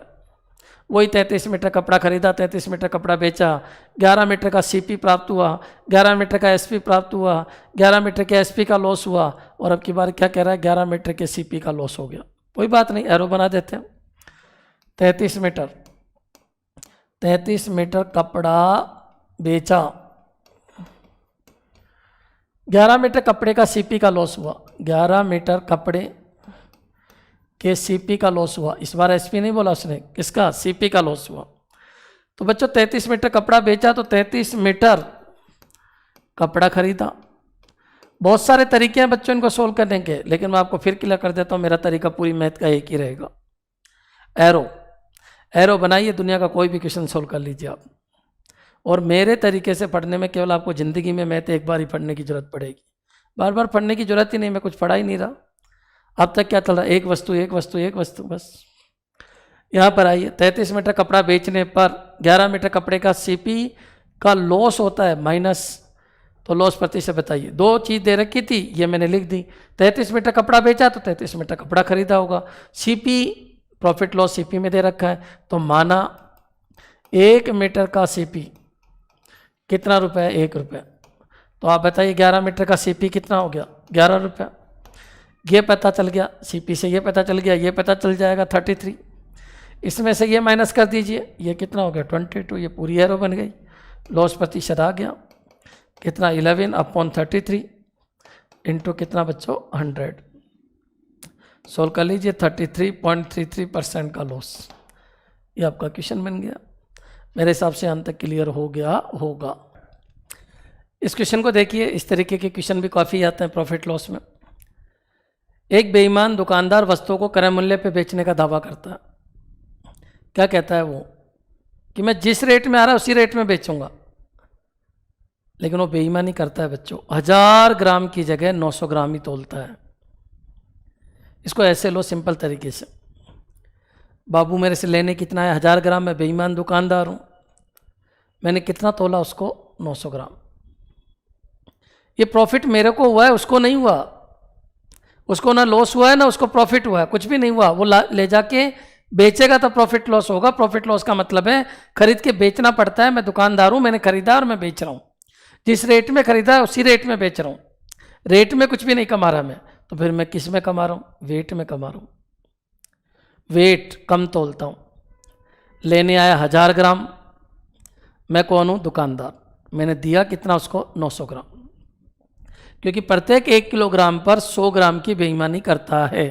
वही 33 मीटर कपड़ा खरीदा, 33 मीटर कपड़ा बेचा, 11 मीटर का सीपी प्राप्त हुआ, 11 मीटर का एसपी प्राप्त हुआ, 11 मीटर के एसपी का लॉस हुआ, और अब की बार क्या कह रहा है, 11 मीटर के सीपी का लॉस हो गया। कोई बात नहीं, एरो बना देते हैं। 33 मीटर कपड़ा बेचा, 11 मीटर कपड़े का सीपी का लॉस हुआ, 11 मीटर कपड़े के सीपी का लॉस हुआ। इस बार एसपी नहीं बोला उसने, किसका, सीपी का लॉस हुआ। तो बच्चों 33 मीटर कपड़ा बेचा तो 33 मीटर कपड़ा खरीदा। बहुत सारे तरीके हैं बच्चों इनको सोल्व करने के, लेकिन मैं आपको फिर क्लियर कर देता हूँ, मेरा तरीका पूरी मैथ का एक ही रहेगा। एरो बनाइए, दुनिया का कोई भी क्वेश्चन सोल्व कर लीजिए आप। और मेरे तरीके से पढ़ने में केवल आपको ज़िंदगी में मैथ एक बार ही पढ़ने की जरूरत पड़ेगी, बार बार पढ़ने की जरूरत ही नहीं। मैं कुछ पढ़ा ही नहीं रहा। अब तक क्या चल रहा है, एक वस्तु बस। यहाँ पर आइए, 33 मीटर कपड़ा बेचने पर 11 मीटर कपड़े का सीपी का लॉस होता है माइनस, तो लॉस प्रतिशत बताइए। 2 चीज़ दे रखी थी, ये मैंने लिख दी। 33 मीटर कपड़ा बेचा तो 33 मीटर कपड़ा खरीदा होगा। सीपी प्रॉफिट लॉस सीपी में दे रखा है, तो माना 1 मीटर का सीपी कितना रुपए? 1 रुपये। तो आप बताइए 11 मीटर का सीपी कितना हो गया? 11 रुपये। ये पता चल गया, सीपी से ये पता चल गया, ये पता चल जाएगा 33। इसमें से ये माइनस कर दीजिए, ये कितना हो गया? 22। ये पूरी एरो बन गई, लॉस प्रतिशत आ गया कितना? 11/33 इंटू कितना बच्चों? 100। सोल्व कर लीजिए, 33.33% का लॉस। ये आपका क्वेश्चन बन गया। मेरे हिसाब से अंत तक क्लियर हो गया होगा। इस क्वेश्चन को देखिए, इस तरीके के क्वेश्चन भी काफ़ी आते हैं प्रॉफिट लॉस में। एक बेईमान दुकानदार वस्तुओं को क्रय मूल्य पे बेचने का दावा करता है। क्या कहता है वो? कि मैं जिस रेट में आ रहा है उसी रेट में बेचूंगा। लेकिन वो बेईमानी करता है बच्चों, 1000 ग्राम की जगह 900 ग्राम ही तोलता है। इसको ऐसे लो सिंपल तरीके से, बाबू मेरे से लेने कितना है? 1000 ग्राम। मैं बेईमान दुकानदार हूँ, मैंने कितना तोला उसको? 900 ग्राम। ये प्रॉफिट मेरे को हुआ है, उसको नहीं हुआ। उसको ना लॉस हुआ है ना उसको प्रॉफिट हुआ है, कुछ भी नहीं हुआ। वो ले जाके बेचेगा तो प्रॉफिट लॉस होगा। प्रॉफिट लॉस का मतलब है खरीद के बेचना पड़ता है। मैं दुकानदार हूँ, मैंने खरीदा और मैं बेच रहा हूँ। जिस रेट में खरीदा है उसी रेट में बेच रहा हूँ। रेट में कुछ भी नहीं कमा रहा मैं। तो फिर मैं किस में कमा रहा हूँ? वेट में कमा रहा हूँ। वेट कम तोलता हूँ। लेने आया 1000 ग्राम, मैं कौन हूँ? दुकानदार। मैंने दिया कितना उसको? 900 ग्राम। क्योंकि प्रत्येक 1 किलोग्राम पर 100 ग्राम की बेईमानी करता है।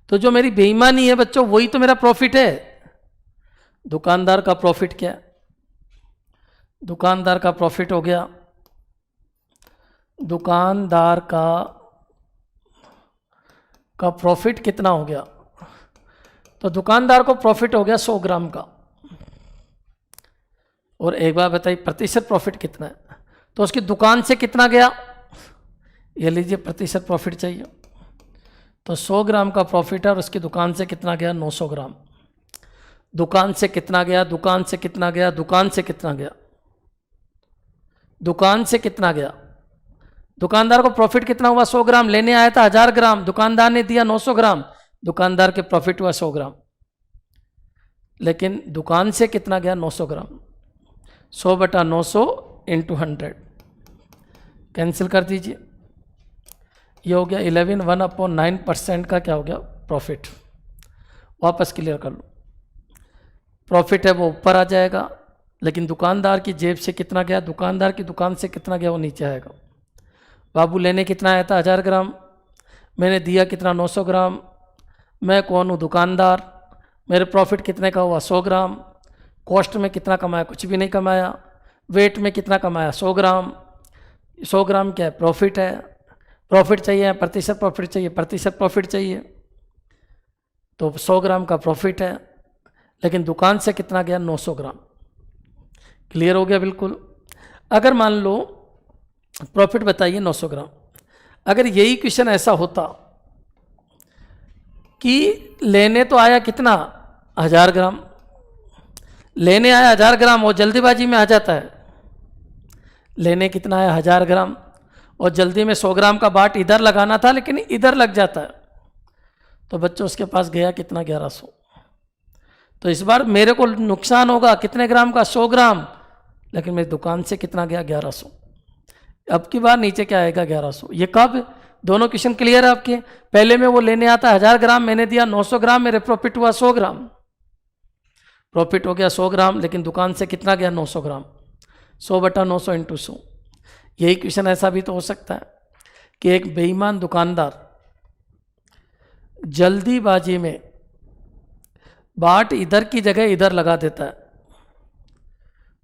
तो जो मेरी बेईमानी है बच्चों, वही तो मेरा प्रॉफिट है। दुकानदार का प्रॉफिट क्या है? दुकानदार का प्रॉफिट हो गया, दुकानदार का प्रॉफिट कितना हो गया? तो दुकानदार को प्रॉफिट हो गया 100 ग्राम का। और एक बार बताइए प्रतिशत प्रॉफिट कितना है? तो उसकी दुकान से कितना गया? ये लीजिए, प्रतिशत प्रॉफिट चाहिए। तो 100 ग्राम का प्रॉफिट है और उसकी दुकान से कितना गया? 900 ग्राम। दुकान से कितना गया? दुकान से कितना गया? दुकान से कितना गया? दुकान से कितना गया? दुकानदार को प्रॉफिट कितना हुआ? 100 ग्राम। लेने आया था 1000 ग्राम, दुकानदार ने दिया 900 ग्राम। दुकानदार के प्रॉफिट हुआ 100 ग्राम। लेकिन दुकान से कितना गया? 900 ग्राम। 100/900 इंटू 100 कैंसिल कर दीजिए। ये हो गया 11/1/9% का क्या हो गया? प्रॉफिट। वापस क्लियर कर लो, प्रॉफिट है वो ऊपर आ जाएगा, लेकिन दुकानदार की जेब से कितना गया? दुकानदार की दुकान से कितना गया? वो नीचे आएगा। बाबू लेने कितना आया था? 1000 ग्राम, मैंने दिया कितना? 900 ग्राम। मैं कौन हूँ? दुकानदार। मेरे प्रॉफिट कितने का हुआ? 100 ग्राम। कॉस्ट में कितना कमाया? कुछ भी नहीं कमाया। वेट में कितना कमाया? 100 ग्राम। 100 ग्राम क्या है? प्रॉफिट है। प्रॉफिट चाहिए, प्रतिशत प्रॉफिट चाहिए, प्रतिशत प्रॉफिट चाहिए। तो 100 ग्राम का प्रॉफिट है, लेकिन दुकान से कितना गया? 900 ग्राम। क्लियर हो गया बिल्कुल। अगर मान लो प्रॉफिट बताइए 900 ग्राम, अगर यही क्वेश्चन ऐसा होता कि लेने तो आया कितना? 1000 ग्राम। लेने आया 1000 ग्राम, वो जल्दीबाजी में आ जाता है। लेने कितना आया? 1000 ग्राम, और जल्दी में 100 ग्राम का बाट इधर लगाना था, लेकिन इधर लग जाता है। तो बच्चों उसके पास गया कितना? 1100। तो इस बार मेरे को नुकसान होगा कितने ग्राम का? 100 ग्राम। लेकिन मेरी दुकान से कितना गया? 1100। अब की बार नीचे क्या आएगा? 1100। ये कब? दोनों क्वेश्चन क्लियर है आपके। पहले में वो लेने आता 1000 ग्राम, मैंने दिया 900 ग्राम, मेरे प्रॉफिट हुआ 100 ग्राम। प्रॉफिट हो गया 100 ग्राम, लेकिन दुकान से कितना गया? 900 ग्राम। 100/900 इंटू 100। यही क्वेश्चन ऐसा भी तो हो सकता है कि एक बेईमान दुकानदार जल्दीबाजी में बाट इधर की जगह इधर लगा देता है,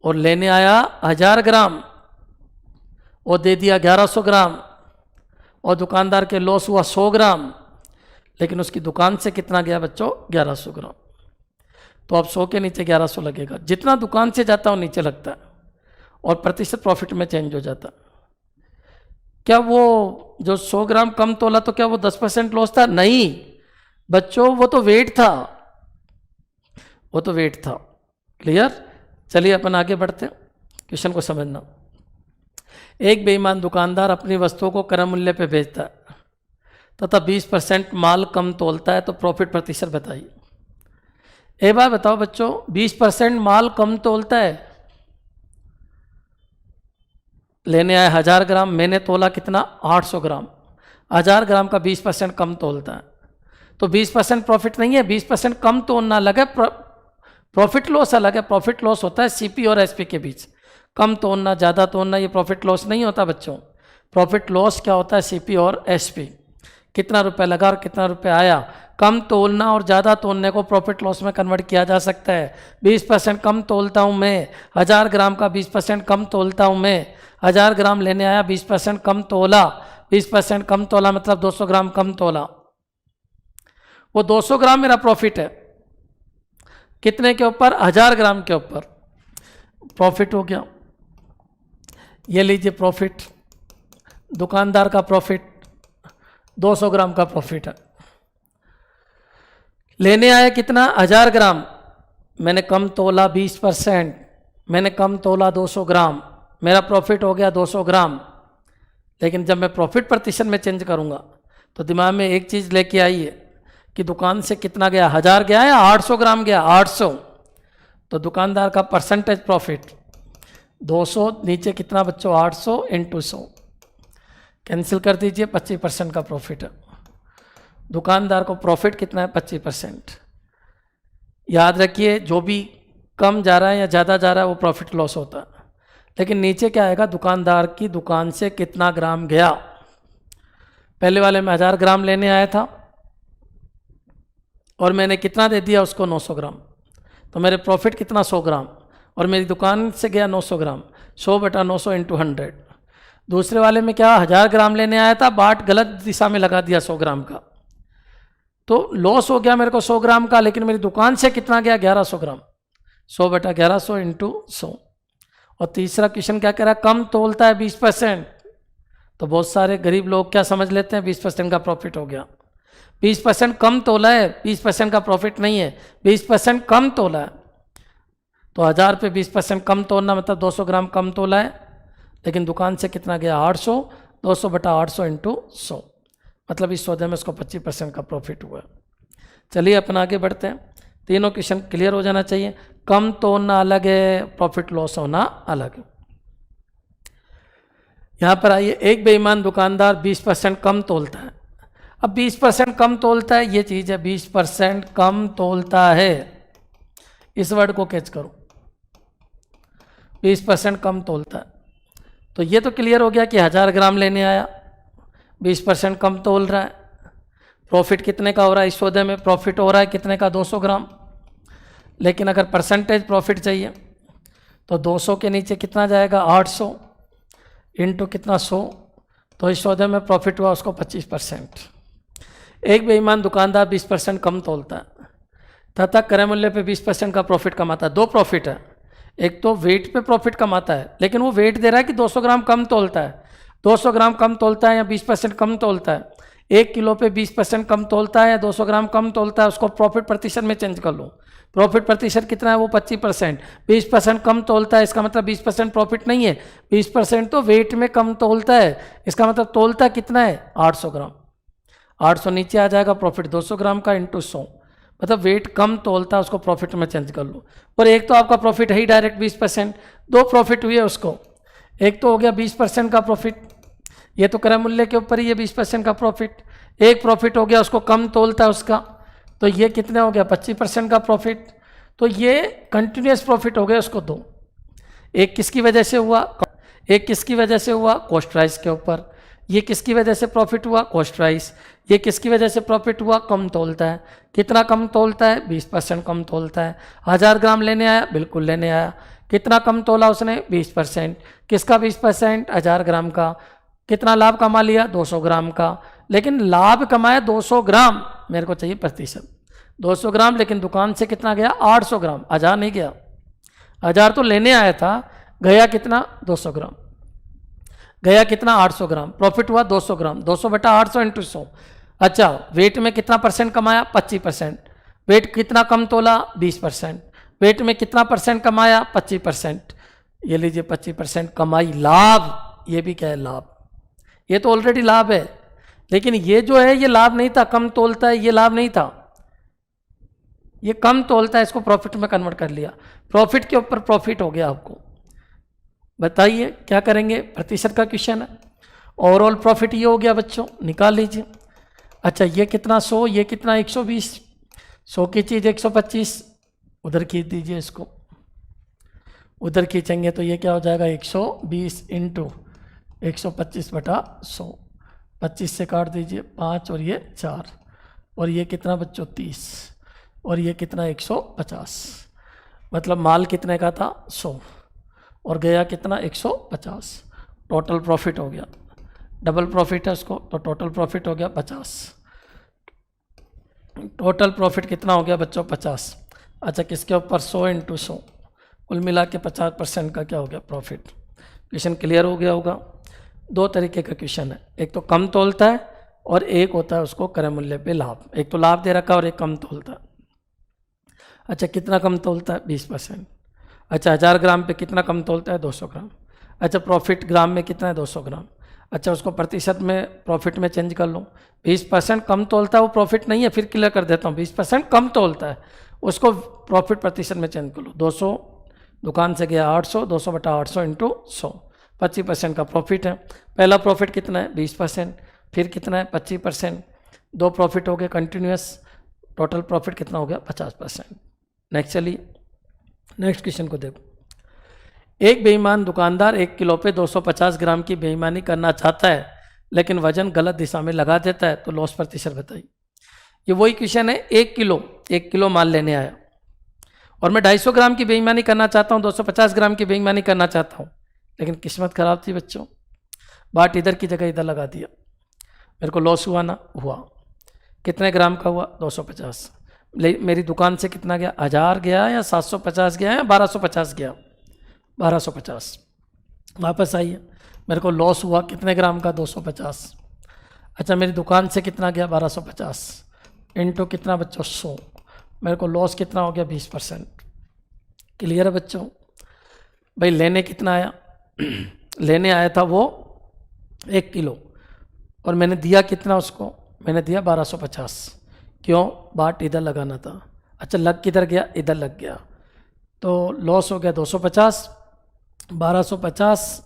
और लेने आया 1000 ग्राम और दे दिया 1100 ग्राम, और दुकानदार के लॉस हुआ 100 ग्राम, लेकिन उसकी दुकान से कितना गया बच्चों? 1100 ग्राम। तो अब 100 के नीचे 1100 लगेगा। जितना दुकान से जाता है वो नीचे लगता है, और प्रतिशत प्रॉफिट में चेंज हो जाता है। क्या वो जो 100 ग्राम कम तोला तो क्या वो 10% लॉस था? नहीं बच्चों, वो तो वेट था, वो तो वेट था। क्लियर? चलिए अपन आगे बढ़ते हैं, क्वेश्चन को समझना। एक बेईमान दुकानदार अपनी वस्तुओं को क्रय मूल्य पे बेचता है तथा 20% माल कम तोलता है, तो प्रॉफिट प्रतिशत बताइए। एक बार बताओ बच्चों, 20% माल कम तोलता है। लेने आए 1000 ग्राम, मैंने तोला कितना 800 ग्राम। 1000 ग्राम का 20% कम तोलता है, तो 20% प्रॉफिट नहीं है। 20% कम तोलना अलग है, प्रॉफिट लॉस अलग है। प्रॉफिट लॉस होता है सीपी और एसपी के बीच। कम तोलना ज़्यादा तोलना ये प्रॉफिट लॉस नहीं होता बच्चों। प्रॉफिट लॉस क्या होता है, सीपी और एसपी। कितना रुपए लगा और कितना रुपए आया। कम तोलना और ज़्यादा तोलने को प्रॉफिट लॉस में कन्वर्ट किया जा सकता है। 20% कम तोलता हूँ मैं, 1000 ग्राम का 20% कम तोलता हूँ मैं। 1000 ग्राम लेने आया, 20% कम तोला। 20% कम तोला मतलब 200 ग्राम कम तोला। वो 200 ग्राम मेरा प्रॉफिट है। कितने के ऊपर, 1000 ग्राम के ऊपर प्रॉफिट हो गया। ये लीजिए प्रॉफिट, दुकानदार का प्रॉफिट 200 ग्राम का प्रॉफिट है। लेने आया कितना, 1000 ग्राम, मैंने कम तोला 20%, मैंने कम तोला 200 ग्राम, मेरा प्रॉफिट हो गया 200 ग्राम। लेकिन जब मैं प्रॉफिट प्रतिशत में चेंज करूंगा तो दिमाग में एक चीज़ लेके आई है कि दुकान से कितना गया, 1000 गया या 800 ग्राम गया, 800। तो दुकानदार का परसेंटेज प्रॉफिट 200, नीचे कितना बच्चों, 800 इंटू 100, कैंसिल कर दीजिए, 25% का प्रॉफिट है। दुकानदार को प्रॉफिट कितना है, 25%। याद रखिए, जो भी कम जा रहा है या ज़्यादा जा रहा है वो प्रॉफिट लॉस होता है। लेकिन नीचे क्या आएगा, दुकानदार की दुकान से कितना ग्राम गया। पहले वाले में 1000 ग्राम लेने आया था और मैंने कितना दे दिया उसको, 900 ग्राम। तो मेरे प्रॉफिट कितना, 100 ग्राम, और मेरी दुकान से गया 900 ग्राम। 100/900 इंटू 100। दूसरे वाले में क्या, 1000 ग्राम लेने आया था, बाट गलत दिशा में लगा दिया 100 ग्राम का, तो लॉस हो गया मेरे को 100 ग्राम का। लेकिन मेरी दुकान से कितना गया, 1100 ग्राम। 100/1100 इंटू 100। और तीसरा क्वेश्चन क्या कह रहा है, कम तोलता है 20%। तो बहुत सारे गरीब लोग क्या समझ लेते हैं, 20% का प्रॉफिट हो गया। 20% कम तोला है, 20% का प्रॉफिट नहीं है, 20% कम तोला है। तो 1000 पे 20% कम तोलना मतलब 200 ग्राम कम तोला है। लेकिन दुकान से कितना गया, 800। 200/800 इंटू 100, मतलब इस सौदे में उसको 25% का प्रॉफिट हुआ। चलिए अपना आगे बढ़ते हैं। तीनों क्वेश्चन क्लियर हो जाना चाहिए। कम तोलना अलग है, प्रॉफिट लॉस होना अलग है। यहाँ पर आइए, एक बेईमान दुकानदार 20% कम तोलता है। अब 20% कम तोलता है, ये चीज़ है, 20% कम तोलता है, इस वर्ड को कैच करो, 20% कम तोलता है। तो ये तो क्लियर हो गया कि 1000 ग्राम लेने आया, 20% कम तोल रहा है। प्रॉफिट कितने का हो रहा है, इस सौदे में प्रॉफिट हो रहा है कितने का, 200 ग्राम। लेकिन अगर परसेंटेज प्रॉफिट चाहिए तो 200 के नीचे कितना जाएगा, 800 इंटू कितना, 100। तो इस सौदे में प्रॉफिट हुआ उसको 25%। एक बेईमान दुकानदार 20% कम तोलता है तथा क्रय मूल्य पे 20% का प्रॉफिट कमाता है। दो प्रॉफिट है, एक तो वेट पे प्रॉफिट कमाता है, लेकिन वो वेट दे रहा है कि 200 ग्राम कम तोलता है। 200 ग्राम कम तोलता है या 20% कम तोलता है, 1 किलो पे 20% कम तोलता है या 200 ग्राम कम तोलता है, उसको प्रॉफिट प्रतिशत में चेंज कर लो। प्रॉफिट प्रतिशत कितना है, वो 25%। 20% कम तोलता है, इसका मतलब 20% प्रॉफिट नहीं है, 20% तो वेट में कम तोलता है। इसका मतलब तोलता कितना है, 800 ग्राम। 800 नीचे आ जाएगा, प्रॉफिट 200 ग्राम का इंटू 100, मतलब वेट कम तोलता है, उसको प्रॉफिट में चेंज कर लो। और एक तो आपका प्रॉफिट है ही डायरेक्ट 20%, दो प्रॉफिट हुए उसको। एक तो हो गया 20% का प्रॉफिट, ये तो क्रय मूल्य के ऊपर ही है 20% का प्रॉफिट। एक प्रॉफिट हो गया उसको कम तोलता है उसका, तो ये कितने हो गया, 25% का प्रॉफिट। तो ये कंटिन्यूस प्रॉफिट हो गया उसको दो। एक किसकी वजह से हुआ, एक किसकी वजह से हुआ, कॉस्ट प्राइस के ऊपर। ये किसकी वजह से प्रॉफिट हुआ, कॉस्ट प्राइस। ये किसकी वजह से प्रॉफिट हुआ, कम तोलता है। कितना कम तोलता है, 20% कम तोलता है। 1000 ग्राम लेने आया, बिल्कुल लेने आया। कितना कम तोला उसने, 20%। किसका 20%, 1000 ग्राम का। कितना लाभ कमा लिया, 200 ग्राम का। लेकिन लाभ कमाया 200 ग्राम, मेरे को चाहिए प्रतिशत। 200 ग्राम, लेकिन दुकान से कितना गया, 800 ग्राम, 1000 नहीं गया। 1000 तो लेने आया था, गया कितना, 200 ग्राम। गया कितना, 800 ग्राम। प्रॉफिट हुआ 200 ग्राम। 200/800 इंटू 100। अच्छा, वेट में कितना परसेंट कमाया, 25%। वेट कितना कम तोला, 20%। वेट में कितना परसेंट कमाया, 25%। ये लीजिए 25% कमाई, लाभ। ये भी क्या है, लाभ। ये तो ऑलरेडी लाभ है, लेकिन ये जो है ये लाभ नहीं था, कम तोलता है, ये लाभ नहीं था। ये कम तोलता है, इसको प्रॉफिट में कन्वर्ट कर लिया, प्रॉफिट के ऊपर प्रॉफिट हो गया आपको। बताइए क्या करेंगे, प्रतिशत का क्वेश्चन है। ओवरऑल प्रॉफिट ये हो गया बच्चों, निकाल लीजिए। अच्छा ये कितना 100, ये कितना 120, 100 की चीज़ 125, उधर खींच दीजिए इसको, उधर खींचेंगे तो ये क्या हो जाएगा 120 इंटू 125/100, 25 से काट दीजिए 5 और ये 4, और ये कितना बच्चों 30, और ये कितना 150, मतलब माल कितने का था 100 और गया कितना 150, टोटल प्रॉफिट हो गया, डबल प्रॉफिट है उसको तो टोटल प्रॉफिट हो गया 50। टोटल प्रॉफिट कितना हो गया बच्चों 50। अच्छा किसके ऊपर 100 इंटू 100, कुल मिला के 50% का क्या हो गया प्रॉफिट। क्वेश्चन क्लियर हो गया होगा। दो तरीके का क्वेश्चन है, एक तो कम तोलता है और एक होता है उसको क्रय मूल्य पे लाभ। एक तो लाभ दे रखा है और एक कम तोलता है। अच्छा कितना कम तोलता है 20%। अच्छा 1000 ग्राम पे कितना कम तोलता है 200 ग्राम। अच्छा प्रॉफिट ग्राम में कितना है 200 ग्राम। अच्छा उसको प्रतिशत में प्रॉफिट में चेंज कर लो, 20% कम तोलता है वो प्रॉफिट नहीं है, फिर क्लियर कर देता हूँ, 20% कम तोलता है उसको प्रॉफिट प्रतिशत में चेंज कर लो। 200 दुकान से गया 800, 200/800 इंटू 100, 25% का प्रॉफिट है। पहला प्रॉफिट कितना है 20%, फिर कितना है 25%, दो प्रॉफिट हो गए कंटिन्यूस, टोटल प्रॉफिट कितना हो गया 50%। नेक्स्ट चलिए, नेक्स्ट क्वेश्चन को देखो। एक बेईमान दुकानदार 1 किलो पे 250 ग्राम की बेईमानी करना चाहता है लेकिन वजन गलत दिशा में लगा देता है, तो लॉस प्रतिशत बताइए। ये वही क्वेश्चन है, 1 किलो माल लेने आया और मैं 250 ग्राम की बेईमानी करना चाहता हूँ, 250 ग्राम की बेईमानी करना चाहता हूँ, लेकिन किस्मत खराब थी बच्चों, बाट इधर की जगह इधर लगा दिया, मेरे को लॉस हुआ ना हुआ। कितने ग्राम का हुआ 250, मेरी दुकान से कितना गया 1000 गया या 750 गया या 1250 गया, 1250 वापस आइए, मेरे को लॉस हुआ कितने ग्राम का 250। अच्छा मेरी दुकान से कितना गया 1250 इंटू कितना बच्चों 100, मेरे को लॉस कितना हो गया 20%। क्लियर है बच्चों। भाई लेने कितना आया लेने आया था वो 1 किलो और मैंने दिया कितना उसको, मैंने दिया 1250, क्यों बाट इधर लगाना था। अच्छा लग किधर गया, इधर लग गया, तो लॉस हो गया 250, 1250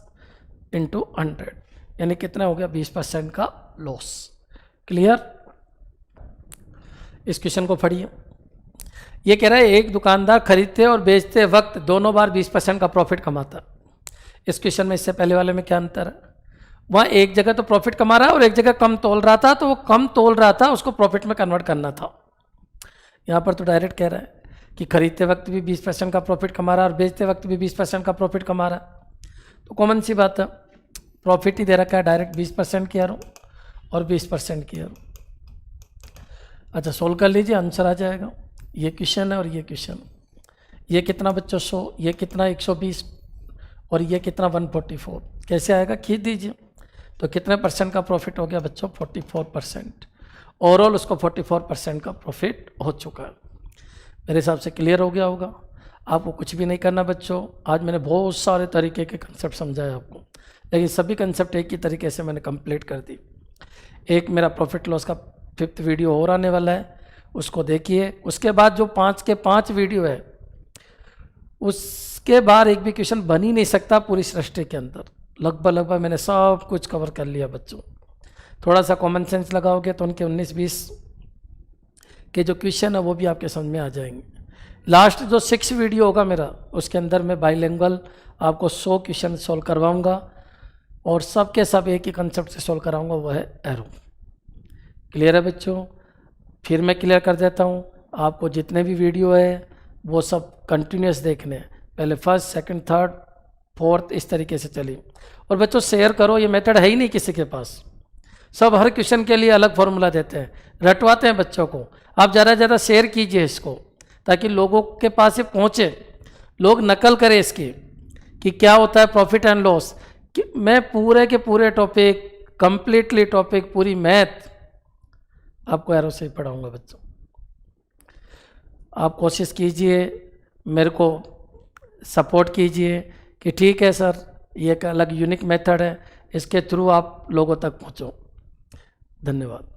इंटू 100, यानी कितना हो गया 20% का लॉस। क्लियर। इस क्वेश्चन को पढ़िए। ये कह रहा है एक दुकानदार खरीदते और बेचते वक्त दोनों बार 20% का प्रॉफिट कमाता। इस क्वेश्चन में इससे पहले वाले में क्या अंतर है, वहाँ एक जगह तो प्रॉफिट कमा रहा है और एक जगह कम तोल रहा था, तो वो कम तोल रहा था उसको प्रॉफिट में कन्वर्ट करना था। यहाँ पर तो डायरेक्ट कह रहा है कि खरीदते वक्त भी 20% का प्रॉफिट कमा रहा है और बेचते वक्त भी 20% का प्रॉफिट कमा रहा है, तो कॉमन सी बात है, प्रॉफिट ही दे रखा है, डायरेक्ट 20% किया रहो और 20% किया रहो। अच्छा सोल्व कर लीजिए, आंसर आ जाएगा। ये क्वेश्चन है और ये क्वेश्चन, ये कितना बच्चों 100, ये कितना 120 और ये कितना 144, कैसे आएगा खींच दीजिए, तो कितने परसेंट का प्रॉफिट हो गया बच्चों 44%। ओवरऑल उसको 44% का प्रॉफिट हो चुका है। मेरे हिसाब से क्लियर हो गया होगा। आपको कुछ भी नहीं करना बच्चों, आज मैंने बहुत सारे तरीके के कंसेप्ट समझाए आपको, लेकिन सभी कंसेप्ट एक ही तरीके से मैंने कंप्लीट कर दी। एक मेरा प्रॉफिट लॉस का 5th वीडियो और आने वाला है, उसको देखिए। उसके बाद जो 5 के 5 वीडियो है, उसके बाद एक भी क्वेश्चन बन ही नहीं सकता पूरी सृष्टि के अंदर। लगभग मैंने सब कुछ कवर कर लिया बच्चों। थोड़ा सा कॉमन सेंस लगाओगे तो उनके 19-20 के जो क्वेश्चन है वो भी आपके समझ में आ जाएंगे। लास्ट जो 6 वीडियो होगा मेरा, उसके अंदर मैं बाइलिंगुअल आपको 100 क्वेश्चन सोल्व करवाऊंगा और सब के सब एक ही कंसेप्ट से सोल्व कराऊंगा, वो है एरो। क्लियर है बच्चों। फिर मैं क्लियर कर देता हूँ, आपको जितने भी वीडियो है वो सब कंटिन्यूस देखने हैं, पहले 1st, 2nd, 3rd, 4th इस तरीके से चलिए। और बच्चों शेयर करो, ये मेथड है ही नहीं किसी के पास, सब हर क्वेश्चन के लिए अलग फॉर्मूला देते हैं, रटवाते हैं बच्चों को। आप ज़्यादा से ज़्यादा शेयर कीजिए इसको, ताकि लोगों के पास ये पहुँचे, लोग नकल करें इसकी कि क्या होता है प्रॉफिट एंड लॉस। कि मैं पूरे के पूरे टॉपिक, कंप्लीटली टॉपिक, पूरी मैथ आपको एरो से ही पढ़ाऊँगा बच्चों। आप कोशिश कीजिए, मेरे को सपोर्ट कीजिए कि ठीक है सर ये एक अलग यूनिक मेथड है, इसके थ्रू आप लोगों तक पहुँचो। धन्यवाद।